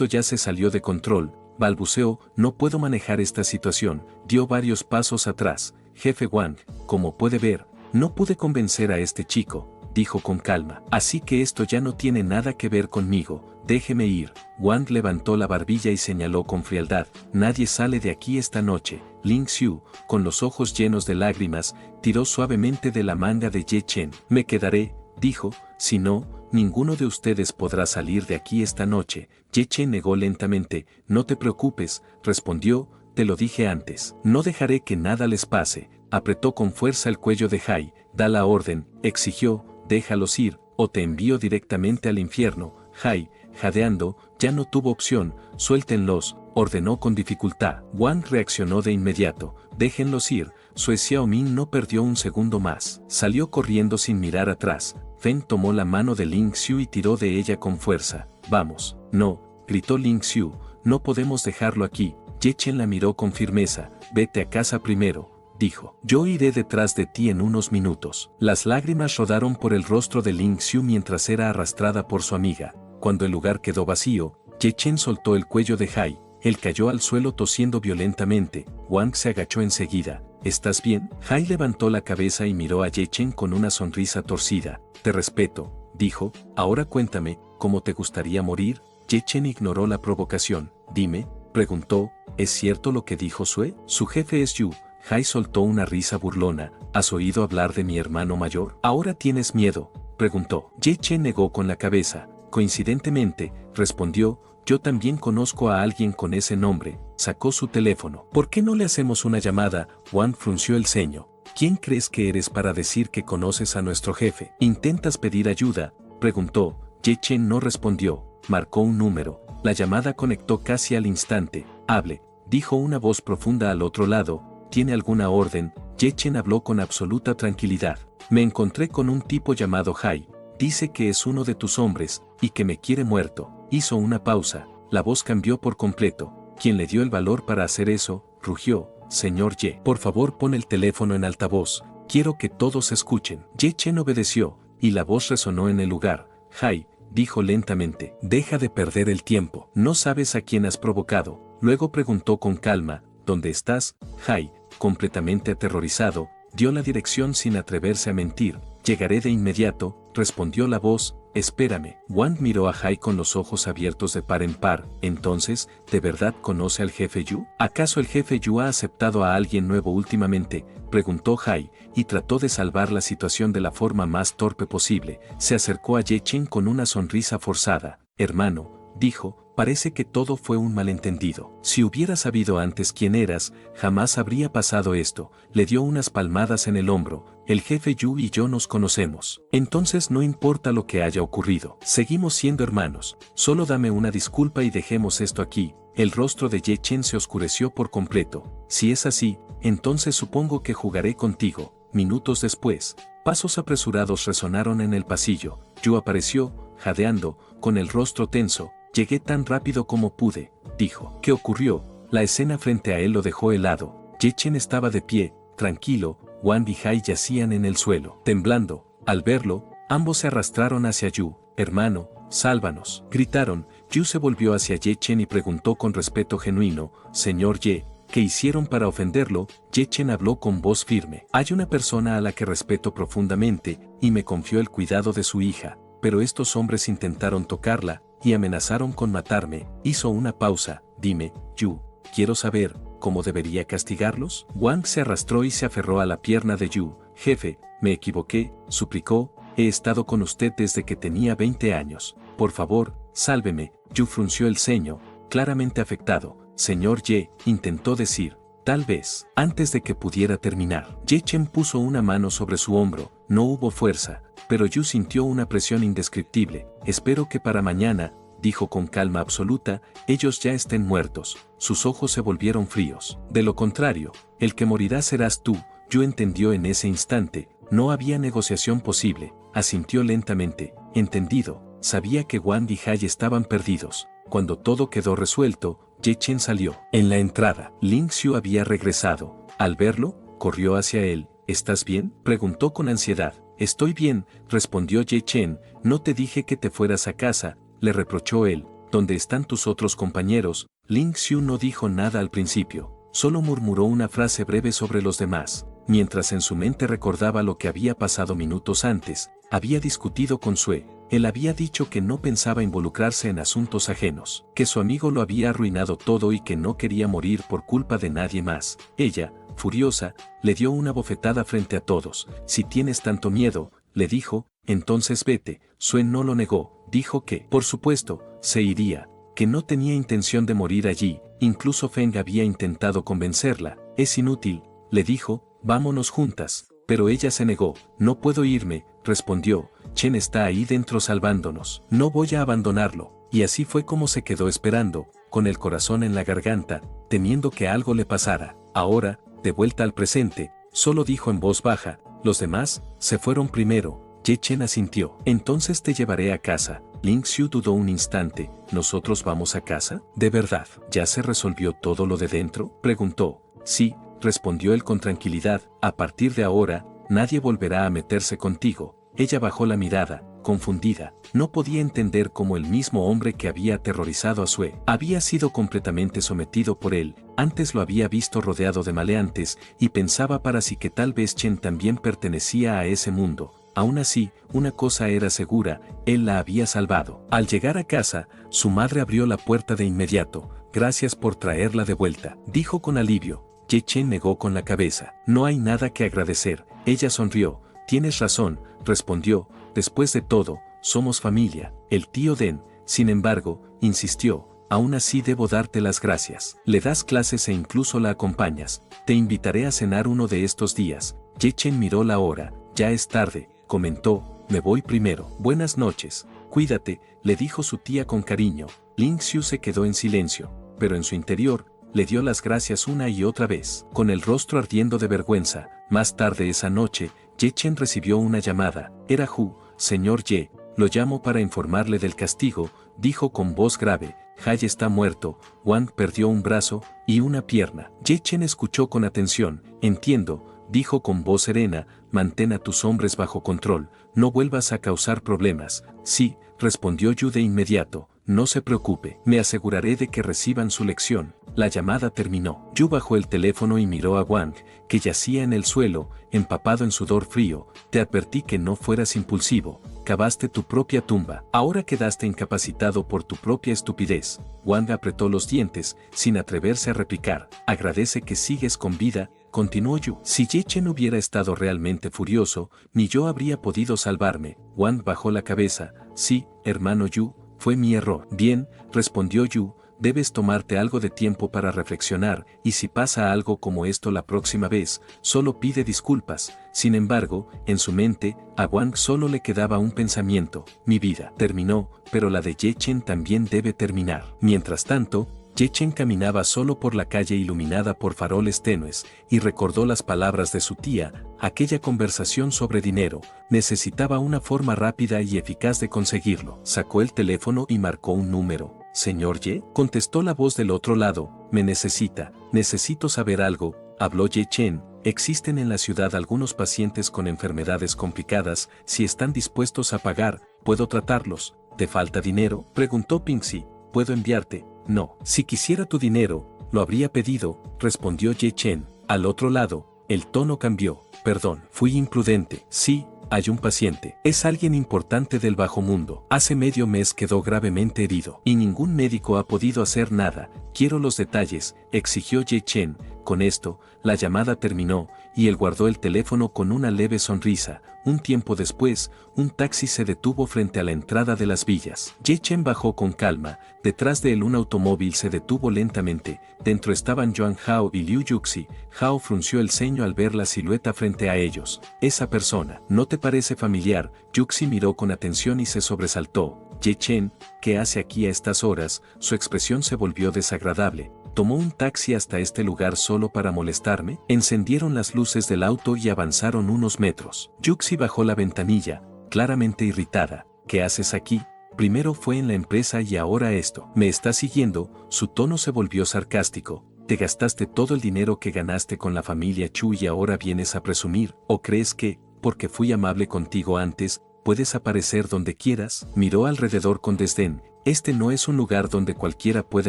ya se salió de control, balbuceó. No puedo manejar esta situación. Dio varios pasos atrás. Jefe Wang, como puede ver, no pude convencer a este chico, dijo con calma. Así que esto ya no tiene nada que ver conmigo. Déjeme ir. Wang levantó la barbilla y señaló con frialdad. Nadie sale de aquí esta noche. Ling Xiu, con los ojos llenos de lágrimas, tiró suavemente de la manga de Ye Chen. Me quedaré, dijo. Si no, ninguno de ustedes podrá salir de aquí esta noche. Ye Chen negó lentamente. No te preocupes, respondió, te lo dije antes. No dejaré que nada les pase. Apretó con fuerza el cuello de Hai. Da la orden, exigió, déjalos ir, o te envío directamente al infierno. Hai, jadeando, ya no tuvo opción, suéltenlos, ordenó con dificultad. Wang reaccionó de inmediato, déjenlos ir. Sue Xiaoming no perdió un segundo más. Salió corriendo sin mirar atrás. Feng tomó la mano de Ling Xiu y tiró de ella con fuerza. Vamos. No, gritó Ling Xiu, no podemos dejarlo aquí. Ye Chen la miró con firmeza. Vete a casa primero, dijo. Yo iré detrás de ti en unos minutos. Las lágrimas rodaron por el rostro de Ling Xiu mientras era arrastrada por su amiga. Cuando el lugar quedó vacío, Ye Chen soltó el cuello de Hai. Él cayó al suelo tosiendo violentamente. Wang se agachó enseguida. ¿Estás bien? Hai levantó la cabeza y miró a Ye Chen con una sonrisa torcida. Te respeto, dijo. Ahora cuéntame, ¿cómo te gustaría morir? Ye Chen ignoró la provocación. Dime, preguntó, ¿es cierto lo que dijo Sue? Su jefe es Yu. Hai soltó una risa burlona. ¿Has oído hablar de mi hermano mayor? ¿Ahora tienes miedo? Preguntó. Ye Chen negó con la cabeza. Coincidentemente, respondió, yo también conozco a alguien con ese nombre. Sacó su teléfono. ¿Por qué no le hacemos una llamada? Wang frunció el ceño. ¿Quién crees que eres para decir que conoces a nuestro jefe? ¿Intentas pedir ayuda? Preguntó. Ye Chen no respondió. Marcó un número. La llamada conectó casi al instante. Hable, dijo una voz profunda al otro lado. ¿Tiene alguna orden? Ye Chen habló con absoluta tranquilidad. Me encontré con un tipo llamado Hai. Dice que es uno de tus hombres, y que me quiere muerto. Hizo una pausa. La voz cambió por completo. ¿Quién le dio el valor para hacer eso? Rugió. Señor Ye, por favor pon el teléfono en altavoz. Quiero que todos escuchen. Ye Chen obedeció, y la voz resonó en el lugar. Hai, dijo lentamente, deja de perder el tiempo. No sabes a quién has provocado. Luego preguntó con calma, ¿dónde estás? Hai, completamente aterrorizado, dio la dirección sin atreverse a mentir. Llegaré de inmediato, respondió la voz. Espérame. Wang miró a Hai con los ojos abiertos de par en par. Entonces, ¿de verdad conoce al jefe Yu? ¿Acaso el jefe Yu ha aceptado a alguien nuevo últimamente? Preguntó Hai, y trató de salvar la situación de la forma más torpe posible. Se acercó a Ye Chen con una sonrisa forzada. Hermano, dijo, parece que todo fue un malentendido. Si hubiera sabido antes quién eras, jamás habría pasado esto. Le dio unas palmadas en el hombro. El jefe Yu y yo nos conocemos. Entonces no importa lo que haya ocurrido. Seguimos siendo hermanos. Solo dame una disculpa y dejemos esto aquí. El rostro de Ye Chen se oscureció por completo. Si es así, entonces supongo que jugaré contigo. Minutos después, pasos apresurados resonaron en el pasillo. Yu apareció, jadeando, con el rostro tenso. Llegué tan rápido como pude, dijo. ¿Qué ocurrió? La escena frente a él lo dejó helado. Ye Chen estaba de pie, tranquilo. Wang y Hai yacían en el suelo, temblando. Al verlo, ambos se arrastraron hacia Yu. Hermano, sálvanos, gritaron. Yu se volvió hacia Ye Chen y preguntó con respeto genuino, Señor Ye, ¿qué hicieron para ofenderlo? Ye Chen habló con voz firme. Hay una persona a la que respeto profundamente, y me confió el cuidado de su hija, pero estos hombres intentaron tocarla, y amenazaron con matarme. Hizo una pausa. Dime, Yu, quiero saber, ¿cómo debería castigarlos? Wang se arrastró y se aferró a la pierna de Yu. Jefe, me equivoqué, suplicó, he estado con usted desde que tenía 20 años. Por favor, sálveme. Yu frunció el ceño, claramente afectado. Señor Ye, intentó decir. Tal vez, antes de que pudiera terminar, Ye Chen puso una mano sobre su hombro. No hubo fuerza, pero Yu sintió una presión indescriptible. Espero que para mañana, dijo con calma absoluta, ellos ya estén muertos. Sus ojos se volvieron fríos. De lo contrario, el que morirá serás tú. Yu entendió en ese instante. No había negociación posible. Asintió lentamente. Entendido. Sabía que Wang y Hai estaban perdidos. Cuando todo quedó resuelto, Ye Chen salió. En la entrada, Ling Xiu había regresado. Al verlo, corrió hacia él. ¿Estás bien?, preguntó con ansiedad. Estoy bien, respondió Ye Chen. No te dije que te fueras a casa, le reprochó él. ¿Dónde están tus otros compañeros? Ling Xiu no dijo nada al principio. Solo murmuró una frase breve sobre los demás. Mientras en su mente recordaba lo que había pasado minutos antes, había discutido con Sue. Él había dicho que no pensaba involucrarse en asuntos ajenos, que su amigo lo había arruinado todo y que no quería morir por culpa de nadie más. Ella, furiosa, le dio una bofetada frente a todos. Si tienes tanto miedo, le dijo, entonces vete. Suen no lo negó, dijo que, por supuesto, se iría, que no tenía intención de morir allí, incluso Feng había intentado convencerla, es inútil, le dijo, vámonos juntas, pero ella se negó, no puedo irme, respondió, Chen está ahí dentro salvándonos, no voy a abandonarlo, y así fue como se quedó esperando, con el corazón en la garganta, temiendo que algo le pasara. Ahora, de vuelta al presente, solo dijo en voz baja, los demás se fueron primero. Ye Chen asintió. Entonces te llevaré a casa. Ling Xiu dudó un instante. ¿Nosotros vamos a casa? ¿De verdad? ¿Ya se resolvió todo lo de dentro? Preguntó. Sí, respondió él con tranquilidad. A partir de ahora, nadie volverá a meterse contigo. Ella bajó la mirada, confundida. No podía entender cómo el mismo hombre que había aterrorizado a Sue había sido completamente sometido por él. Antes lo había visto rodeado de maleantes y pensaba para sí que tal vez Chen también pertenecía a ese mundo. Aún así, una cosa era segura, él la había salvado. Al llegar a casa, su madre abrió la puerta de inmediato. Gracias por traerla de vuelta, dijo con alivio. Ye Chen negó con la cabeza. No hay nada que agradecer. Ella sonrió. Tienes razón, respondió. Después de todo, somos familia. El tío Den, sin embargo, insistió. Aún así debo darte las gracias. Le das clases e incluso la acompañas. Te invitaré a cenar uno de estos días. Ye Chen miró la hora. Ya es tarde, comentó, me voy primero. Buenas noches, cuídate, le dijo su tía con cariño. Ling Xiu se quedó en silencio, pero en su interior, le dio las gracias una y otra vez, con el rostro ardiendo de vergüenza. Más tarde esa noche, Ye Chen recibió una llamada. Era Hu, señor Ye, lo llamo para informarle del castigo, dijo con voz grave. Hai está muerto, Wang perdió un brazo y una pierna. Ye Chen escuchó con atención. Entiendo, dijo con voz serena, mantén a tus hombres bajo control, no vuelvas a causar problemas. Sí, respondió Yu de inmediato, no se preocupe, me aseguraré de que reciban su lección. La llamada terminó. Yu bajó el teléfono y miró a Wang, que yacía en el suelo, empapado en sudor frío. Te advertí que no fueras impulsivo, cavaste tu propia tumba, ahora quedaste incapacitado por tu propia estupidez. Wang apretó los dientes, sin atreverse a replicar. Agradece que sigues con vida, continuó Yu. Si Ye Chen hubiera estado realmente furioso, ni yo habría podido salvarme. Wang bajó la cabeza. Sí, hermano Yu, fue mi error. Bien, respondió Yu, debes tomarte algo de tiempo para reflexionar, y si pasa algo como esto la próxima vez, solo pide disculpas. Sin embargo, en su mente, a Wang solo le quedaba un pensamiento. Mi vida terminó, pero la de Ye Chen también debe terminar. Mientras tanto, Ye Chen caminaba solo por la calle iluminada por faroles tenues, y recordó las palabras de su tía, aquella conversación sobre dinero. Necesitaba una forma rápida y eficaz de conseguirlo. Sacó el teléfono y marcó un número. ¿Señor Ye? Contestó la voz del otro lado. Me necesito saber algo, habló Ye Chen. Existen en la ciudad algunos pacientes con enfermedades complicadas. Si están dispuestos a pagar, puedo tratarlos. ¿Te falta dinero? Preguntó Pingxi. ¿Puedo enviarte? No. Si quisiera tu dinero, lo habría pedido, respondió Ye Chen. Al otro lado, el tono cambió. Perdón, fui imprudente. Sí, hay un paciente. Es alguien importante del bajo mundo. Hace medio mes quedó gravemente herido. Y ningún médico ha podido hacer nada. Quiero los detalles, exigió Ye Chen. Con esto, la llamada terminó, y él guardó el teléfono con una leve sonrisa. Un tiempo después, un taxi se detuvo frente a la entrada de las villas. Ye Chen bajó con calma. Detrás de él un automóvil se detuvo lentamente. Dentro estaban Yuan Hao y Liu Yuxi. Hao frunció el ceño al ver la silueta frente a ellos. Esa persona, ¿no te parece familiar? Yuxi miró con atención y se sobresaltó. Ye Chen, ¿qué hace aquí a estas horas? Su expresión se volvió desagradable. ¿Tomó un taxi hasta este lugar solo para molestarme? Encendieron las luces del auto y avanzaron unos metros. Yuxi bajó la ventanilla, claramente irritada. ¿Qué haces aquí? Primero fue en la empresa y ahora esto. ¿Me estás siguiendo? Su tono se volvió sarcástico. ¿Te gastaste todo el dinero que ganaste con la familia Chu y ahora vienes a presumir? ¿O crees que, porque fui amable contigo antes, puedes aparecer donde quieras? Miró alrededor con desdén. Este no es un lugar donde cualquiera pueda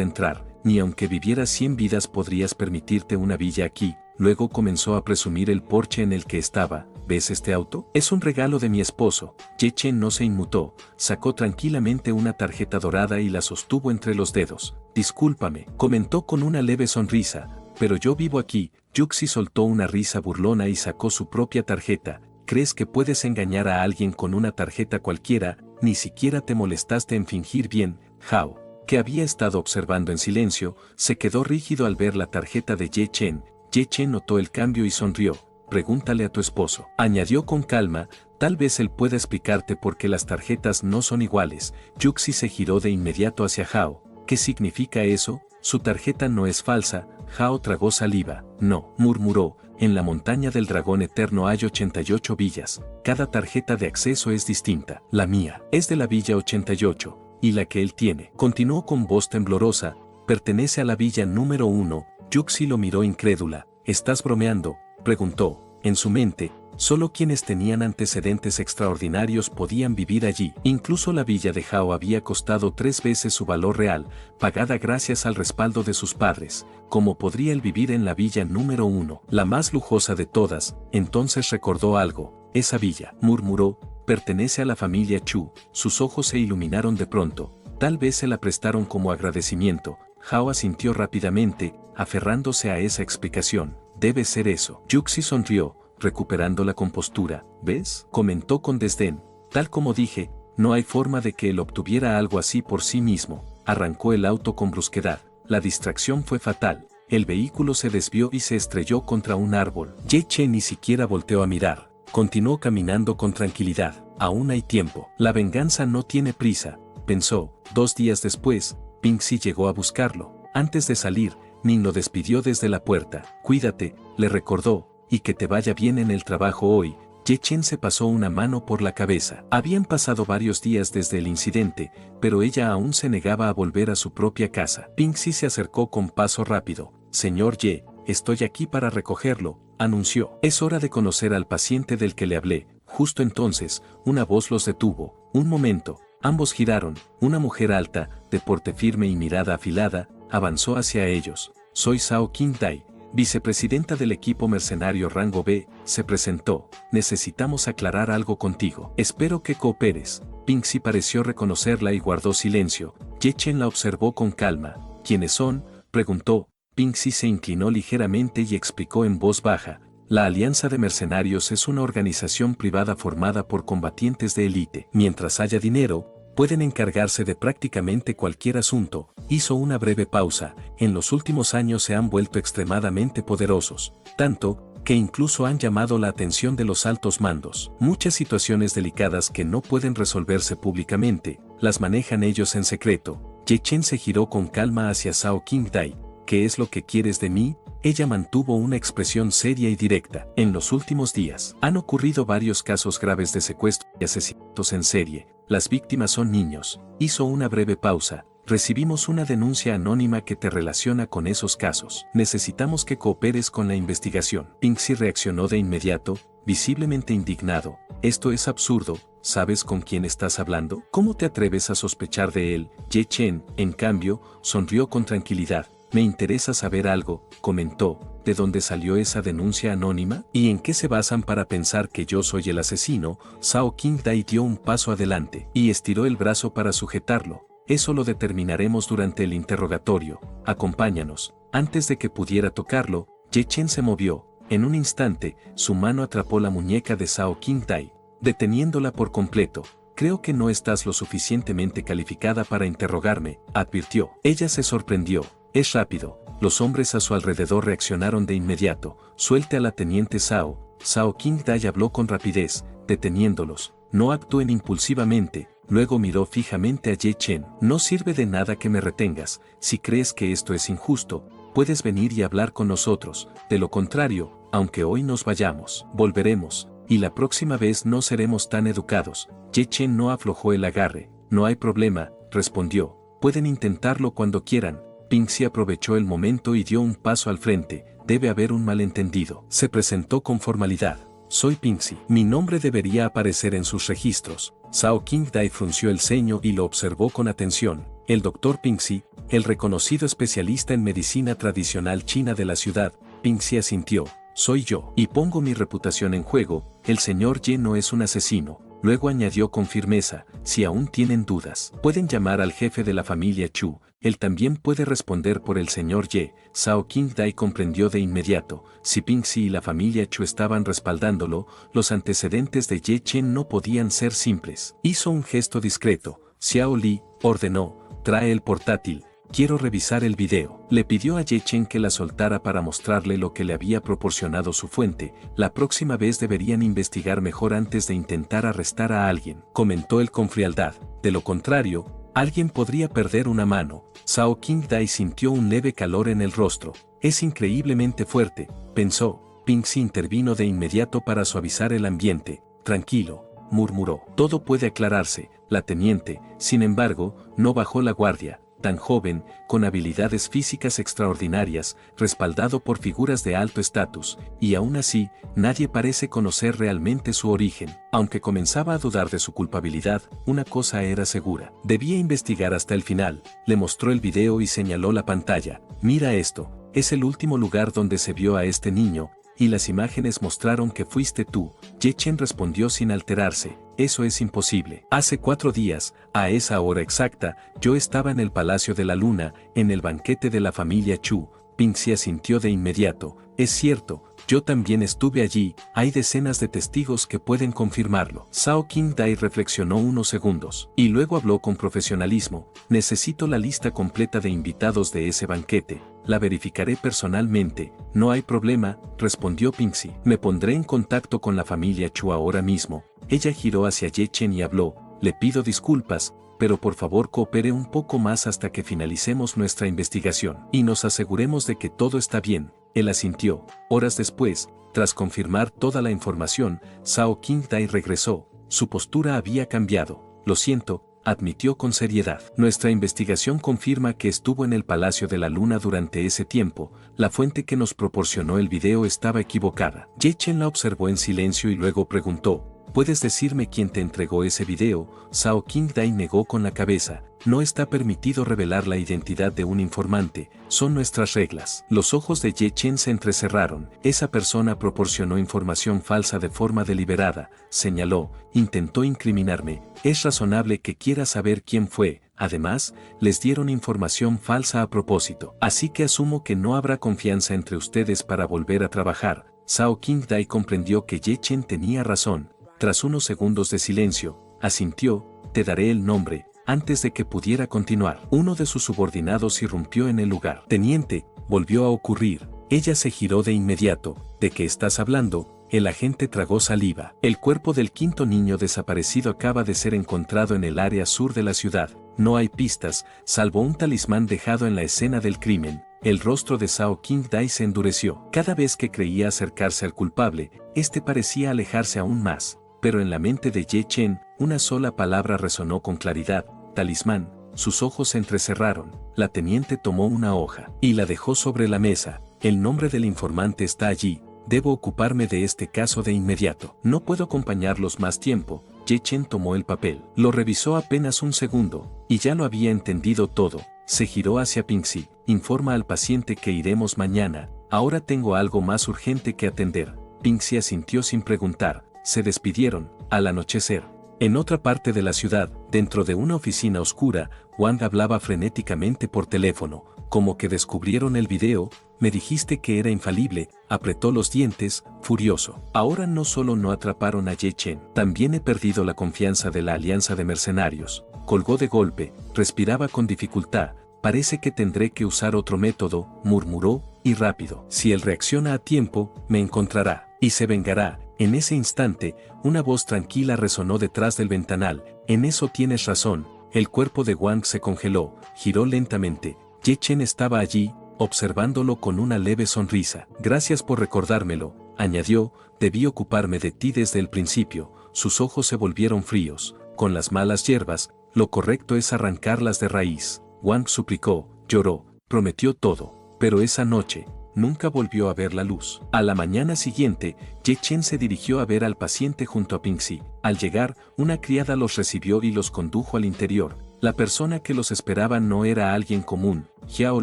entrar, ni aunque vivieras 100 vidas podrías permitirte una villa aquí. Luego comenzó a presumir el Porsche en el que estaba. ¿Ves este auto? Es un regalo de mi esposo. Ye Chen no se inmutó, sacó tranquilamente una tarjeta dorada y la sostuvo entre los dedos. Discúlpame, comentó con una leve sonrisa, pero yo vivo aquí. Yuxi soltó una risa burlona y sacó su propia tarjeta. crees que puedes engañar a alguien con una tarjeta cualquiera, ni siquiera te molestaste en fingir bien. Hao, que había estado observando en silencio, se quedó rígido al ver la tarjeta de Ye Chen. Ye Chen notó el cambio y sonrió. Pregúntale a tu esposo. Añadió con calma, tal vez él pueda explicarte por qué las tarjetas no son iguales. Yuxi se giró de inmediato hacia Hao. ¿Qué significa eso? Su tarjeta no es falsa. Hao tragó saliva. No, murmuró. En la montaña del dragón eterno hay 88 villas. Cada tarjeta de acceso es distinta. La mía es de la villa 88. Y la que él tiene, continuó con voz temblorosa, pertenece a la villa número 1. Yuxi lo miró incrédula. ¿Estás bromeando?, preguntó. En su mente, solo quienes tenían antecedentes extraordinarios podían vivir allí. Incluso la villa de Hao había costado 3 veces su valor real, pagada gracias al respaldo de sus padres. ¿Cómo podría él vivir en la villa número 1, la más lujosa de todas? Entonces recordó algo. Esa villa, murmuró, pertenece a la familia Chu. Sus ojos se iluminaron de pronto. Tal vez se la prestaron como agradecimiento. Hao asintió rápidamente, aferrándose a esa explicación. Debe ser eso. Yuxi sonrió, recuperando la compostura. ¿Ves?, comentó con desdén. Tal como dije, no hay forma de que él obtuviera algo así por sí mismo. Arrancó el auto con brusquedad. La distracción fue fatal. El vehículo se desvió y se estrelló contra un árbol. Ye Chen ni siquiera volteó a mirar. Continuó caminando con tranquilidad. Aún hay tiempo. La venganza no tiene prisa, pensó. 2 días después, Pingxi llegó a buscarlo. Antes de salir, Ning lo despidió desde la puerta. Cuídate, le recordó, y que te vaya bien en el trabajo hoy. Ye Chen se pasó una mano por la cabeza. Habían pasado varios días desde el incidente, pero ella aún se negaba a volver a su propia casa. Pingxi se acercó con paso rápido. Señor Ye, estoy aquí para recogerlo, anunció. Es hora de conocer al paciente del que le hablé. Justo entonces, una voz los detuvo. Un momento. Ambos giraron. Una mujer alta, de porte firme y mirada afilada, avanzó hacia ellos. Soy Zhao Qingdai, vicepresidenta del equipo mercenario rango B, se presentó. Necesitamos aclarar algo contigo. Espero que cooperes. Pingxi pareció reconocerla y guardó silencio. Ye Chen la observó con calma. ¿Quiénes son?, preguntó. Pingxi se inclinó ligeramente y explicó en voz baja. La Alianza de Mercenarios es una organización privada formada por combatientes de élite. Mientras haya dinero, pueden encargarse de prácticamente cualquier asunto. Hizo una breve pausa. En los últimos años se han vuelto extremadamente poderosos, tanto que incluso han llamado la atención de los altos mandos. Muchas situaciones delicadas que no pueden resolverse públicamente, las manejan ellos en secreto. Ye Chen se giró con calma hacia Zhao Qingdai. ¿Qué es lo que quieres de mí? Ella mantuvo una expresión seria y directa. En los últimos días, han ocurrido varios casos graves de secuestro y asesinatos en serie. Las víctimas son niños. Hizo una breve pausa. Recibimos una denuncia anónima que te relaciona con esos casos. Necesitamos que cooperes con la investigación. Pingxi reaccionó de inmediato, visiblemente indignado. Esto es absurdo. ¿Sabes con quién estás hablando? ¿Cómo te atreves a sospechar de él? Ye Chen, en cambio, sonrió con tranquilidad. Me interesa saber algo, comentó. ¿De dónde salió esa denuncia anónima? ¿Y en qué se basan para pensar que yo soy el asesino? Zhao Qingdai dio un paso adelante y estiró el brazo para sujetarlo. Eso lo determinaremos durante el interrogatorio. Acompáñanos. Antes de que pudiera tocarlo, Ye Chen se movió. En un instante, su mano atrapó la muñeca de Zhao Qingdai, deteniéndola por completo. Creo que no estás lo suficientemente calificada para interrogarme, advirtió. Ella se sorprendió. Es rápido. Los hombres a su alrededor reaccionaron de inmediato. Suelte a la teniente Zhao. Zhao Qingdai habló con rapidez, deteniéndolos. No actúen impulsivamente. Luego miró fijamente a Ye Chen. No sirve de nada que me retengas. Si crees que esto es injusto, puedes venir y hablar con nosotros. De lo contrario, aunque hoy nos vayamos, volveremos, y la próxima vez no seremos tan educados. Ye Chen no aflojó el agarre. No hay problema, respondió. Pueden intentarlo cuando quieran. Pingxi aprovechó el momento y dio un paso al frente. Debe haber un malentendido. Se presentó con formalidad. Soy Pingxi. Mi nombre debería aparecer en sus registros. Zhao Qingdai frunció el ceño y lo observó con atención. El Dr. Pingxi, el reconocido especialista en medicina tradicional china de la ciudad. Pingxi asintió. Soy yo. Y pongo mi reputación en juego. El señor Ye no es un asesino. Luego añadió con firmeza, si aún tienen dudas, pueden llamar al jefe de la familia Chu, él también puede responder por el señor Ye. Zhao Qingdai comprendió de inmediato, si Pingxi y la familia Chu estaban respaldándolo, los antecedentes de Ye Chen no podían ser simples. Hizo un gesto discreto, Xiao Li ordenó, trae el portátil. Quiero revisar el video. Le pidió a Ye Chen que la soltara para mostrarle lo que le había proporcionado su fuente. La próxima vez deberían investigar mejor antes de intentar arrestar a alguien, comentó él con frialdad. De lo contrario, alguien podría perder una mano. Zhao Qingdai sintió un leve calor en el rostro. Es increíblemente fuerte, pensó. Pingxi intervino de inmediato para suavizar el ambiente. Tranquilo, murmuró. Todo puede aclararse. La teniente, sin embargo, no bajó la guardia. Tan joven, con habilidades físicas extraordinarias, respaldado por figuras de alto estatus, y aún así, nadie parece conocer realmente su origen. Aunque comenzaba a dudar de su culpabilidad, una cosa era segura. Debía investigar hasta el final. Le mostró el video y señaló la pantalla. Mira esto, es el último lugar donde se vio a este niño, y las imágenes mostraron que fuiste tú. Ye Chen respondió sin alterarse. Eso es imposible. Hace 4 días, a esa hora exacta, yo estaba en el Palacio de la Luna, en el banquete de la familia Chu. Pingxi asintió de inmediato. Es cierto, yo también estuve allí, hay decenas de testigos que pueden confirmarlo. Zhao Qingdai reflexionó unos segundos, y luego habló con profesionalismo. Necesito la lista completa de invitados de ese banquete. La verificaré personalmente. No hay problema, respondió Pingxi. Me pondré en contacto con la familia Chu ahora mismo. Ella giró hacia Ye Chen y habló, le pido disculpas, pero por favor coopere un poco más hasta que finalicemos nuestra investigación y nos aseguremos de que todo está bien. Él asintió. Horas después, tras confirmar toda la información, Zhao Qingdai regresó. Su postura había cambiado. Lo siento, admitió con seriedad. Nuestra investigación confirma que estuvo en el Palacio de la Luna durante ese tiempo. La fuente que nos proporcionó el video estaba equivocada. Ye Chen la observó en silencio y luego preguntó, ¿puedes decirme quién te entregó ese video? Zhao Qingdai negó con la cabeza. No está permitido revelar la identidad de un informante, son nuestras reglas. Los ojos de Ye Chen se entrecerraron. Esa persona proporcionó información falsa de forma deliberada, señaló, intentó incriminarme. Es razonable que quiera saber quién fue. Además, les dieron información falsa a propósito. Así que asumo que no habrá confianza entre ustedes para volver a trabajar. Zhao Qingdai comprendió que Ye Chen tenía razón. Tras unos segundos de silencio, asintió, te daré el nombre. Antes de que pudiera continuar, uno de sus subordinados irrumpió en el lugar. Teniente, volvió a ocurrir. Ella se giró de inmediato. ¿De qué estás hablando? El agente tragó saliva. El cuerpo del 5.º niño desaparecido acaba de ser encontrado en el área sur de la ciudad. No hay pistas, salvo un talismán dejado en la escena del crimen. El rostro de Zhao Qingdai se endureció. Cada vez que creía acercarse al culpable, este parecía alejarse aún más. Pero en la mente de Ye Chen, una sola palabra resonó con claridad, talismán. Sus ojos se entrecerraron. La teniente tomó una hoja y la dejó sobre la mesa. El nombre del informante está allí. Debo ocuparme de este caso de inmediato. No puedo acompañarlos más tiempo. Ye Chen tomó el papel. Lo revisó apenas un segundo, y ya lo había entendido todo. Se giró hacia Pingxi. Informa al paciente que iremos mañana. Ahora tengo algo más urgente que atender. Pingxi asintió sin preguntar. Se despidieron. Al anochecer, en otra parte de la ciudad, dentro de una oficina oscura, Wang hablaba frenéticamente por teléfono, como que descubrieron el video. Me dijiste que era infalible, apretó los dientes, furioso. Ahora no solo no atraparon a Ye Chen, también he perdido la confianza de la alianza de mercenarios. Colgó de golpe, respiraba con dificultad. Parece que tendré que usar otro método, murmuró, y rápido. Si él reacciona a tiempo, me encontrará, y se vengará. En ese instante, una voz tranquila resonó detrás del ventanal. En eso tienes razón. El cuerpo de Wang se congeló, giró lentamente. Ye Chen estaba allí, observándolo con una leve sonrisa. Gracias por recordármelo, añadió, debí ocuparme de ti desde el principio. Sus ojos se volvieron fríos. Con las malas hierbas, lo correcto es arrancarlas de raíz. Wang suplicó, lloró, prometió todo, pero esa noche, nunca volvió a ver la luz. A la mañana siguiente, Ye Chen se dirigió a ver al paciente junto a Pingxi. Al llegar, una criada los recibió y los condujo al interior. La persona que los esperaba no era alguien común, Xiao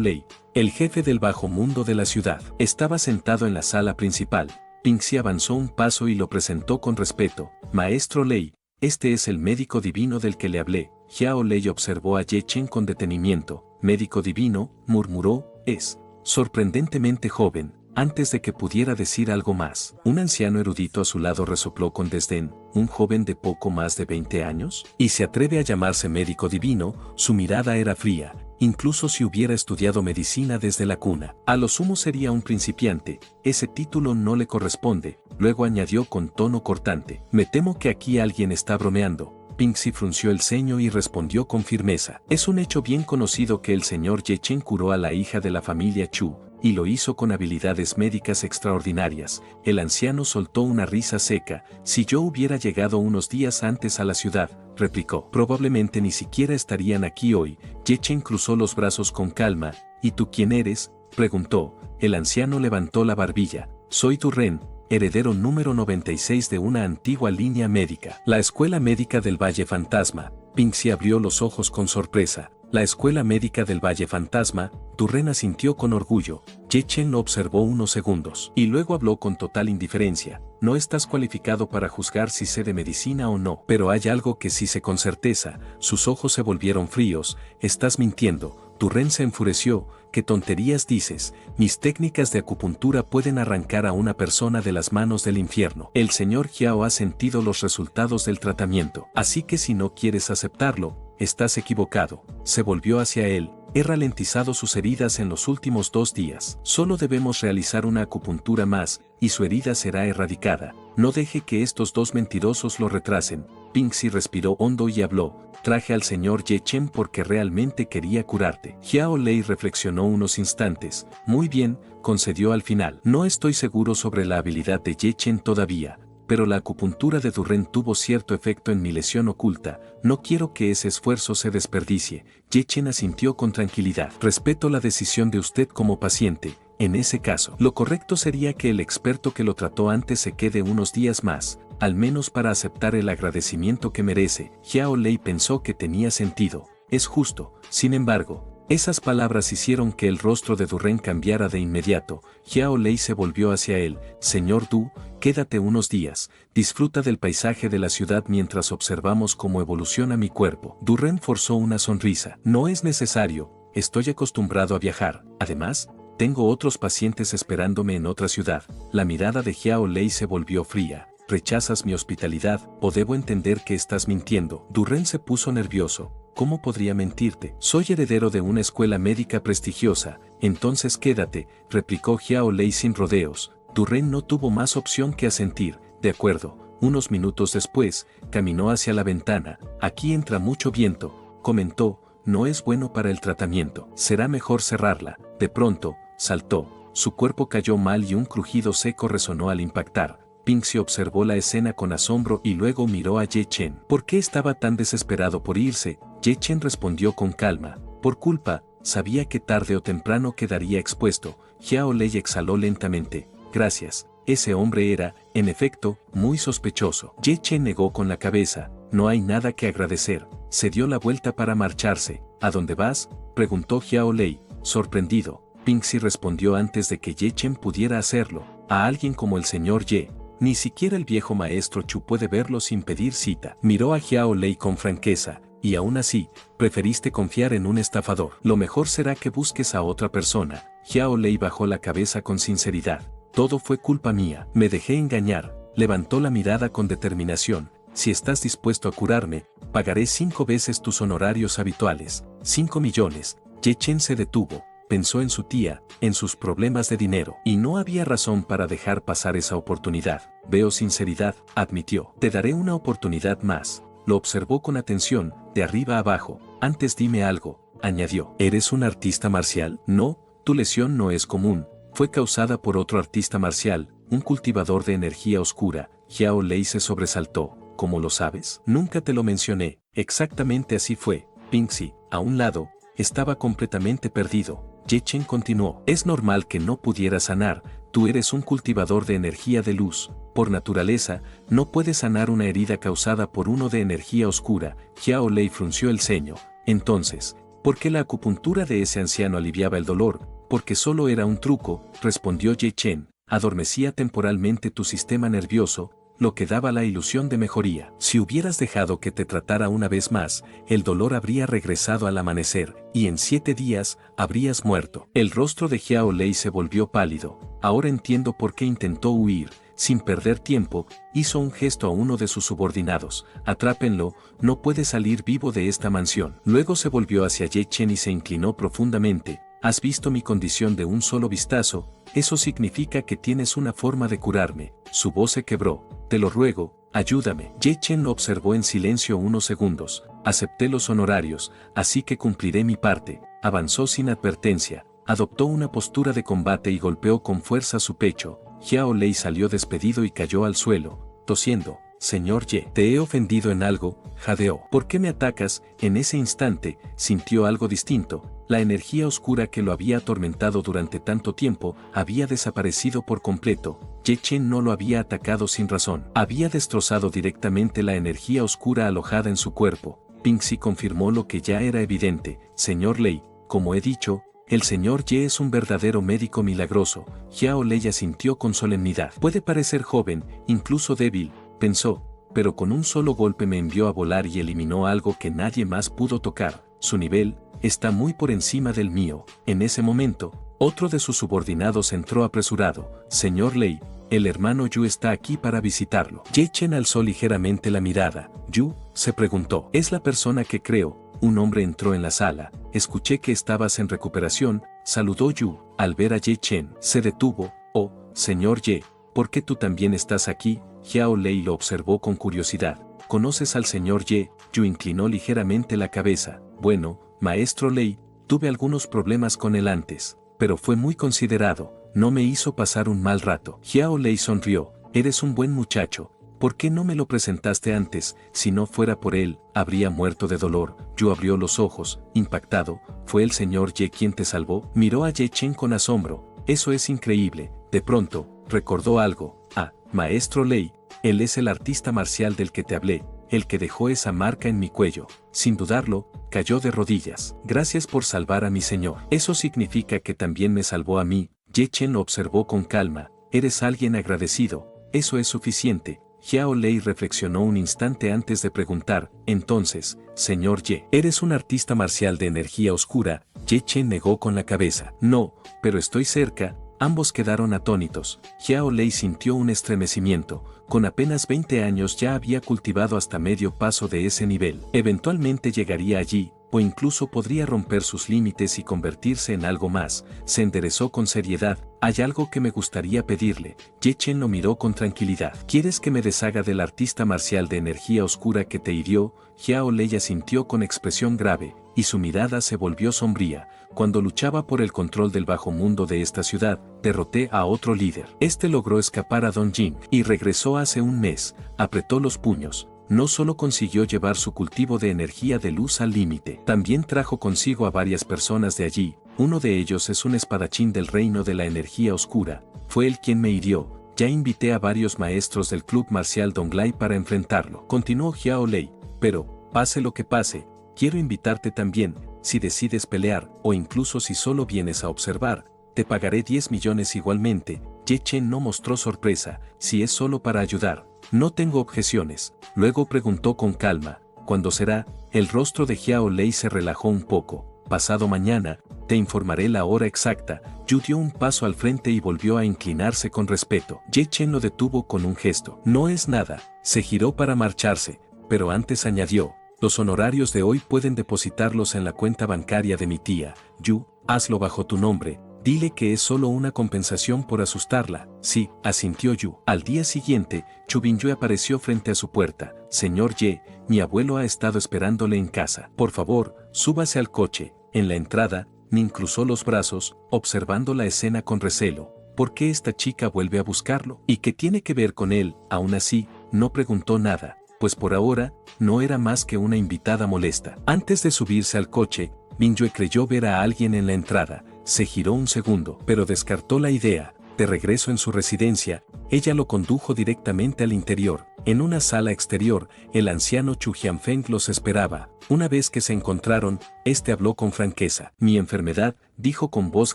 Lei, el jefe del bajo mundo de la ciudad. Estaba sentado en la sala principal. Pingxi avanzó un paso y lo presentó con respeto. Maestro Lei, Este es el médico divino del que le hablé. Xiao Lei observó a Ye Chen con detenimiento. Médico divino, murmuró, es sorprendentemente joven. Antes de que pudiera decir algo más, un anciano erudito a su lado resopló con desdén, ¿un joven de poco más de 20 años? ¿Y se atreve a llamarse médico divino? Su mirada era fría, incluso si hubiera estudiado medicina desde la cuna. A lo sumo sería un principiante, ese título no le corresponde. Luego añadió con tono cortante, me temo que aquí alguien está bromeando. Pingxi frunció el ceño y respondió con firmeza. Es un hecho bien conocido que el señor Ye Chen curó a la hija de la familia Chu, y lo hizo con habilidades médicas extraordinarias. El anciano soltó una risa seca. Si yo hubiera llegado unos días antes a la ciudad, replicó, probablemente ni siquiera estarían aquí hoy. Ye Chen cruzó los brazos con calma. ¿Y tú quién eres?, preguntó. El anciano levantó la barbilla. Soy Du Ren, heredero número 96 de una antigua línea médica. La Escuela Médica del Valle Fantasma. Pingxi abrió los ojos con sorpresa. La Escuela Médica del Valle Fantasma. Du Ren asintió con orgullo. Ye Chen lo observó unos segundos y luego habló con total indiferencia. No estás cualificado para juzgar si sé de medicina o no, pero hay algo que sí sé con certeza. Sus ojos se volvieron fríos. Estás mintiendo. Du Ren se enfureció. ¿Qué tonterías dices? Mis técnicas de acupuntura pueden arrancar a una persona de las manos del infierno. El señor Xiao ha sentido los resultados del tratamiento, así que si no quieres aceptarlo, estás equivocado. Se volvió hacia él. He ralentizado sus heridas en los últimos 2 días. Solo debemos realizar una acupuntura más, y su herida será erradicada. No deje que estos 2 mentirosos lo retrasen. Pingxi respiró hondo y habló. Traje al señor Ye Chen porque realmente quería curarte. Xiao Lei reflexionó unos instantes. Muy bien, concedió al final. No estoy seguro sobre la habilidad de Ye Chen todavía, pero la acupuntura de Du Ren tuvo cierto efecto en mi lesión oculta. No quiero que ese esfuerzo se desperdicie. Ye Chen asintió con tranquilidad. Respeto la decisión de usted como paciente. En ese caso, lo correcto sería que el experto que lo trató antes se quede unos días más, al menos para aceptar el agradecimiento que merece. Xiao Lei pensó que tenía sentido. Es justo. Sin embargo, esas palabras hicieron que el rostro de Du Ren cambiara de inmediato. Xiao Lei se volvió hacia él. Señor Du, quédate unos días. Disfruta del paisaje de la ciudad mientras observamos cómo evoluciona mi cuerpo. Du Ren forzó una sonrisa. No es necesario. Estoy acostumbrado a viajar. Además, tengo otros pacientes esperándome en otra ciudad. La mirada de Xiao Lei se volvió fría. ¿Rechazas mi hospitalidad o debo entender que estás mintiendo? Du Ren se puso nervioso. ¿Cómo podría mentirte? Soy heredero de una escuela médica prestigiosa. Entonces quédate, replicó Xiao Lei sin rodeos. Du Ren no tuvo más opción que asentir. De acuerdo. Unos minutos después, caminó hacia la ventana. Aquí entra mucho viento, comentó. No es bueno para el tratamiento. Será mejor cerrarla. De pronto, saltó. Su cuerpo cayó mal y un crujido seco resonó al impactar. Pingxi observó la escena con asombro y luego miró a Ye Chen. ¿Por qué estaba tan desesperado por irse? Ye Chen respondió con calma. Por culpa, sabía que tarde o temprano quedaría expuesto. Xiao Lei exhaló lentamente. Gracias. Ese hombre era, en efecto, muy sospechoso. Ye Chen negó con la cabeza. No hay nada que agradecer. Se dio la vuelta para marcharse. ¿A dónde vas?, preguntó Xiao Lei, sorprendido. Pingxi respondió antes de que Ye Chen pudiera hacerlo. A alguien como el señor Ye. Ni siquiera el viejo maestro Chu puede verlo sin pedir cita. Miró a Xiao Lei con franqueza. Y aún así, preferiste confiar en un estafador. Lo mejor será que busques a otra persona. Xiao Lei bajó la cabeza con sinceridad. Todo fue culpa mía. Me dejé engañar. Levantó la mirada con determinación. Si estás dispuesto a curarme, pagaré 5 veces tus honorarios habituales. 5 millones. Ye Chen se detuvo. Pensó en su tía, en sus problemas de dinero, y no había razón para dejar pasar esa oportunidad. Veo sinceridad, admitió. Te daré una oportunidad más. Lo observó con atención, de arriba a abajo. Antes dime algo, añadió. ¿Eres un artista marcial? No, tu lesión no es común. Fue causada por otro artista marcial, un cultivador de energía oscura. Xiao Lei se sobresaltó. ¿Cómo lo sabes? Nunca te lo mencioné. Exactamente así fue. Pingxi, a un lado, estaba completamente perdido. Ye Chen continuó. Es normal que no pudieras sanar. Tú eres un cultivador de energía de luz. Por naturaleza, no puedes sanar una herida causada por uno de energía oscura. Xiao Lei frunció el ceño. Entonces, ¿por qué la acupuntura de ese anciano aliviaba el dolor? Porque solo era un truco, respondió Ye Chen. Adormecía temporalmente tu sistema nervioso. lo que daba la ilusión de mejoría. Si hubieras dejado que te tratara una vez más, el dolor habría regresado al amanecer, y en 7 días, habrías muerto. El rostro de Xiao Lei se volvió pálido. Ahora entiendo por qué intentó huir. Sin perder tiempo, hizo un gesto a uno de sus subordinados. Atrápenlo, no puede salir vivo de esta mansión. Luego se volvió hacia Ye Chen y se inclinó profundamente. Has visto mi condición de un solo vistazo, eso significa que tienes una forma de curarme. Su voz se quebró. Te lo ruego, ayúdame. Ye Chen lo observó en silencio unos segundos. Acepté los honorarios, así que cumpliré mi parte. Avanzó sin advertencia. Adoptó una postura de combate y golpeó con fuerza su pecho. Xiao Lei salió despedido y cayó al suelo, tosiendo. Señor Ye, ¿te he ofendido en algo? Jadeó. ¿Por qué me atacas? En ese instante, sintió algo distinto. La energía oscura que lo había atormentado durante tanto tiempo había desaparecido por completo. Ye Chen no lo había atacado sin razón. Había destrozado directamente la energía oscura alojada en su cuerpo. Pingxi confirmó lo que ya era evidente. Señor Lei, como he dicho, el señor Ye es un verdadero médico milagroso. Xiao Lei asintió con solemnidad. Puede parecer joven, incluso débil, pensó, pero con un solo golpe me envió a volar y eliminó algo que nadie más pudo tocar. Su nivel está muy por encima del mío. En ese momento, otro de sus subordinados entró apresurado. Señor Lei, el hermano Yu está aquí para visitarlo. Ye Chen alzó ligeramente la mirada. Yu, se preguntó. Es la persona que creo. Un hombre entró en la sala. Escuché que estabas en recuperación. Saludó Yu. Al ver a Ye Chen, se detuvo. Oh, señor Ye, ¿por qué tú también estás aquí? Xiao Lei lo observó con curiosidad. ¿Conoces al señor Ye? Yu inclinó ligeramente la cabeza. Bueno, maestro Lei, tuve algunos problemas con él antes, pero fue muy considerado. No me hizo pasar un mal rato. Xiao Lei sonrió. Eres un buen muchacho. ¿Por qué no me lo presentaste antes? Si no fuera por él, habría muerto de dolor. Yu abrió los ojos, impactado. ¿Fue el señor Ye quien te salvó? Miró a Ye Chen con asombro. Eso es increíble. De pronto, recordó algo. Ah, maestro Lei, él es el artista marcial del que te hablé, el que dejó esa marca en mi cuello. Sin dudarlo, cayó de rodillas. Gracias por salvar a mi señor. Eso significa que también me salvó a mí. Ye Chen lo observó con calma. Eres alguien agradecido. Eso es suficiente. Xiao Lei reflexionó un instante antes de preguntar. Entonces, señor Ye, ¿eres un artista marcial de energía oscura? Ye Chen negó con la cabeza. No, pero estoy cerca. Ambos quedaron atónitos. Xiao Lei sintió un estremecimiento. Con apenas 20 años ya había cultivado hasta medio paso de ese nivel. Eventualmente llegaría allí, o incluso podría romper sus límites y convertirse en algo más. Se enderezó con seriedad. Hay algo que me gustaría pedirle. Ye Chen lo miró con tranquilidad. ¿Quieres que me deshaga del artista marcial de energía oscura que te hirió? Xiao Lei asintió con expresión grave, y su mirada se volvió sombría. Cuando luchaba por el control del bajo mundo de esta ciudad, derroté a otro líder. Este logró escapar a Dongjing y regresó hace un mes. Apretó los puños. No solo consiguió llevar su cultivo de energía de luz al límite, también trajo consigo a varias personas de allí. Uno de ellos es un espadachín del reino de la energía oscura. Fue él quien me hirió. Ya invité a varios maestros del club marcial Donglai para enfrentarlo. Continuó Xiao Lei. Pero, pase lo que pase, quiero invitarte también. Si decides pelear, o incluso si solo vienes a observar, te pagaré 10 millones igualmente. Ye Chen no mostró sorpresa. Si es solo para ayudar, no tengo objeciones. Luego preguntó con calma, ¿cuándo será? El rostro de Xiao Lei se relajó un poco. Pasado mañana, te informaré la hora exacta. Yu dio un paso al frente y volvió a inclinarse con respeto. Ye Chen lo detuvo con un gesto. No es nada. Se giró para marcharse, pero antes añadió, los honorarios de hoy pueden depositarlos en la cuenta bancaria de mi tía. Yu, hazlo bajo tu nombre. Dile que es solo una compensación por asustarla. Sí, asintió Yu. Al día siguiente, Chu Bingyue apareció frente a su puerta. Señor Ye, mi abuelo ha estado esperándole en casa. Por favor, súbase al coche. En la entrada, Ning cruzó los brazos, observando la escena con recelo. ¿Por qué esta chica vuelve a buscarlo? ¿Y qué tiene que ver con él? Aún así, no preguntó nada, pues por ahora, no era más que una invitada molesta. Antes de subirse al coche, Bingyue creyó ver a alguien en la entrada. Se giró un segundo, pero descartó la idea. De regreso en su residencia, ella lo condujo directamente al interior. En una sala exterior, el anciano Chu Jianfeng los esperaba. Una vez que se encontraron, este habló con franqueza. Mi enfermedad, dijo con voz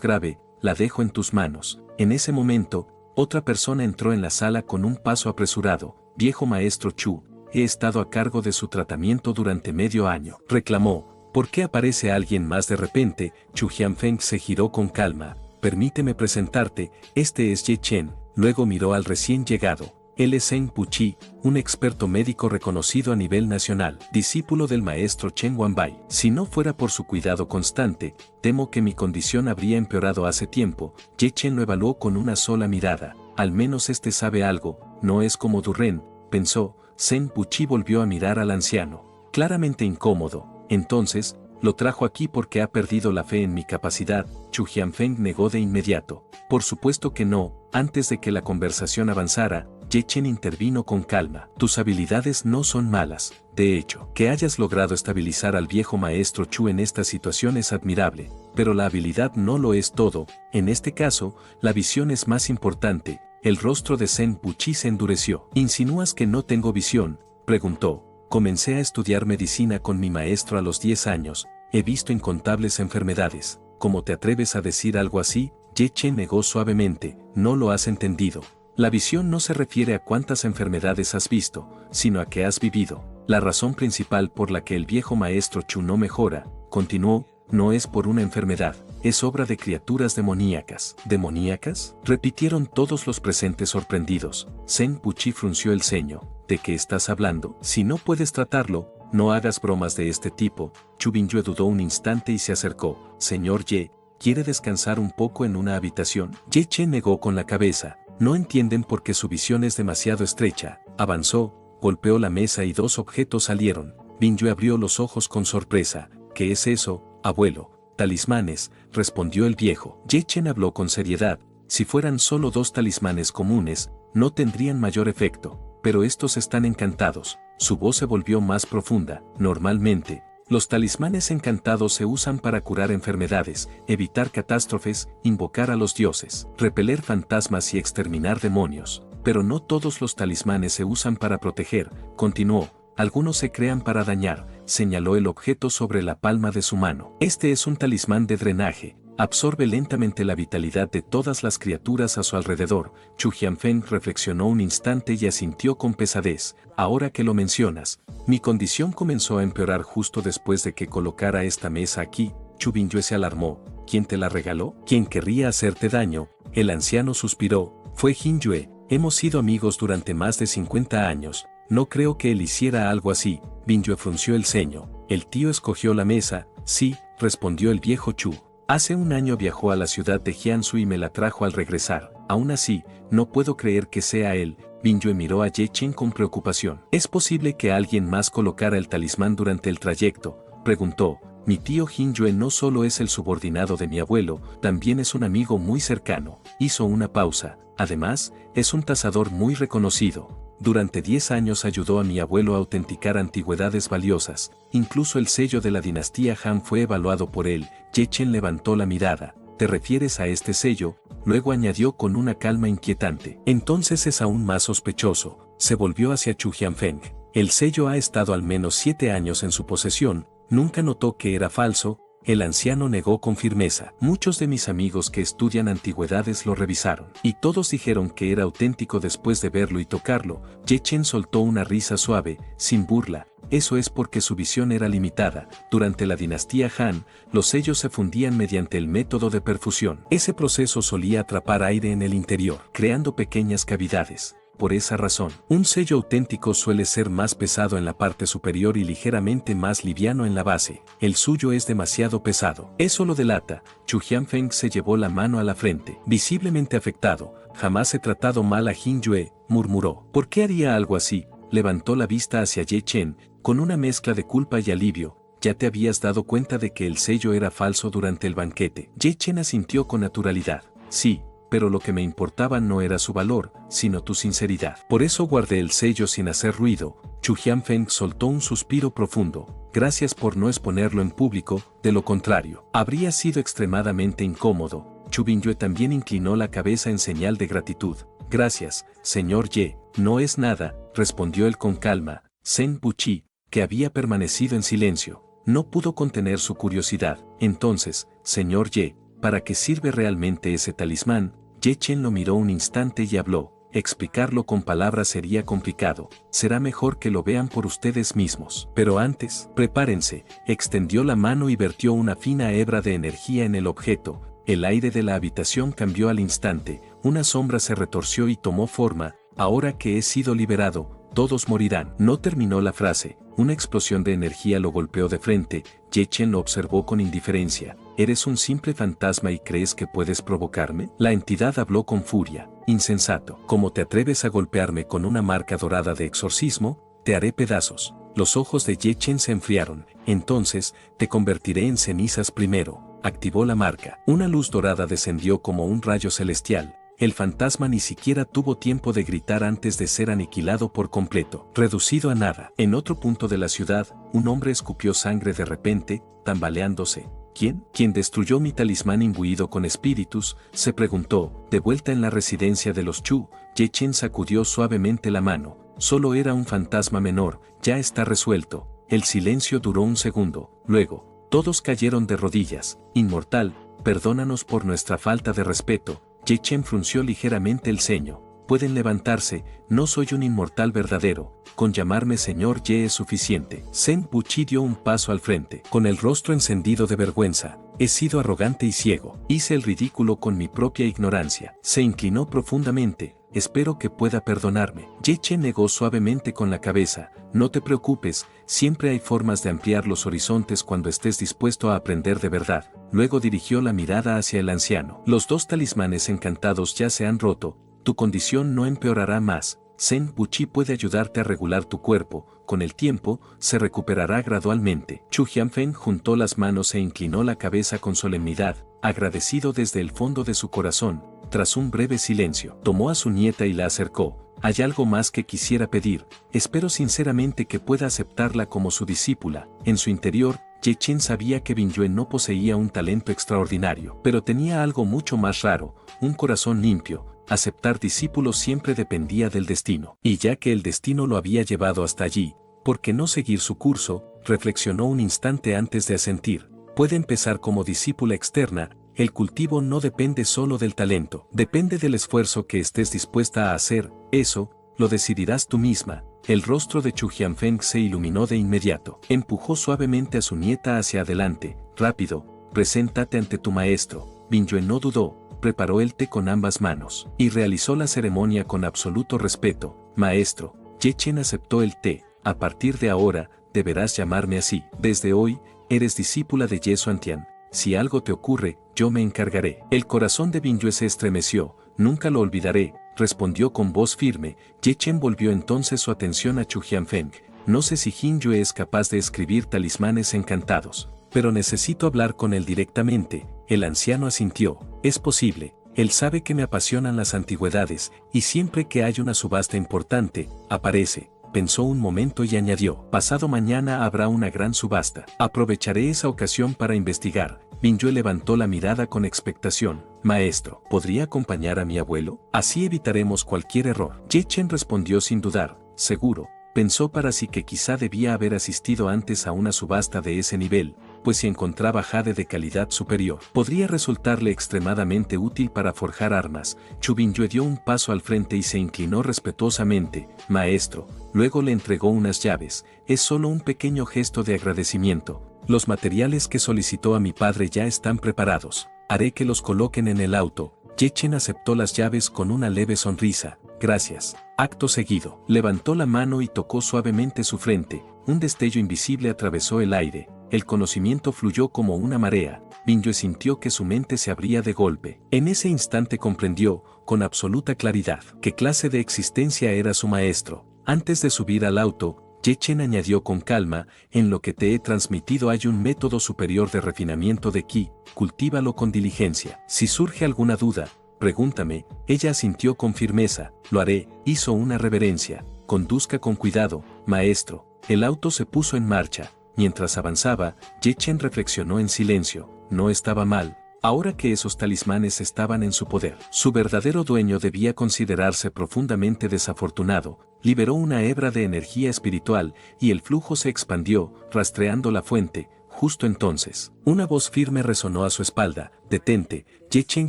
grave, la dejo en tus manos. En ese momento, otra persona entró en la sala con un paso apresurado. viejo maestro Chu, he estado a cargo de su tratamiento durante medio año. Reclamó. ¿Por qué aparece alguien más de repente? Chu Jianfeng se giró con calma. Permíteme presentarte, este es Ye Chen. Luego miró al recién llegado. Él es Zheng Puqi, un experto médico reconocido a nivel nacional, discípulo del maestro Chen Wanbai. Si no fuera por su cuidado constante, temo que mi condición habría empeorado hace tiempo. Ye Chen lo evaluó con una sola mirada. Al menos este sabe algo, no es como Durren, pensó. Zheng Puqi volvió a mirar al anciano, claramente incómodo. Entonces, lo trajo aquí porque ha perdido la fe en mi capacidad. Chu Jianfeng negó de inmediato. Por supuesto que no. Antes de que la conversación avanzara, Ye Chen intervino con calma. Tus habilidades no son malas. De hecho, que hayas logrado estabilizar al viejo maestro Chu en esta situación es admirable, pero la habilidad no lo es todo. En este caso, la visión es más importante. El rostro de Zheng Puqi se endureció. ¿Insinúas que no tengo visión?, preguntó. Comencé a estudiar medicina con mi maestro a los 10 años. He visto incontables enfermedades. ¿Cómo te atreves a decir algo así? Ye Chen negó suavemente. No lo has entendido. La visión no se refiere a cuántas enfermedades has visto, sino a que has vivido. La razón principal por la que el viejo maestro Chu no mejora, continuó, no es por una enfermedad, es obra de criaturas demoníacas. ¿Demoníacas?, repitieron todos los presentes sorprendidos. Zheng Puqi frunció el ceño. ¿De qué estás hablando? Si no puedes tratarlo, no hagas bromas de este tipo. Chu Binyue dudó un instante y se acercó. Señor Ye, ¿quiere descansar un poco en una habitación? Ye Chen negó con la cabeza. No entienden por qué su visión es demasiado estrecha. Avanzó, golpeó la mesa y dos objetos salieron. Binyue abrió los ojos con sorpresa. ¿Qué es eso, abuelo? Talismanes, respondió el viejo. Ye Chen habló con seriedad. Si fueran solo dos talismanes comunes, no tendrían mayor efecto, pero estos están encantados. Su voz se volvió más profunda. Normalmente, los talismanes encantados se usan para curar enfermedades, evitar catástrofes, invocar a los dioses, repeler fantasmas y exterminar demonios. Pero no todos los talismanes se usan para proteger, continuó. Algunos se crean para dañar, señaló el objeto sobre la palma de su mano. Este es un talismán de drenaje. Absorbe lentamente la vitalidad de todas las criaturas a su alrededor. Chu Jianfeng reflexionó un instante y asintió con pesadez. Ahora que lo mencionas, mi condición comenzó a empeorar justo después de que colocara esta mesa aquí. Chu Binyue se alarmó. ¿Quién te la regaló? ¿Quién querría hacerte daño? El anciano suspiró. Fue Jin Yue. Hemos sido amigos durante más de 50 años. No creo que él hiciera algo así. Binyue frunció el ceño. El tío escogió la mesa. Sí, respondió el viejo Chu. Hace un año viajó a la ciudad de Jiangsu y me la trajo al regresar. Aún así, no puedo creer que sea él. Binyue miró a Ye Chen con preocupación. ¿Es posible que alguien más colocara el talismán durante el trayecto?, preguntó. Mi tío Jin Yue no solo es el subordinado de mi abuelo, también es un amigo muy cercano. Hizo una pausa. Además, es un tasador muy reconocido. Durante 10 años ayudó a mi abuelo a autenticar antigüedades valiosas. Incluso el sello de la dinastía Han fue evaluado por él. Ye Chen levantó la mirada. ¿Te refieres a este sello? Luego añadió con una calma inquietante. Entonces es aún más sospechoso. Se volvió hacia Chu Jianfeng. El sello ha estado al menos 7 años en su posesión. Nunca notó que era falso. El anciano negó con firmeza. Muchos de mis amigos que estudian antigüedades lo revisaron, y todos dijeron que era auténtico después de verlo y tocarlo. Ye Chen soltó una risa suave, sin burla. Eso es porque su visión era limitada. Durante la dinastía Han, los sellos se fundían mediante el método de perfusión. Ese proceso solía atrapar aire en el interior, creando pequeñas cavidades. Por esa razón, un sello auténtico suele ser más pesado en la parte superior y ligeramente más liviano en la base. El suyo es demasiado pesado. Eso lo delata. Chu Jianfeng se llevó la mano a la frente, visiblemente afectado. Jamás he tratado mal a Jin Yue, murmuró. ¿Por qué haría algo así? Levantó la vista hacia Ye Chen, con una mezcla de culpa y alivio. Ya te habías dado cuenta de que el sello era falso durante el banquete. Ye Chen asintió con naturalidad. Sí, pero lo que me importaba no era su valor, sino tu sinceridad. Por eso guardé el sello sin hacer ruido. Chu Jianfeng soltó un suspiro profundo. Gracias por no exponerlo en público, de lo contrario, habría sido extremadamente incómodo. Chu Binyue también inclinó la cabeza en señal de gratitud. Gracias, señor Ye. No es nada, respondió él con calma. Zheng Puqi, que había permanecido en silencio, no pudo contener su curiosidad. Entonces, señor Ye, ¿para qué sirve realmente ese talismán? Ye Chen lo miró un instante y habló. explicarlo con palabras sería complicado, será mejor que lo vean por ustedes mismos. Pero antes, prepárense, extendió la mano y vertió una fina hebra de energía en el objeto. El aire de la habitación cambió al instante, una sombra se retorció y tomó forma. Ahora que he sido liberado, todos morirán. No terminó la frase, una explosión de energía lo golpeó de frente. Ye Chen lo observó con indiferencia. ¿Eres un simple fantasma y crees que puedes provocarme? La entidad habló con furia. Insensato. ¿Cómo te atreves a golpearme con una marca dorada de exorcismo? Te haré pedazos. Los ojos de Ye Chen se enfriaron. Entonces, te convertiré en cenizas primero. Activó la marca. Una luz dorada descendió como un rayo celestial. El fantasma ni siquiera tuvo tiempo de gritar antes de ser aniquilado por completo, reducido a nada. En otro punto de la ciudad, un hombre escupió sangre de repente, tambaleándose. ¿Quién? ¿Quién destruyó mi talismán imbuido con espíritus? Se preguntó. De vuelta en la residencia de los Chu, Ye Chen sacudió suavemente la mano. Solo era un fantasma menor, ya está resuelto. El silencio duró un segundo. Luego, todos cayeron de rodillas. Inmortal, perdónanos por nuestra falta de respeto. Ye Chen frunció ligeramente el ceño. Pueden levantarse, no soy un inmortal verdadero, con llamarme señor Ye es suficiente. Zhen Puqi dio un paso al frente, con el rostro encendido de vergüenza. He sido arrogante y ciego, hice el ridículo con mi propia ignorancia. Se inclinó profundamente, espero que pueda perdonarme. Ye Chen negó suavemente con la cabeza. No te preocupes, siempre hay formas de ampliar los horizontes cuando estés dispuesto a aprender de verdad. Luego dirigió la mirada hacia el anciano. Los dos talismanes encantados ya se han roto, tu condición no empeorará más. Zhen Puqi puede ayudarte a regular tu cuerpo, con el tiempo, se recuperará gradualmente. Chu Jianfeng juntó las manos e inclinó la cabeza con solemnidad, agradecido desde el fondo de su corazón. Tras un breve silencio, tomó a su nieta y la acercó. Hay algo más que quisiera pedir, espero sinceramente que pueda aceptarla como su discípula. En su interior, Ye Chen sabía que Bingyue no poseía un talento extraordinario, pero tenía algo mucho más raro, un corazón limpio. Aceptar discípulos siempre dependía del destino. Y ya que el destino lo había llevado hasta allí, ¿por qué no seguir su curso? Reflexionó un instante antes de asentir. Puede empezar como discípula externa. El cultivo no depende solo del talento, depende del esfuerzo que estés dispuesta a hacer. Eso, lo decidirás tú misma. El rostro de Chu Jianfeng se iluminó de inmediato. Empujó suavemente a su nieta hacia adelante. Rápido, preséntate ante tu maestro. Bingyue no dudó. Preparó el té con ambas manos y realizó la ceremonia con absoluto respeto. Maestro, Ye Chen aceptó el té. A partir de ahora, deberás llamarme así. Desde hoy, eres discípula de Ye Xuantian. Si algo te ocurre, yo me encargaré. El corazón de Bingyue se estremeció. Nunca lo olvidaré, respondió con voz firme. Ye Chen volvió entonces su atención a Chu Jianfeng. No sé si Bingyue es capaz de escribir talismanes encantados, pero necesito hablar con él directamente. El anciano asintió. Es posible. Él sabe que me apasionan las antigüedades, y siempre que hay una subasta importante, aparece. Pensó un momento y añadió, pasado mañana habrá una gran subasta. Aprovecharé esa ocasión para investigar. Bingyue levantó la mirada con expectación. Maestro, ¿podría acompañar a mi abuelo? Así evitaremos cualquier error. Ye Chen respondió sin dudar. Seguro. Pensó para sí que quizá debía haber asistido antes a una subasta de ese nivel, pues si encontraba jade de calidad superior, podría resultarle extremadamente útil para forjar armas. Chu Bingyue dio un paso al frente y se inclinó respetuosamente. Maestro, luego le entregó unas llaves. Es solo un pequeño gesto de agradecimiento. Los materiales que solicitó a mi padre ya están preparados. Haré que los coloquen en el auto. Ye Chen aceptó las llaves con una leve sonrisa. Gracias. Acto seguido, levantó la mano y tocó suavemente su frente. Un destello invisible atravesó el aire. El conocimiento fluyó como una marea. Bingyue sintió que su mente se abría de golpe. En ese instante comprendió, con absoluta claridad, qué clase de existencia era su maestro. Antes de subir al auto, Ye Chen añadió con calma, en lo que te he transmitido hay un método superior de refinamiento de Qi, cultívalo con diligencia. Si surge alguna duda, pregúntame. Ella asintió con firmeza. Lo haré. Hizo una reverencia. Conduzca con cuidado, maestro. El auto se puso en marcha. Mientras avanzaba, Ye Chen reflexionó en silencio. No estaba mal. Ahora que esos talismanes estaban en su poder, su verdadero dueño debía considerarse profundamente desafortunado. Liberó una hebra de energía espiritual y el flujo se expandió, rastreando la fuente. Justo entonces, una voz firme resonó a su espalda. Detente. Ye Chen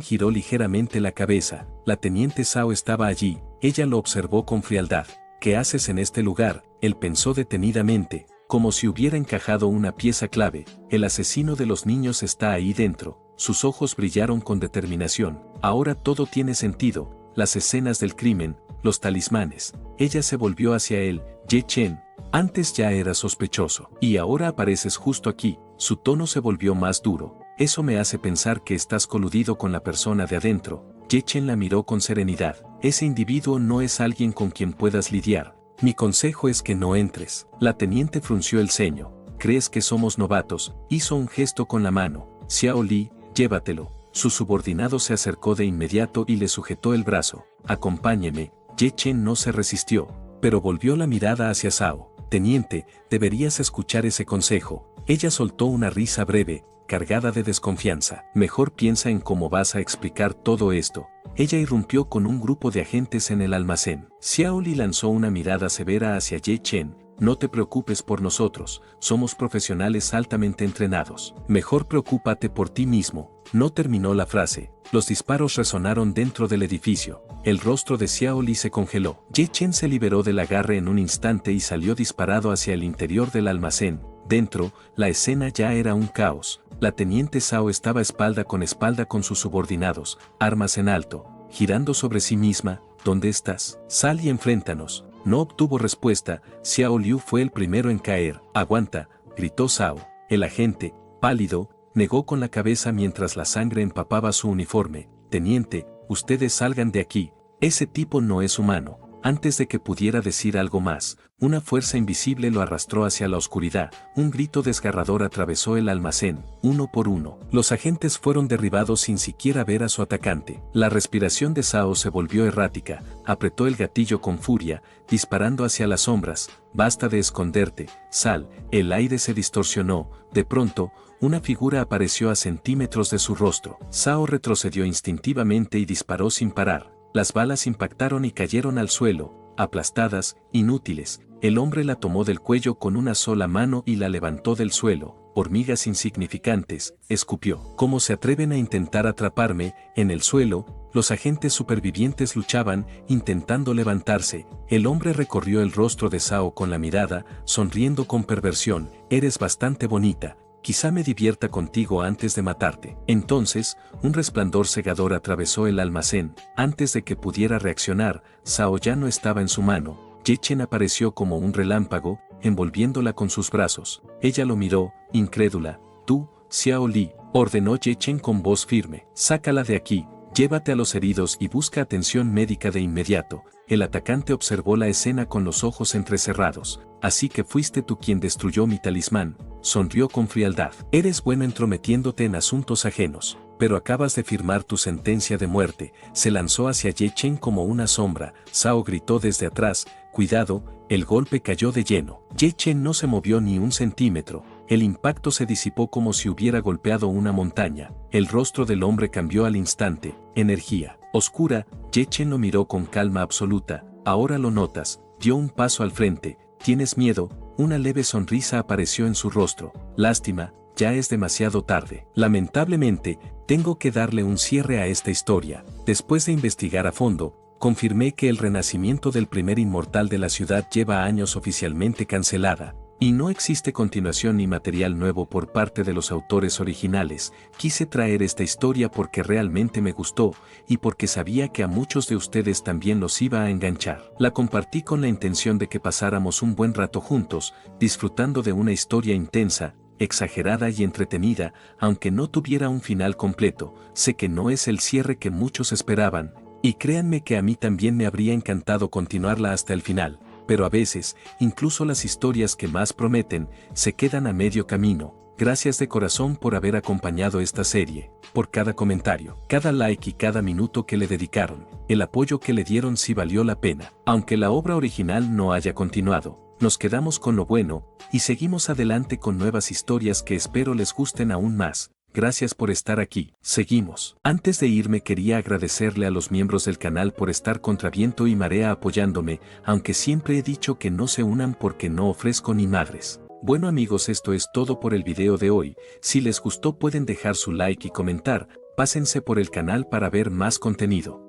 giró ligeramente la cabeza. La teniente Zhao estaba allí. Ella lo observó con frialdad. ¿Qué haces en este lugar? Él pensó detenidamente, como si hubiera encajado una pieza clave. El asesino de los niños está ahí dentro. Sus ojos brillaron con determinación. Ahora todo tiene sentido. Las escenas del crimen, los talismanes. Ella se volvió hacia él. Ye Chen, antes ya era sospechoso. Y ahora apareces justo aquí. Su tono se volvió más duro. Eso me hace pensar que estás coludido con la persona de adentro. Ye Chen la miró con serenidad. Ese individuo no es alguien con quien puedas lidiar. Mi consejo es que no entres. La teniente frunció el ceño. ¿Crees que somos novatos? Hizo un gesto con la mano. Xiao Li, llévatelo. Su subordinado se acercó de inmediato y le sujetó el brazo. Acompáñeme. Ye Chen no se resistió, pero volvió la mirada hacia Zhao. Teniente, deberías escuchar ese consejo. Ella soltó una risa breve, cargada de desconfianza. Mejor piensa en cómo vas a explicar todo esto. Ella irrumpió con un grupo de agentes en el almacén. Xiao Li lanzó una mirada severa hacia Ye Chen. No te preocupes por nosotros, somos profesionales altamente entrenados. Mejor preocúpate por ti mismo. No terminó la frase. Los disparos resonaron dentro del edificio. El rostro de Xiao Li se congeló. Ye Chen se liberó del agarre en un instante y salió disparado hacia el interior del almacén. Dentro, la escena ya era un caos. La teniente Zhao estaba espalda con sus subordinados, armas en alto, girando sobre sí misma. ¿Dónde estás? Sal y enfréntanos. No obtuvo respuesta. Xiao Liu fue el primero en caer. Aguanta, gritó Zhao. El agente, pálido, negó con la cabeza mientras la sangre empapaba su uniforme. Teniente, ustedes salgan de aquí. Ese tipo no es humano. Antes de que pudiera decir algo más, una fuerza invisible lo arrastró hacia la oscuridad. Un grito desgarrador atravesó el almacén, uno por uno. Los agentes fueron derribados sin siquiera ver a su atacante. La respiración de Zhao se volvió errática, apretó el gatillo con furia, disparando hacia las sombras. Basta de esconderte, sal. El aire se distorsionó. De pronto, una figura apareció a centímetros de su rostro. Zhao retrocedió instintivamente y disparó sin parar. Las balas impactaron y cayeron al suelo, aplastadas, inútiles. El hombre la tomó del cuello con una sola mano y la levantó del suelo. Hormigas insignificantes, escupió. ¿Cómo se atreven a intentar atraparme? En el suelo, los agentes supervivientes luchaban, intentando levantarse. El hombre recorrió el rostro de Zhao con la mirada, sonriendo con perversión. Eres bastante bonita. Quizá me divierta contigo antes de matarte. Entonces, un resplandor cegador atravesó el almacén. Antes de que pudiera reaccionar, Zhao ya no estaba en su mano. Ye Chen apareció como un relámpago, envolviéndola con sus brazos. Ella lo miró, incrédula. Tú, Xiao Li, ordenó Ye Chen con voz firme. Sácala de aquí, llévate a los heridos y busca atención médica de inmediato. El atacante observó la escena con los ojos entrecerrados. Así que fuiste tú quien destruyó mi talismán. Sonrió con frialdad. Eres bueno entrometiéndote en asuntos ajenos, pero acabas de firmar tu sentencia de muerte. Se lanzó hacia Ye Chen como una sombra. Zhao gritó desde atrás, cuidado, el golpe cayó de lleno. Ye Chen no se movió ni un centímetro. El impacto se disipó como si hubiera golpeado una montaña. El rostro del hombre cambió al instante. Energía oscura. Ye Chen lo miró con calma absoluta. Ahora lo notas. Dio un paso al frente. ¿Tienes miedo? Una leve sonrisa apareció en su rostro. Lástima, ya es demasiado tarde. Lamentablemente, tengo que darle un cierre a esta historia. Después de investigar a fondo, confirmé que el renacimiento del primer inmortal de la ciudad lleva años oficialmente cancelada. Y no existe continuación ni material nuevo por parte de los autores originales. Quise traer esta historia porque realmente me gustó y porque sabía que a muchos de ustedes también los iba a enganchar. La compartí con la intención de que pasáramos un buen rato juntos, disfrutando de una historia intensa, exagerada y entretenida, aunque no tuviera un final completo. Sé que no es el cierre que muchos esperaban, y créanme que a mí también me habría encantado continuarla hasta el final. Pero a veces, incluso las historias que más prometen, se quedan a medio camino. Gracias de corazón por haber acompañado esta serie, por cada comentario, cada like y cada minuto que le dedicaron. El apoyo que le dieron sí valió la pena. Aunque la obra original no haya continuado, nos quedamos con lo bueno, y seguimos adelante con nuevas historias que espero les gusten aún más. Gracias por estar aquí. Seguimos. Antes de irme quería agradecerle a los miembros del canal por estar contra viento y marea apoyándome, aunque siempre he dicho que no se unan porque no ofrezco ni madres. Bueno amigos, esto es todo por el video de hoy. Si les gustó pueden dejar su like y comentar. Pásense por el canal para ver más contenido.